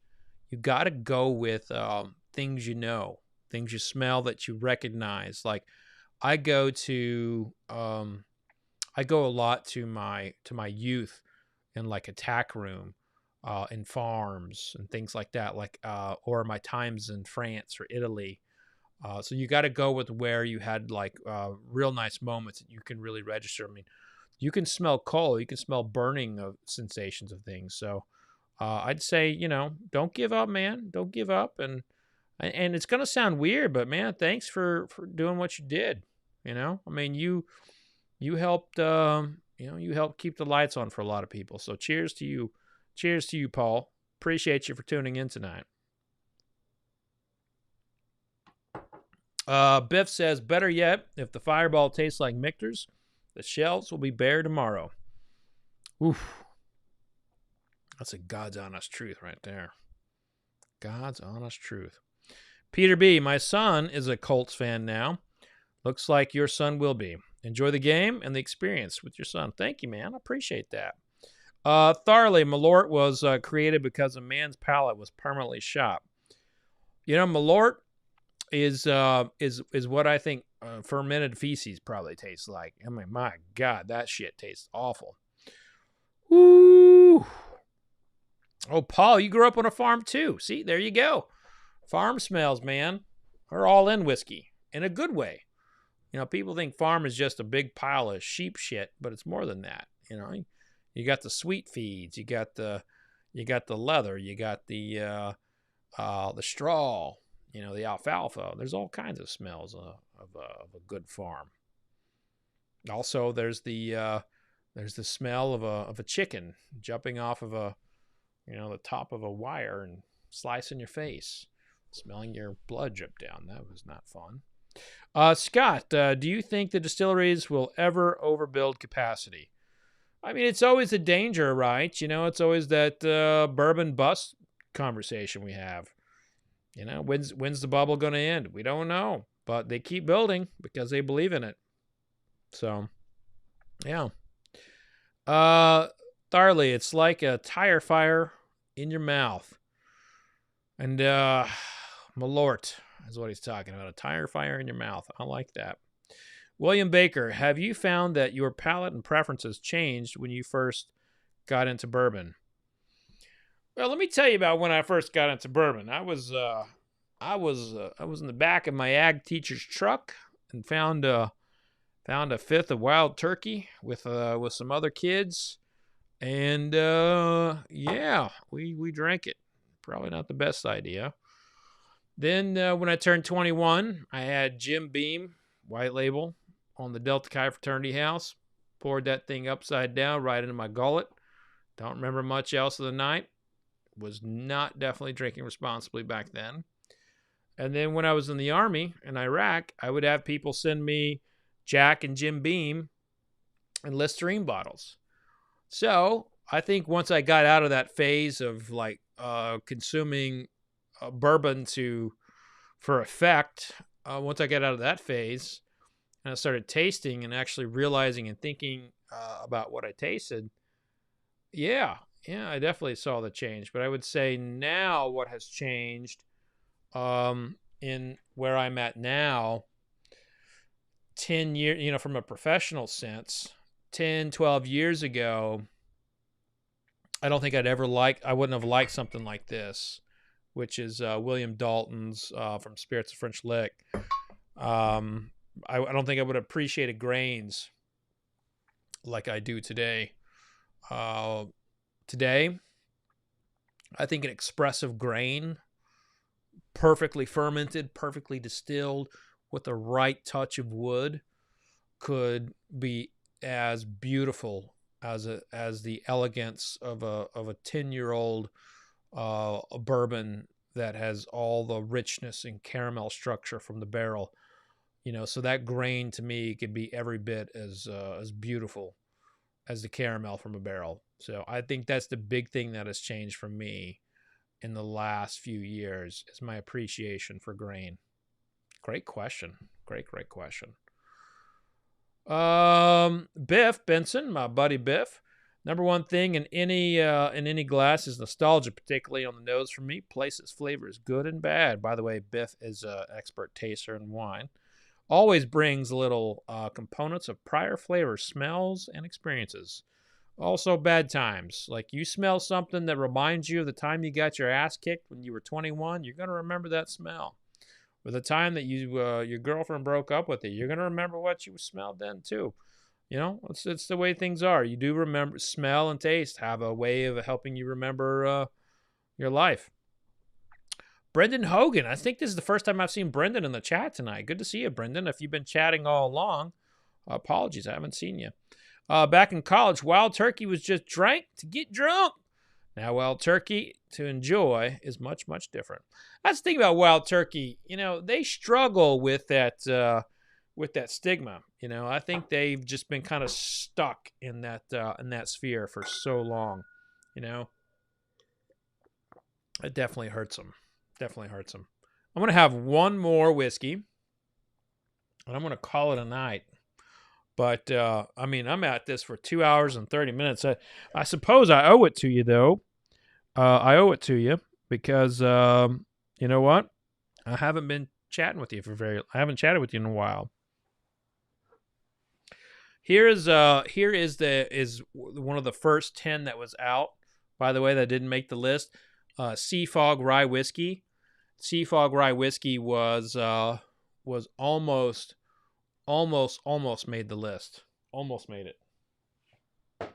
things you know, things you smell that you recognize. Like I go a lot to my youth in like a tack room, in farms and things like that, like or my times in France or Italy. So you got to go with where you had like real nice moments that you can really register. I mean, you can smell coal, you can smell burning of sensations of things. So I'd say, you know, don't give up, man. Don't give up, and And it's going to sound weird, but man, thanks for doing what you did. You know, I mean, you helped, you helped keep the lights on for a lot of people. So cheers to you. Cheers to you, Paul. Appreciate you for tuning in tonight. Biff says, better yet, if the Fireball tastes like Michter's, the shelves will be bare tomorrow. Oof. That's a God's honest truth right there. God's honest truth. Peter B., my son is a Colts fan now. Looks like your son will be. Enjoy the game and the experience with your son. Thank you, man. I appreciate that. Tharley, Malort was created because a man's palate was permanently shot. You know, Malort is what I think fermented feces probably tastes like. I mean, my God, that shit tastes awful. Woo! Oh, Paul, you grew up on a farm too. See, there you go. Farm smells, man, are all in whiskey in a good way. You know, people think farm is just a big pile of sheep shit, but it's more than that. You know, you got the sweet feeds, you got the leather, you got the straw, you know, the alfalfa. There's all kinds of smells of a good farm. Also, there's the smell of a chicken jumping off of the top of a wire and slicing your face, smelling your blood drip down. That was not fun. Scott, do you think the distilleries will ever overbuild capacity? I mean, it's always a danger, right? You know, it's always that bourbon bust conversation we have. You know, when's the bubble going to end? We don't know, but they keep building because they believe in it. So, yeah. Tharley, it's like a tire fire in your mouth. And Malort is what he's talking about. A tire fire in your mouth. I like that. William Baker, have you found that your palate and preferences changed when you first got into bourbon? Well, let me tell you about when I first got into bourbon. I was in the back of my ag teacher's truck and found a fifth of wild turkey with some other kids, and yeah, we drank it. Probably not the best idea. Then when I turned 21, I had Jim Beam white label on the Delta Chi fraternity house. Poured that thing upside down right into my gullet. Don't remember much else of the night. Was not definitely drinking responsibly back then. And then when I was in the Army in Iraq, I would have people send me Jack and Jim Beam and Listerine bottles. So I think once I got out of that phase of like consuming bourbon for effect, once I got out of that phase and I started tasting and actually realizing and thinking about what I tasted, yeah, I definitely saw the change. But I would say now what has changed in where I'm at now, 10 years, from a professional sense, 10, 12 years ago, I don't think I wouldn't have liked something like this, which is William Dalton's from Spirits of French Lick. I don't think I would have appreciated grains like I do today. Today, I think an expressive grain, perfectly fermented, perfectly distilled, with the right touch of wood, could be as beautiful as the elegance of a 10-year-old bourbon that has all the richness and caramel structure from the barrel. So that grain to me could be every bit as beautiful as the caramel from a barrel. So I think that's the big thing that has changed for me in the last few years, is my appreciation for grain. Great question. Great question. Biff Benson, my buddy Biff. Number one thing in any glass is nostalgia, particularly on the nose for me. Places flavors, good and bad. By the way, Biff is an expert taster in wine. Always brings little components of prior flavors, smells, and experiences. Also, bad times. Like, you smell something that reminds you of the time you got your ass kicked when you were 21, you're going to remember that smell. Or the time that your girlfriend broke up with you, you're going to remember what you smelled then, too. It's the way things are. You do remember. Smell and taste have a way of helping you remember your life. Brendan Hogan. I think this is the first time I've seen Brendan in the chat tonight. Good to see you, Brendan. If you've been chatting all along, apologies, I haven't seen you. Back in college, Wild Turkey was just drank to get drunk. Now, Wild Turkey to enjoy is much, much different. That's the thing about Wild Turkey. You know, they struggle with that stigma. You know, I think they've just been kind of stuck in that sphere for so long. You know, it definitely hurts them. Definitely hurts them. I'm going to have one more whiskey, and I'm going to call it a night. But, I mean, I'm at this for 2 hours and 30 minutes. I suppose I owe it to you, though. I owe it to you because, you know what? I haven't been chatting with you I haven't chatted with you in a while. Here is one of the first 10 that was out, by the way, that didn't make the list. Sea Fog Rye Whiskey. Sea Fog Rye Whiskey was almost made the list. Almost made it. All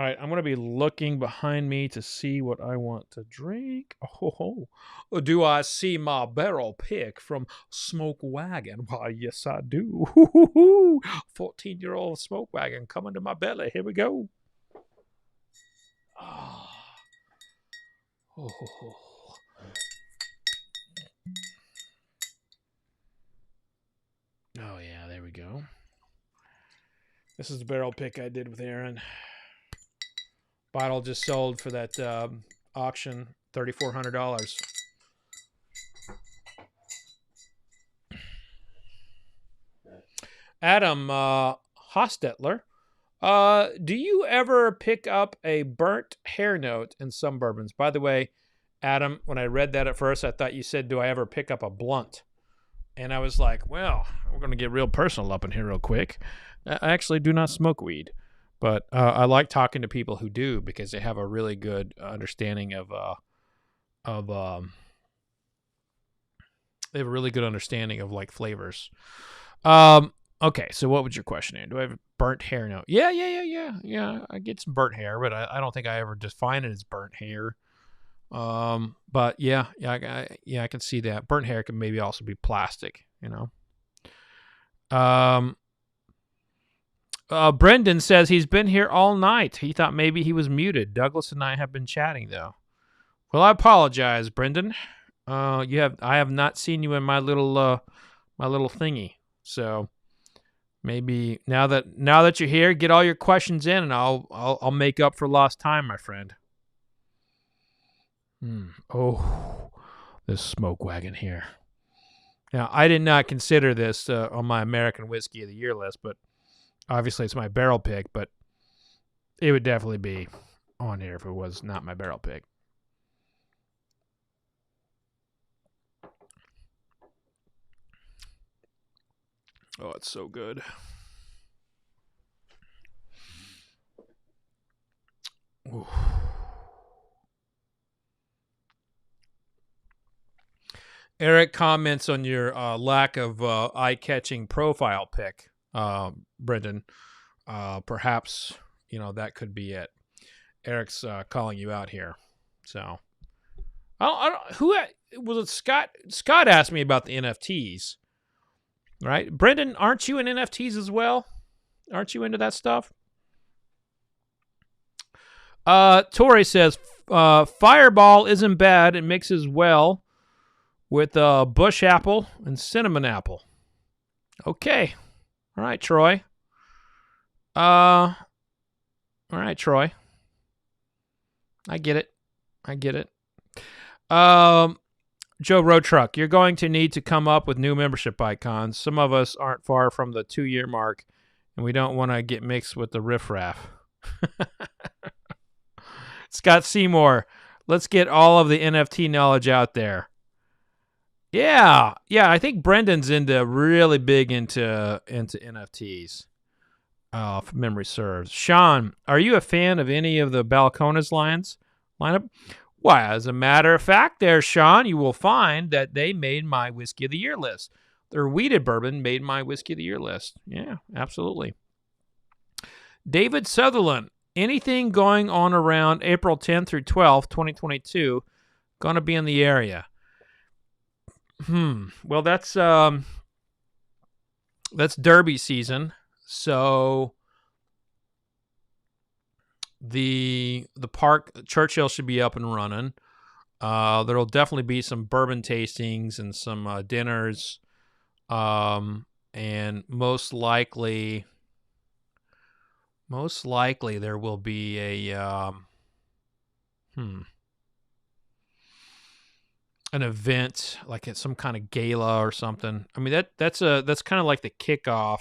right, I'm going to be looking behind me to see what I want to drink. Oh, do I see my barrel pick from Smoke Wagon? Why, yes, I do. 14-year-old Smoke Wagon coming to my belly. Here we go. Oh, yeah, there we go. This is the barrel pick I did with Aaron. Bottle just sold for that auction, $3,400. Adam Hostetler, do you ever pick up a burnt hair note in some bourbons? By the way, Adam, when I read that at first, I thought you said, do I ever pick up a blunt? And I was like, well, we're going to get real personal up in here real quick. I actually do not smoke weed. But I like talking to people who do because they have a really good understanding they have a really good understanding of like flavors. Okay, so what was your question, Aaron? Do I have a burnt hair note? Yeah. I get some burnt hair, but I don't think I ever define it as burnt hair. But yeah, I can see that. Burnt hair can maybe also be plastic, you know. Brendan says he's been here all night. He thought maybe he was muted. Douglas and I have been chatting, though. Well, I apologize, Brendan. I have not seen you in my little thingy. So maybe now that you're here, get all your questions in, and I'll make up for lost time, my friend. Oh, this Smoke Wagon here. Now, I did not consider this on my American Whiskey of the Year list, but obviously it's my barrel pick, but it would definitely be on here if it was not my barrel pick. Oh, it's so good. Ooh. Eric comments on your lack of eye-catching profile pic, Brendan. Perhaps, that could be it. Eric's calling you out here. So, who was it? Scott? Scott asked me about the NFTs, right? Brendan, aren't you in NFTs as well? Aren't you into that stuff? Tori says, Fireball isn't bad. It mixes well with bush apple and cinnamon apple. Okay. All right, Troy. I get it. Joe Road Truck, you're going to need to come up with new membership icons. Some of us aren't far from the 2-year mark, and we don't want to get mixed with the riffraff. Scott Seymour, let's get all of the NFT knowledge out there. Yeah, I think Brendan's really big into NFTs. If memory serves. Sean, are you a fan of any of the Balcones lineup? Why, as a matter of fact, there, Sean, you will find that they made my Whiskey of the Year list. Their wheated bourbon made my Whiskey of the Year list. Yeah, absolutely. David Sutherland, anything going on around April 10th through 12th, 2022, going to be in the area. Well, that's Derby season, so the park Churchill should be up and running. There'll definitely be some bourbon tastings and some dinners, and most likely there will be a an event like at some kind of gala or something. I mean that's kind of like the kickoff.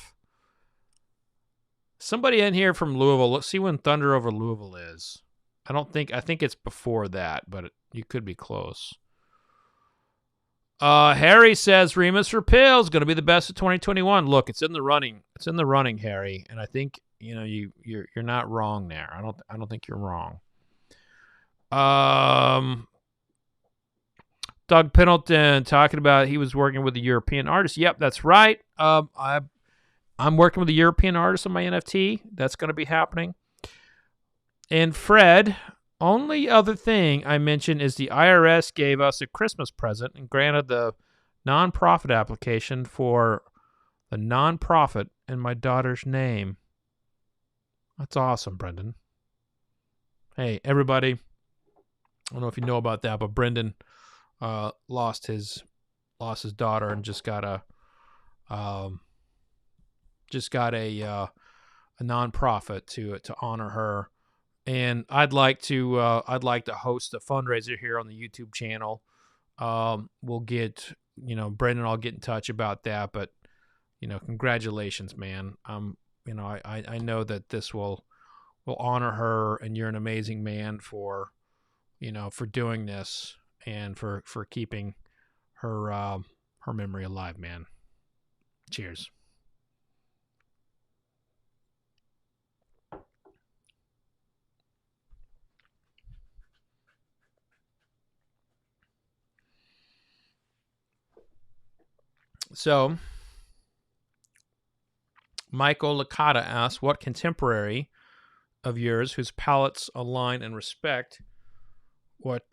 Somebody in here from Louisville. Let's see when Thunder over Louisville is. I think it's before that, but you could be close. Harry says Remus Repeal is going to be the best of 2021. Look, it's in the running. It's in the running, Harry, and I think you're not wrong there. I don't think you're wrong. Doug Pendleton talking about he was working with a European artist. Yep, that's right. I'm working with a European artist on my NFT. That's going to be happening. And Fred, only other thing I mentioned is the IRS gave us a Christmas present and granted the nonprofit application for the nonprofit in my daughter's name. That's awesome, Brendan. Hey, everybody. I don't know if you know about that, but Brendan lost his daughter and just got a nonprofit to honor her. And I'd like to host a fundraiser here on the YouTube channel. We'll get, Brendan, I'll get in touch about that, but congratulations, man. I know that this will honor her, and you're an amazing man for doing this and for keeping her memory alive, man. Cheers. So, Michael Licata asks, what contemporary of yours whose palates align and respect, what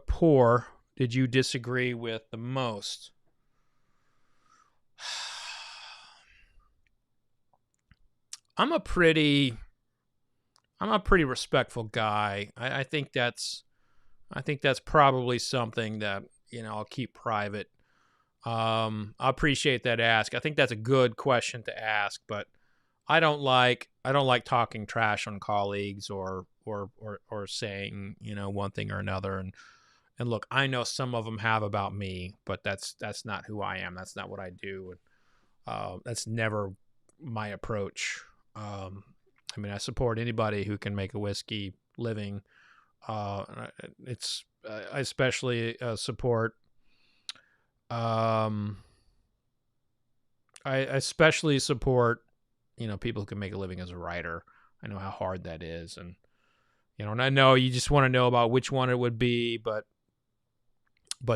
pour did you disagree with the most? I'm a pretty respectful guy. I think that's probably something that I'll keep private. I appreciate that ask. I think that's a good question to ask, but I don't like talking trash on colleagues or saying one thing or another. And look, I know some of them have about me, but that's not who I am. That's not what I do. That's never my approach. I support anybody who can make a whiskey living. I especially support. I especially support, people who can make a living as a writer. I know how hard that is, and and I know you just want to know about which one it would be, but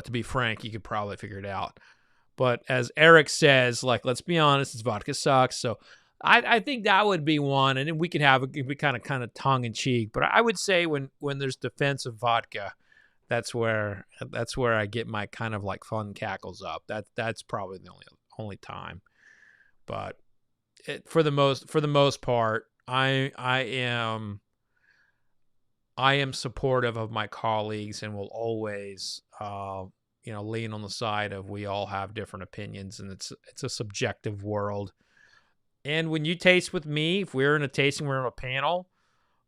to be frank, you could probably figure it out. But as Eric says, like, let's be honest, it's vodka sucks. So I think that would be one, and we could be kind of tongue in cheek. But I would say when there's defense of vodka, that's where I get my kind of like fun cackles up. That's probably the only time. But for the most part, I am supportive of my colleagues and will always lean on the side of we all have different opinions, and it's a subjective world. And when you taste with me, if we're in a tasting room, a panel,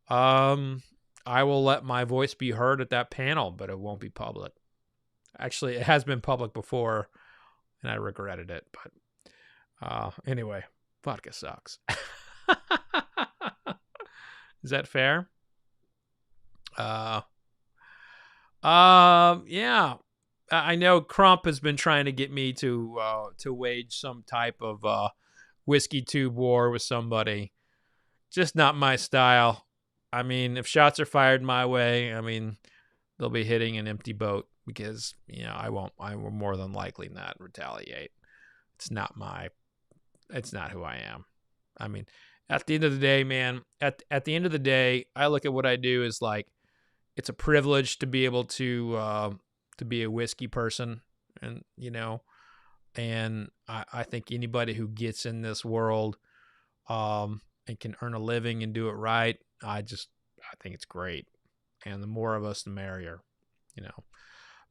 I will let my voice be heard at that panel, but it won't be public. Actually, it has been public before, and I regretted it. But anyway, vodka sucks. Is that fair? Yeah. I know Crump has been trying to get me to wage some type of whiskey tube war with somebody. Just not my style. I mean, if shots are fired my way, they'll be hitting an empty boat because, I will more than likely not retaliate. It's not who I am. At the end of the day, man, at the end of the day, I look at what I do as like, it's a privilege to be able to be a whiskey person. And, and I think anybody who gets in this world and can earn a living and do it right, I think it's great. And the more of us, the merrier.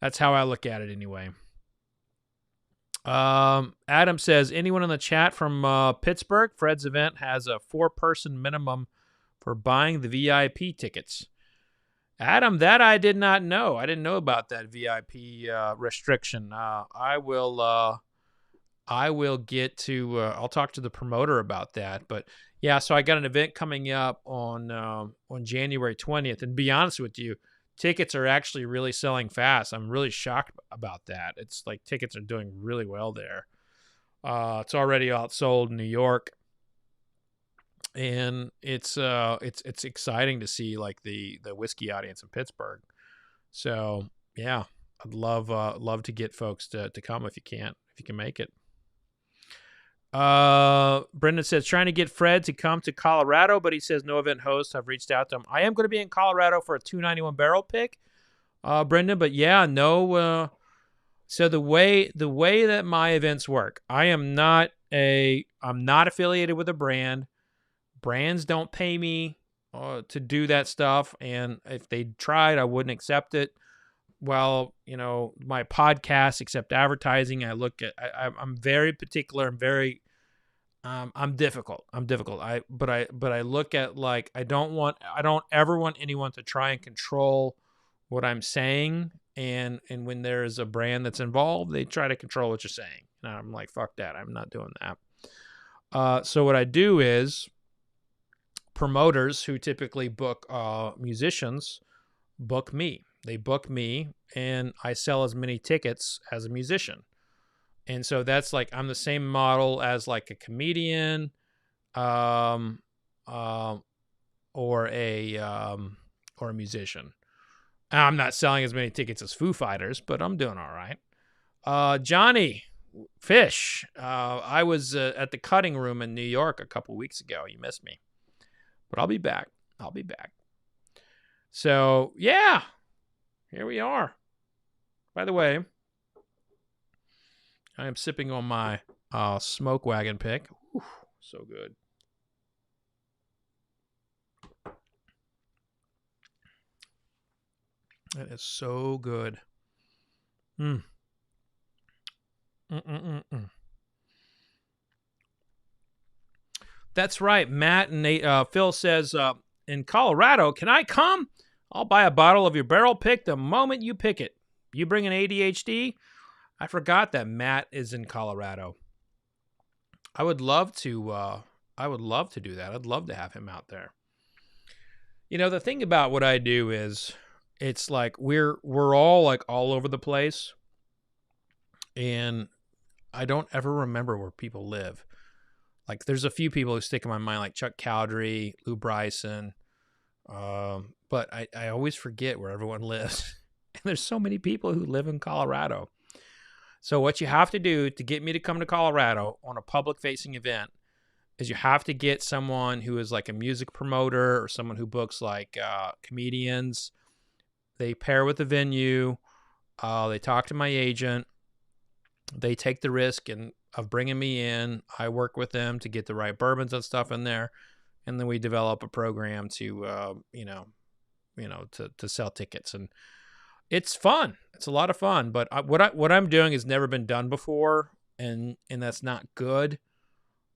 That's how I look at it anyway. Adam says, anyone in the chat from Pittsburgh? Fred's event has a 4-person minimum for buying the VIP tickets. Adam, that I did not know. I didn't know about that VIP restriction. I will get to. I'll talk to the promoter about that. But yeah, so I got an event coming up on January 20th. And to be honest with you, tickets are actually really selling fast. I'm really shocked about that. It's like tickets are doing really well there. It's already outsold in New York, and it's exciting to see like the whiskey audience in Pittsburgh. So yeah, I'd love to get folks to come if you can make it. Brendan says, trying to get Fred to come to Colorado, but he says no event hosts have reached out to him. I am going to be in Colorado for a 291 barrel pick, Brendan, but yeah, no. So the way that my events work, I'm not affiliated with a brand. Brands don't pay me to do that stuff. And if they tried, I wouldn't accept it. Well, my podcasts accept advertising. I'm very particular. I'm difficult. But I look at like, I don't ever want anyone to try and control what I'm saying. And when there's a brand that's involved, they try to control what you're saying. And I'm like, fuck that. I'm not doing that. So what I do is promoters who typically book musicians book me. They book me and I sell as many tickets as a musician. And so that's like, I'm the same model as like a comedian, or a musician. I'm not selling as many tickets as Foo Fighters, but I'm doing all right. Johnny Fish, I was at the Cutting Room in New York a couple weeks ago. You missed me, but I'll be back. So yeah, here we are. By the way, I am sipping on my Smoke Wagon pick. Ooh, so good. That is so good. That's right. Matt and Phil says, in Colorado, can I come? I'll buy a bottle of your barrel pick the moment you pick it. You bring an ADHD? I forgot that Matt is in Colorado. I would love to do that. I'd love to have him out there. The thing about what I do is it's like we're all like all over the place, and I don't ever remember where people live. Like there's a few people who stick in my mind, like Chuck Cowdery, Lou Bryson, but I always forget where everyone lives. And there's so many people who live in Colorado. So what you have to do to get me to come to Colorado on a public-facing event is you have to get someone who is like a music promoter or someone who books like comedians. They pair with the venue. They talk to my agent. They take the risk of bringing me in. I work with them to get the right bourbons and stuff in there, and then we develop a program to to sell tickets. And it's fun. It's a lot of fun. But what I'm doing has never been done before, and that's not good.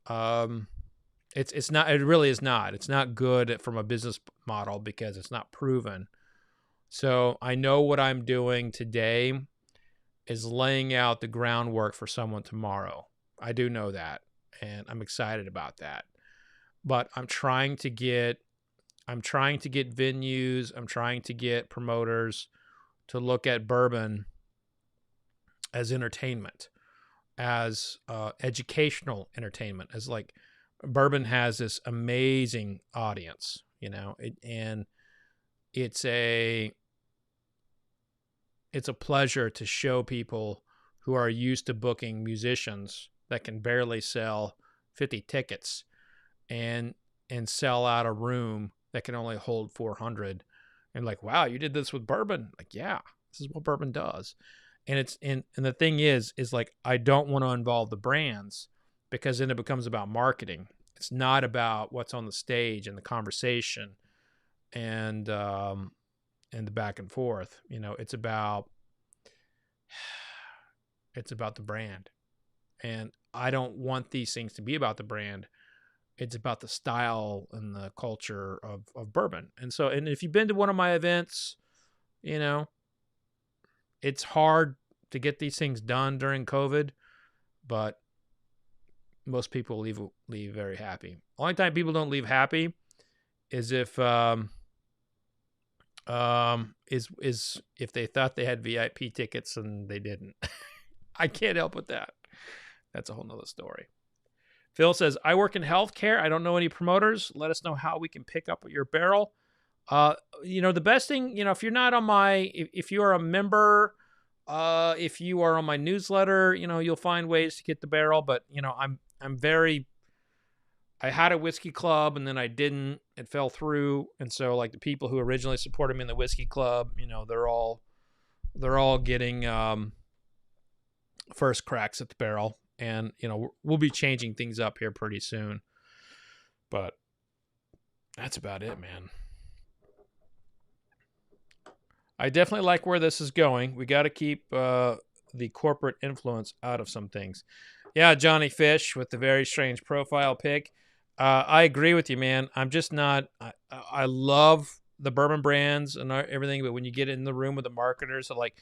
It's not. It really is not. It's not good from a business model because it's not proven. So I know what I'm doing today is laying out the groundwork for someone tomorrow. I do know that, and I'm excited about that. But I'm trying to get venues. I'm trying to get promoters to look at bourbon as entertainment, as educational entertainment, as like bourbon has this amazing audience, and it's a pleasure to show people who are used to booking musicians that can barely sell 50 tickets and sell out a room that can only hold 400. And like, wow, you did this with bourbon? Like, yeah, this is what bourbon does. and the thing is like, I don't want to involve the brands, because then it becomes about marketing. It's not about what's on the stage and the conversation and the back and forth. It's about the brand. And I don't want these things to be about the brand. It's about the style and the culture of bourbon. And if you've been to one of my events, it's hard to get these things done during COVID, but most people leave very happy. Only time people don't leave happy is if if they thought they had VIP tickets and they didn't. I can't help with that. That's a whole nother story. Phil says, I work in healthcare. I don't know any promoters. Let us know how we can pick up your barrel. The best thing, if you're not on if you are a member, if you are on my newsletter, you'll find ways to get the barrel. But, I had a whiskey club and then I didn't. It fell through. And so, like, the people who originally supported me in the whiskey club, they're all getting first cracks at the barrel. And, we'll be changing things up here pretty soon. But that's about it, man. I definitely like where this is going. We got to keep the corporate influence out of some things. Yeah, Johnny Fish with the very strange profile pic. I agree with you, man. I'm just not... I love the bourbon brands and everything, but when you get in the room with the marketers, they're like,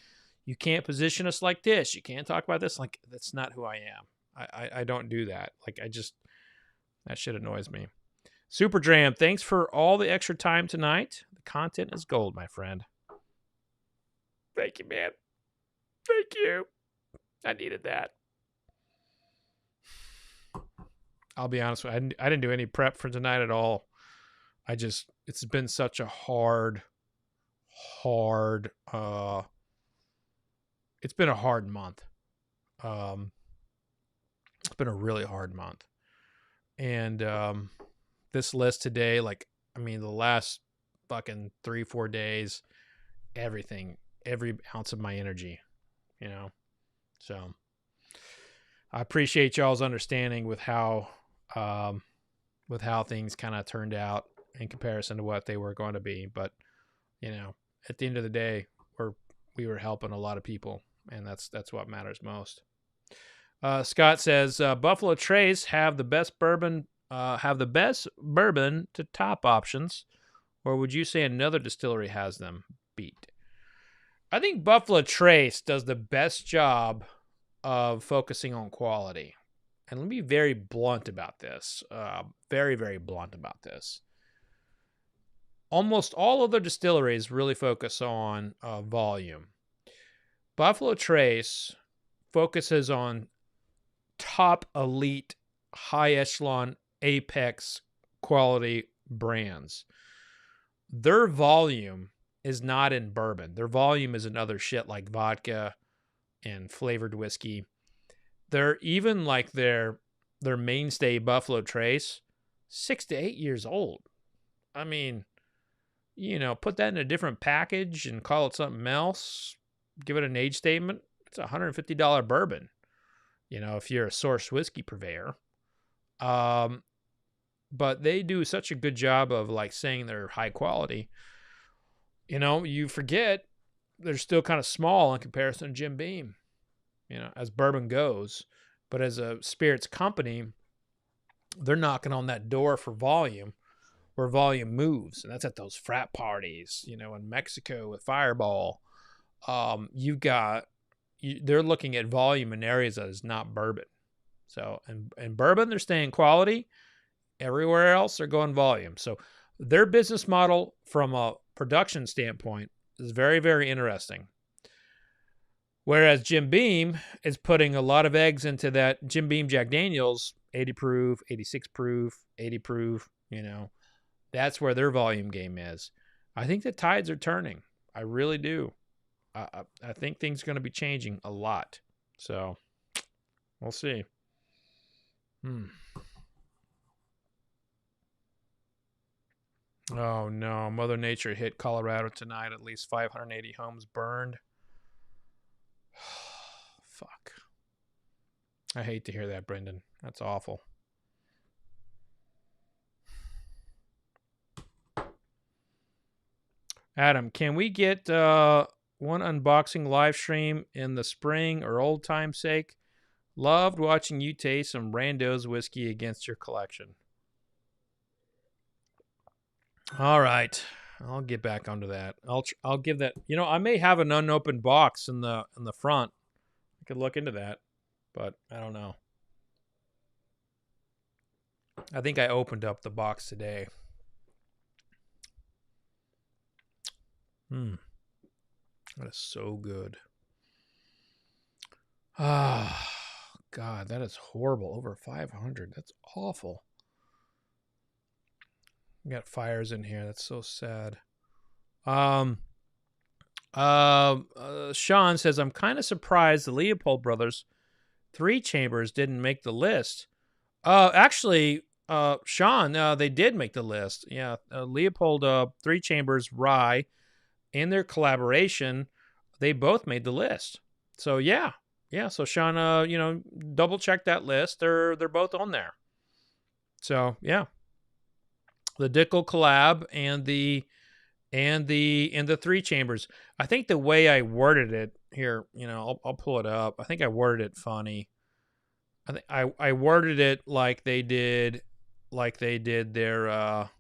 you can't position us like this. You can't talk about this. Like, that's not who I am. I don't do that. Like, that shit annoys me. Super Dram, thanks for all the extra time tonight. The content is gold, my friend. Thank you, man. Thank you. I needed that. I'll be honest with you. I didn't do any prep for tonight at all. It's been such a hard, it's been a hard month. It's been a really hard month. And this list today, the last fucking 3-4 days, everything, every ounce of my energy, So I appreciate y'all's understanding with how things kind of turned out in comparison to what they were going to be. But, at the end of the day, we were helping a lot of people, and that's what matters most. Scott says, Buffalo Trace have the best bourbon to top options, or would you say another distillery has them beat? I think Buffalo Trace does the best job of focusing on quality. And let me be very blunt about this. Very, very blunt about this. Almost all other distilleries really focus on volume. Buffalo Trace focuses on top elite, high echelon, apex quality brands. Their volume is not in bourbon. Their volume is in other shit like vodka and flavored whiskey. They're even like their mainstay Buffalo Trace, 6 to 8 years old. I mean, put that in a different package and call it something else. Give it an age statement. It's a $150 bourbon. If you're a source whiskey purveyor. But they do such a good job of saying they're high quality. You forget they're still kind of small in comparison to Jim Beam, as bourbon goes. But as a spirits company, they're knocking on that door for volume, where volume moves. And that's at those frat parties, in Mexico with Fireball. They're looking at volume in areas that is not bourbon. So, and bourbon, they're staying quality. Everywhere else, they're going volume. So their business model from a production standpoint is very, very interesting. Whereas Jim Beam is putting a lot of eggs into that Jim Beam Jack Daniels, 80 proof, 86 proof, 80 proof, that's where their volume game is. I think the tides are turning. I really do. I think things are going to be changing a lot. So we'll see. Oh, no. Mother Nature hit Colorado tonight. At least 580 homes burned. Fuck. I hate to hear that, Brendan. That's awful. Adam, can we get one unboxing live stream in the spring or old time's sake? Loved watching you taste some rando's whiskey against your collection. All right, I'll get back onto that. I'll give that. You know, I may have an unopened box in the front. I could look into that, but I don't know. I think I opened up the box today. That is so good. Ah, God, that is horrible. Over 500. That's awful. We got fires in here. That's so sad. Sean says, I'm kind of surprised the Leopold brothers 3 chambers didn't make the list. Actually, Sean, they did make the list. Yeah, Leopold 3 chambers rye and their collaboration, they both made the list. So yeah. So Sean, you know, double check that list. They're both on there. So yeah. The Dickel collab and the 3 chambers. I think the way I worded it here, you know, I'll pull it up. I think I worded it funny. I think I worded it like they did their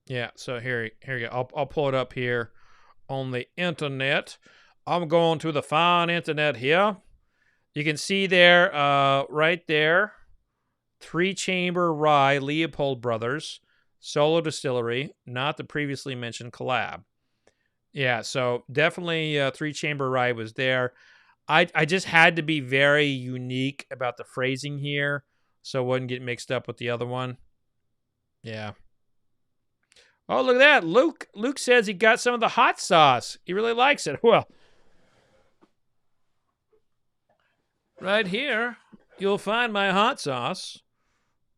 yeah. So here you go. I'll pull it up here on the internet. I'm going to the fine internet here. You can see there, right there. 3-chamber rye, Leopold Brothers, solo distillery, not the previously mentioned collab. Yeah, so definitely 3-chamber rye was there. I just had to be very unique about the phrasing here so it wouldn't get mixed up with the other one. Yeah. Oh, look at that. Luke says he got some of the hot sauce. He really likes it. Well, right here, you'll find my hot sauce.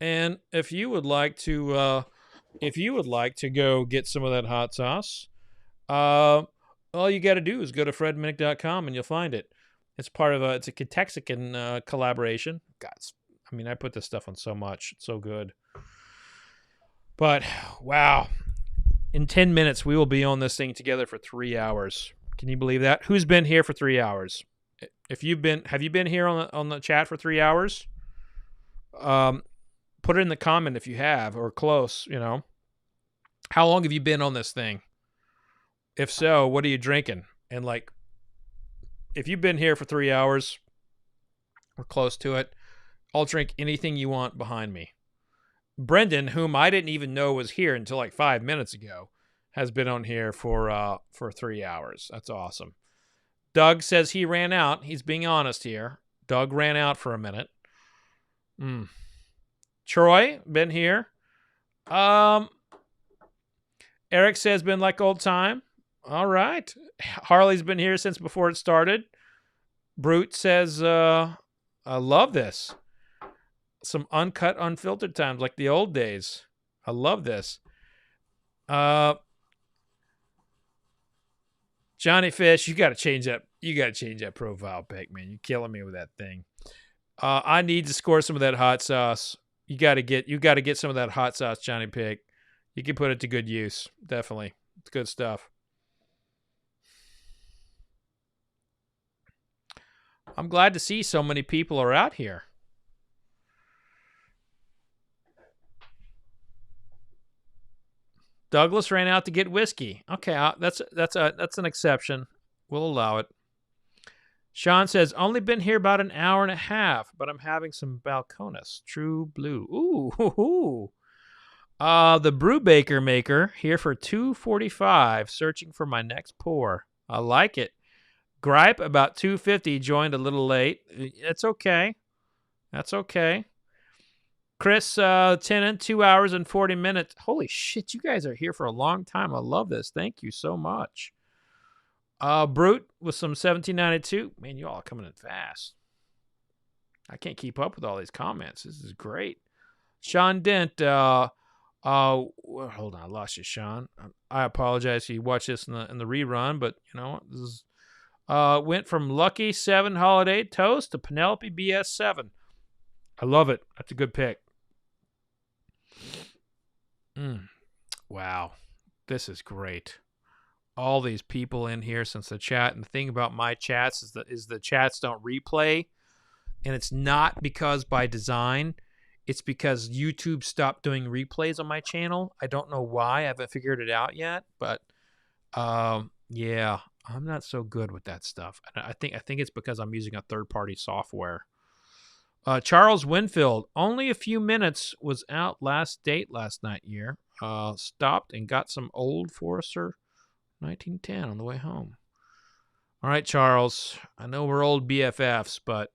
And if you would like to go get some of that hot sauce, all you got to do is go to fredminnick.com and you'll find it. It's part of it's a Catexican collaboration. God, I mean, I put this stuff on so much. It's so good. But wow, in 10 minutes we will be on this thing together for 3 hours. Can you believe that? Who's been here for 3 hours? Have you been here on the chat for 3 hours? Put it in the comment if you have, or close, you know. How long have you been on this thing? If so, what are you drinking? And like, if you've been here for 3 hours or close to it, I'll drink anything you want behind me. Brendan, whom I didn't even know was here until like 5 minutes ago, has been on here for 3 hours. That's awesome. Doug says he ran out. He's being honest here. Doug ran out for a minute. Troy, been here. Eric says been like old time. All right. Harley's been here since before it started. Brute says, I love this. Some uncut, unfiltered times like the old days. I love this. Johnny Fish, you got to change that. You got to change that profile pic, man. You're killing me with that thing. I need to score some of that hot sauce. You got to get some of that hot sauce, Johnny Pig. You can put it to good use. Definitely. It's good stuff. I'm glad to see so many people are out here. Douglas ran out to get whiskey. Okay, that's an exception. We'll allow it. Sean says, only been here about an hour and a half, but I'm having some Balcones. True Blue. Ooh. The Brew Baker Maker here for $2.45, searching for my next pour. I like it. Gripe about $2.50, joined a little late. It's okay. That's okay. Chris Tennant, 2 hours and 40 minutes. Holy shit, you guys are here for a long time. I love this. Thank you so much. Brute with some 1792. Man, you all are coming in fast. I can't keep up with all these comments. This is great. Sean Dent. Hold on, I lost you, Sean. I apologize if you watch this in the rerun, but you know this is Went from Lucky 7 Holiday Toast to Penelope BS7. I love it. That's a good pick. Wow. This is great. All these people in here since the chat. And the thing about my chats is the chats don't replay. And it's not because by design. It's because YouTube stopped doing replays on my channel. I don't know why. I haven't figured it out yet. But yeah, I'm not so good with that stuff. I think it's because I'm using a third-party software. Charles Winfield, only a few minutes, was out last night year. Stopped and got some Old Forester 1910 on the way home. All right, Charles. I know we're old BFFs, but,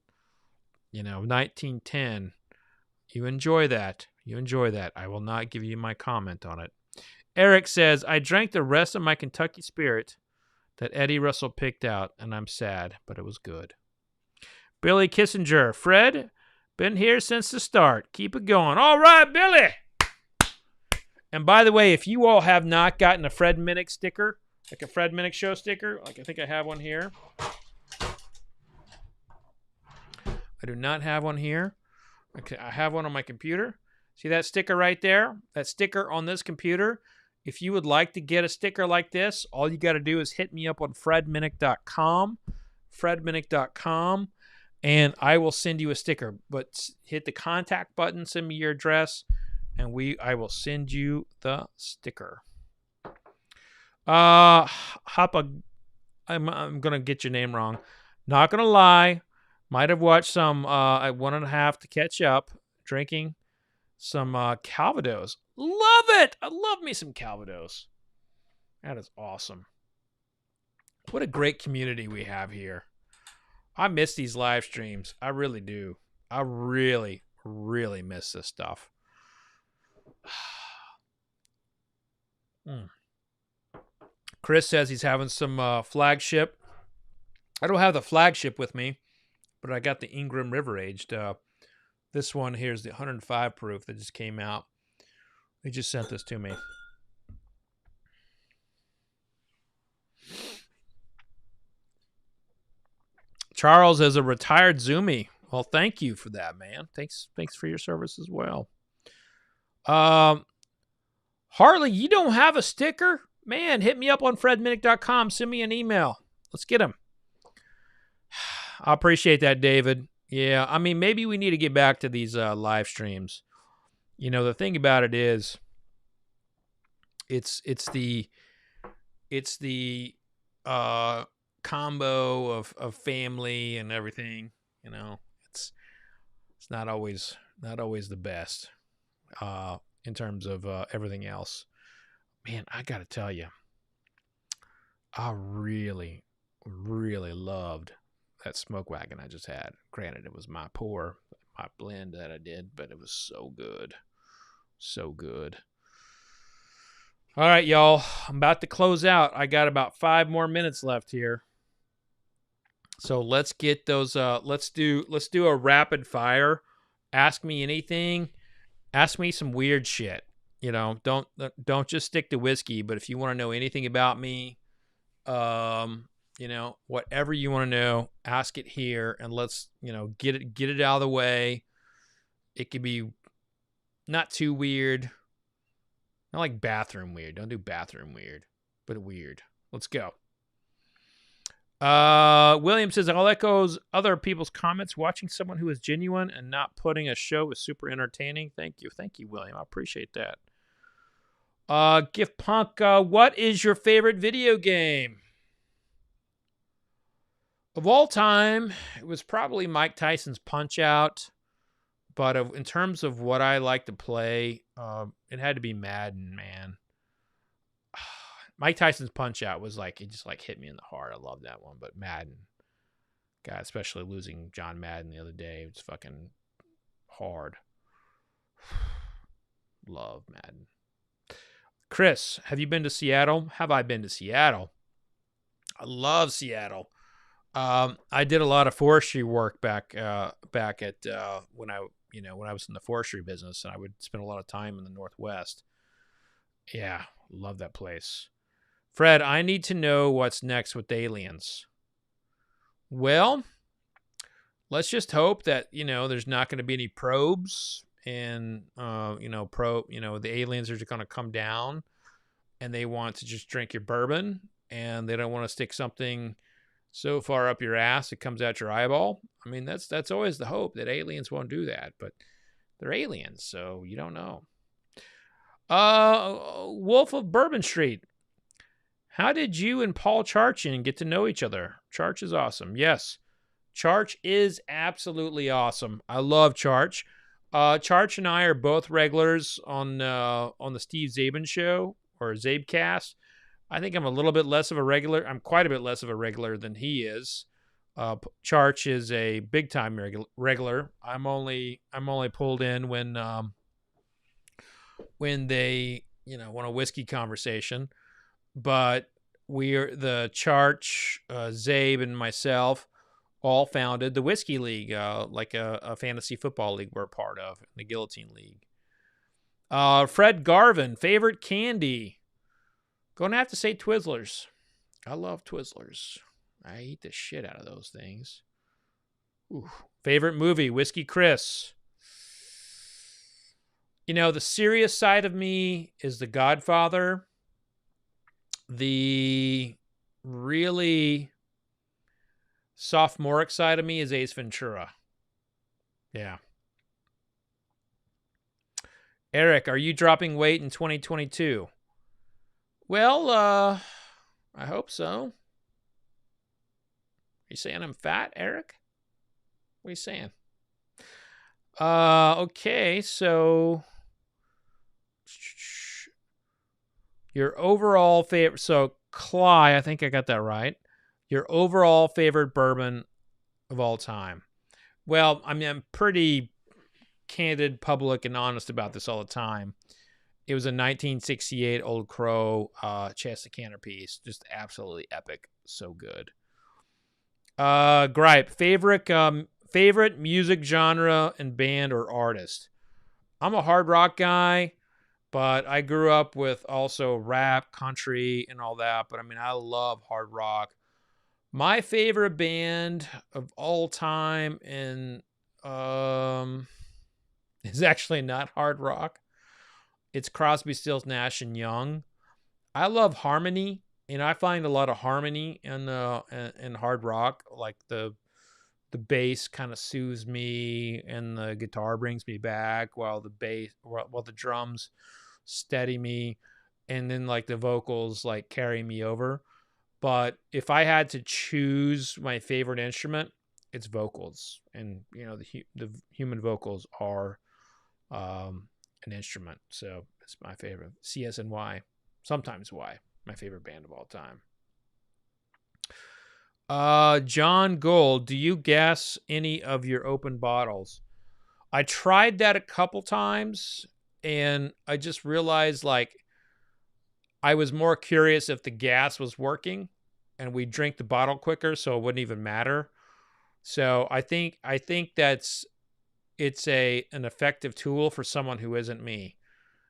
1910, you enjoy that. I will not give you my comment on it. Eric says, I drank the rest of my Kentucky Spirit that Eddie Russell picked out, and I'm sad, but it was good. Billy Kissinger, Fred, been here since the start. Keep it going. All right, Billy. And by the way, if you all have not gotten a Fred Minnick sticker, like a Fred Minnick show sticker, like I think I have one here. I do not have one here. I have one on my computer. See that sticker right there? That sticker on this computer. If you would like to get a sticker like this, all you got to do is hit me up on fredminnick.com, and I will send you a sticker. But hit the contact button, send me your address, and I will send you the sticker. I'm gonna get your name wrong. Not gonna lie, might have watched some at 1.5 to catch up, drinking some Calvados. Love it! I love me some Calvados. That is awesome. What a great community we have here. I miss these live streams. I really do. I really, really miss this stuff. Chris says he's having some flagship. I don't have the flagship with me, but I got the Ingram River Aged. This one here is the 105 proof that just came out. They just sent this to me. Charles is a retired Zoomie. Well, thank you for that, man. Thanks for your service as well. Harley, you don't have a sticker? Man, hit me up on fredminnick.com. Send me an email. Let's get them. I appreciate that, David. Yeah, I mean, maybe we need to get back to these live streams. The thing about it is, it's the combo of family and everything. It's not always the best in terms of everything else. Man, I gotta tell you, I really, really loved that smoke wagon I just had. Granted, it was my blend that I did, but it was so good. So good. All right, y'all. I'm about to close out. I got about 5 more minutes left here. So let's get those let's do a rapid fire. Ask me anything. Ask me some weird shit. Don't just stick to whiskey, but if you want to know anything about me, whatever you want to know, ask it here, and let's, get it out of the way. It could be not too weird. Not like bathroom weird. Don't do bathroom weird, but weird. Let's go. William says, I'll echo other people's comments. Watching someone who is genuine and not putting a show is super entertaining. Thank you, William. I appreciate that. Gift Punk, what is your favorite video game? Of all time, it was probably Mike Tyson's Punch-Out. But in terms of what I like to play, it had to be Madden, man. Mike Tyson's Punch-Out was like, it just like hit me in the heart. I love that one. But Madden, God, especially losing John Madden the other day, it was fucking hard. Love Madden. Chris, have you been to Seattle? Have I been to Seattle? I love Seattle. I did a lot of forestry work back at when I was in the forestry business, and I would spend a lot of time in the Northwest. Yeah, love that place. Fred, I need to know what's next with Aliens. Well, let's just hope that, there's not going to be any probes and, the aliens are just going to come down and they want to just drink your bourbon and they don't want to stick something so far up your ass it comes out your eyeball. I mean, that's always the hope, that aliens won't do that, but they're aliens, so you don't know. Wolf of Bourbon Street. How did you and Paul Charchin get to know each other? Charch is awesome. Yes, Charch is absolutely awesome. I love Charch. Charch and I are both regulars on the Steve Zabin show, or Zabecast. I think I'm a little bit less of a regular. I'm quite a bit less of a regular than he is. Charch is a big time regular. I'm only pulled in when they want a whiskey conversation. But we're the Charch, Zabe, and myself all founded the Whiskey League, like a fantasy football league we're a part of, the Guillotine League. Fred Garvin, favorite candy. Going to have to say Twizzlers. I love Twizzlers. I eat the shit out of those things. Ooh. Favorite movie, Whiskey Chris. The serious side of me is The Godfather. The really sophomoric side of me is Ace Ventura. Yeah. Eric, are you dropping weight in 2022? Well, I hope so. Are you saying I'm fat, Eric? What are you saying? Okay, so your overall favorite, so Cly, I think I got that right. Your overall favorite bourbon of all time. Well, I mean, I'm pretty candid, public, and honest about this all the time. It was a 1968 Old Crow Chester Canner piece. Just absolutely epic. So good. Gripe. Favorite music genre and band or artist? I'm a hard rock guy, but I grew up with also rap, country, and all that. But I mean, I love hard rock. My favorite band of all time and is actually not hard rock. It's Crosby, Stills, Nash and Young. I love harmony, and I find a lot of harmony in hard rock. Like the bass kind of soothes me, and the guitar brings me back, while the drums steady me, and then like the vocals like carry me over. But if I had to choose my favorite instrument, it's vocals, and the human vocals are an instrument. So it's my favorite. CSNY, sometimes Y, my favorite band of all time. John Gold, do you gas any of your open bottles? I tried that a couple times, and I just realized like I was more curious if the gas was working, and we drink the bottle quicker, so it wouldn't even matter. So I think it's an effective tool for someone who isn't me,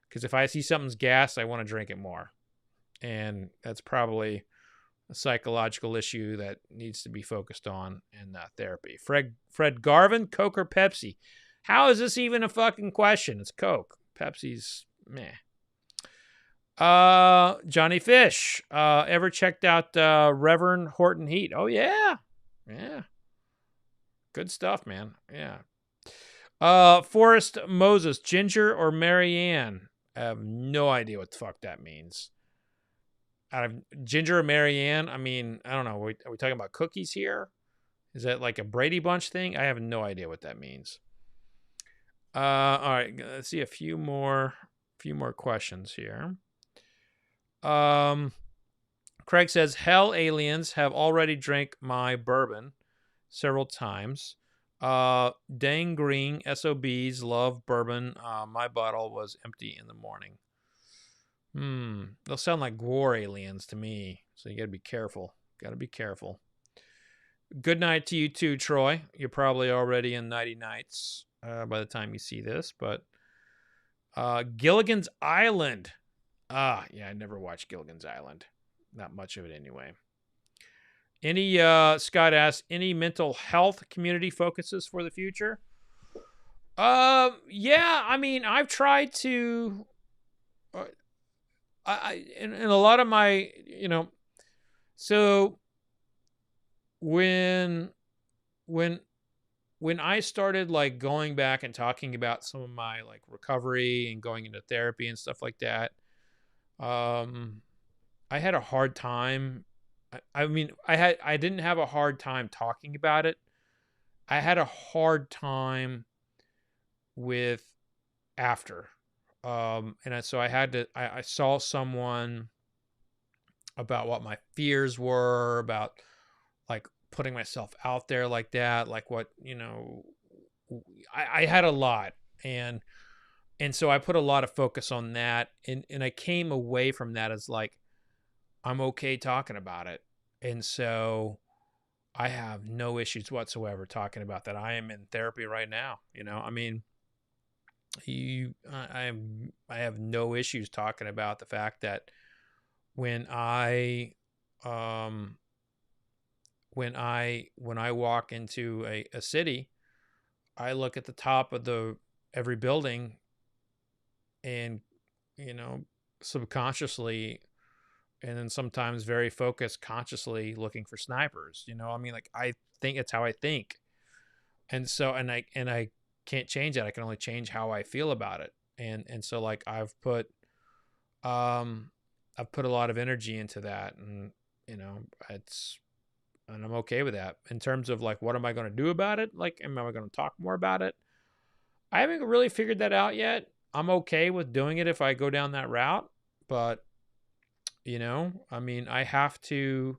because if I see something's gas, I want to drink it more, and that's probably a psychological issue that needs to be focused on in therapy. Fred Garvin, Coke or Pepsi? How is this even a fucking question? It's Coke. Pepsi's meh. Johnny Fish, ever checked out Reverend Horton Heat? Oh yeah. Good stuff, man. Yeah. Forrest Moses, Ginger or Marianne? I have no idea what the fuck that means. Out of Ginger or Marianne? I mean, I don't know. Are we talking about cookies here? Is that like a Brady Bunch thing? I have no idea what that means. All right, let's see a few more questions here. Craig says, hell aliens have already drank my bourbon several times. Dang Green, SOBs, love bourbon. My bottle was empty in the morning. They'll sound like war aliens to me. So you gotta be careful. Good night to you too, Troy. You're probably already in Nighty Nights by the time you see this. But Gilligan's Island. Yeah, I never watched Gilligan's Island. Not much of it anyway. Any Scott asks, any mental health community focuses for the future? Yeah, I mean, I've tried to in a lot of my, so when when when I started like going back and talking about some of my like recovery and going into therapy and stuff like that, I had a hard time. I mean, I didn't have a hard time talking about it. I had a hard time with after. So I had to, I saw someone about what my fears were about, like putting myself out there like that, like what, I had a lot, and so I put a lot of focus on that, and I came away from that as like, I'm okay talking about it. And so I have no issues whatsoever talking about that. I am in therapy right now. I mean, I have no issues talking about the fact that when I walk into a city, I look at the top of every building and, subconsciously, and then sometimes very focused consciously looking for snipers. I mean, like, I think it's how I think. And so, and I can't change that. I can only change how I feel about it. And so like I've put a lot of energy into that, and and I'm okay with that. In terms of like, what am I going to do about it? Like, am I going to talk more about it? I haven't really figured that out yet. I'm okay with doing it if I go down that route, but I mean, I have to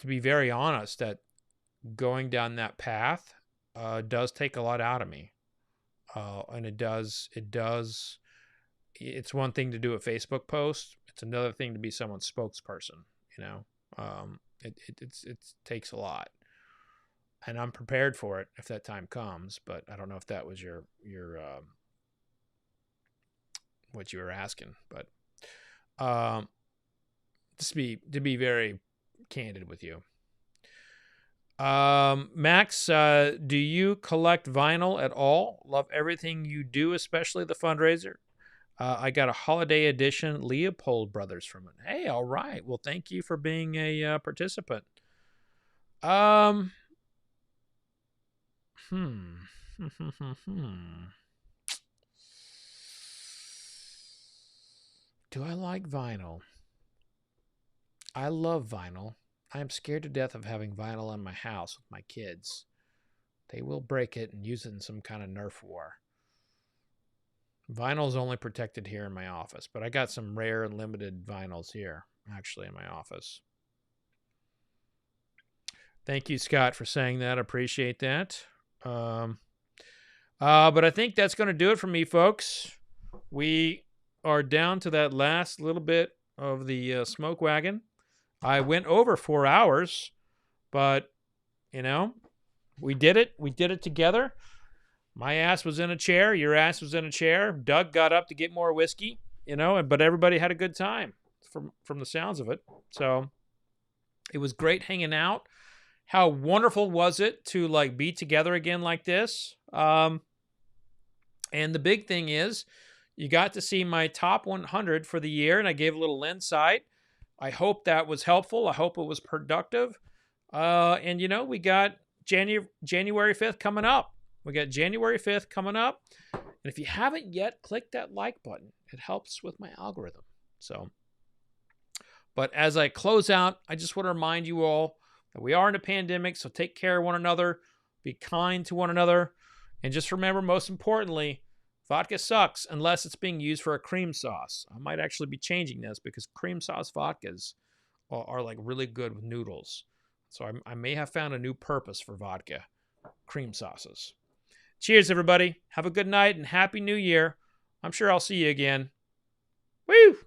be very honest that going down that path does take a lot out of me. And it's one thing to do a Facebook post. It's another thing to be someone's spokesperson, it takes a lot, and I'm prepared for it if that time comes, but I don't know if that was your what you were asking, but to be very candid with you. Max, do you collect vinyl at all? Love everything you do, especially the fundraiser. I got a holiday edition Leopold Brothers from it. Hey, all right. Well, thank you for being a participant. Do I like vinyl? I love vinyl. I am scared to death of having vinyl in my house with my kids. They will break it and use it in some kind of Nerf war. Vinyl is only protected here in my office, but I got some rare and limited vinyls here, actually, in my office. Thank you, Scott, for saying that. Appreciate that. But I think that's going to do it for me, folks. We are down to that last little bit of the smoke wagon. I went over 4 hours, but, we did it. We did it together. My ass was in a chair. Your ass was in a chair. Doug got up to get more whiskey, but everybody had a good time from the sounds of it. So it was great hanging out. How wonderful was it to like be together again like this? And the big thing is you got to see my top 100 for the year, and I gave a little insight. I hope that was helpful. I hope it was productive. And we got January 5th coming up. We got January 5th coming up. And if you haven't yet, click that like button. It helps with my algorithm. So, but as I close out, I just want to remind you all that we are in a pandemic, so take care of one another, be kind to one another, and just remember, most importantly, vodka sucks unless it's being used for a cream sauce. I might actually be changing this because cream sauce vodkas are like really good with noodles. So I may have found a new purpose for vodka, cream sauces. Cheers, everybody. Have a good night and Happy New Year. I'm sure I'll see you again. Woo!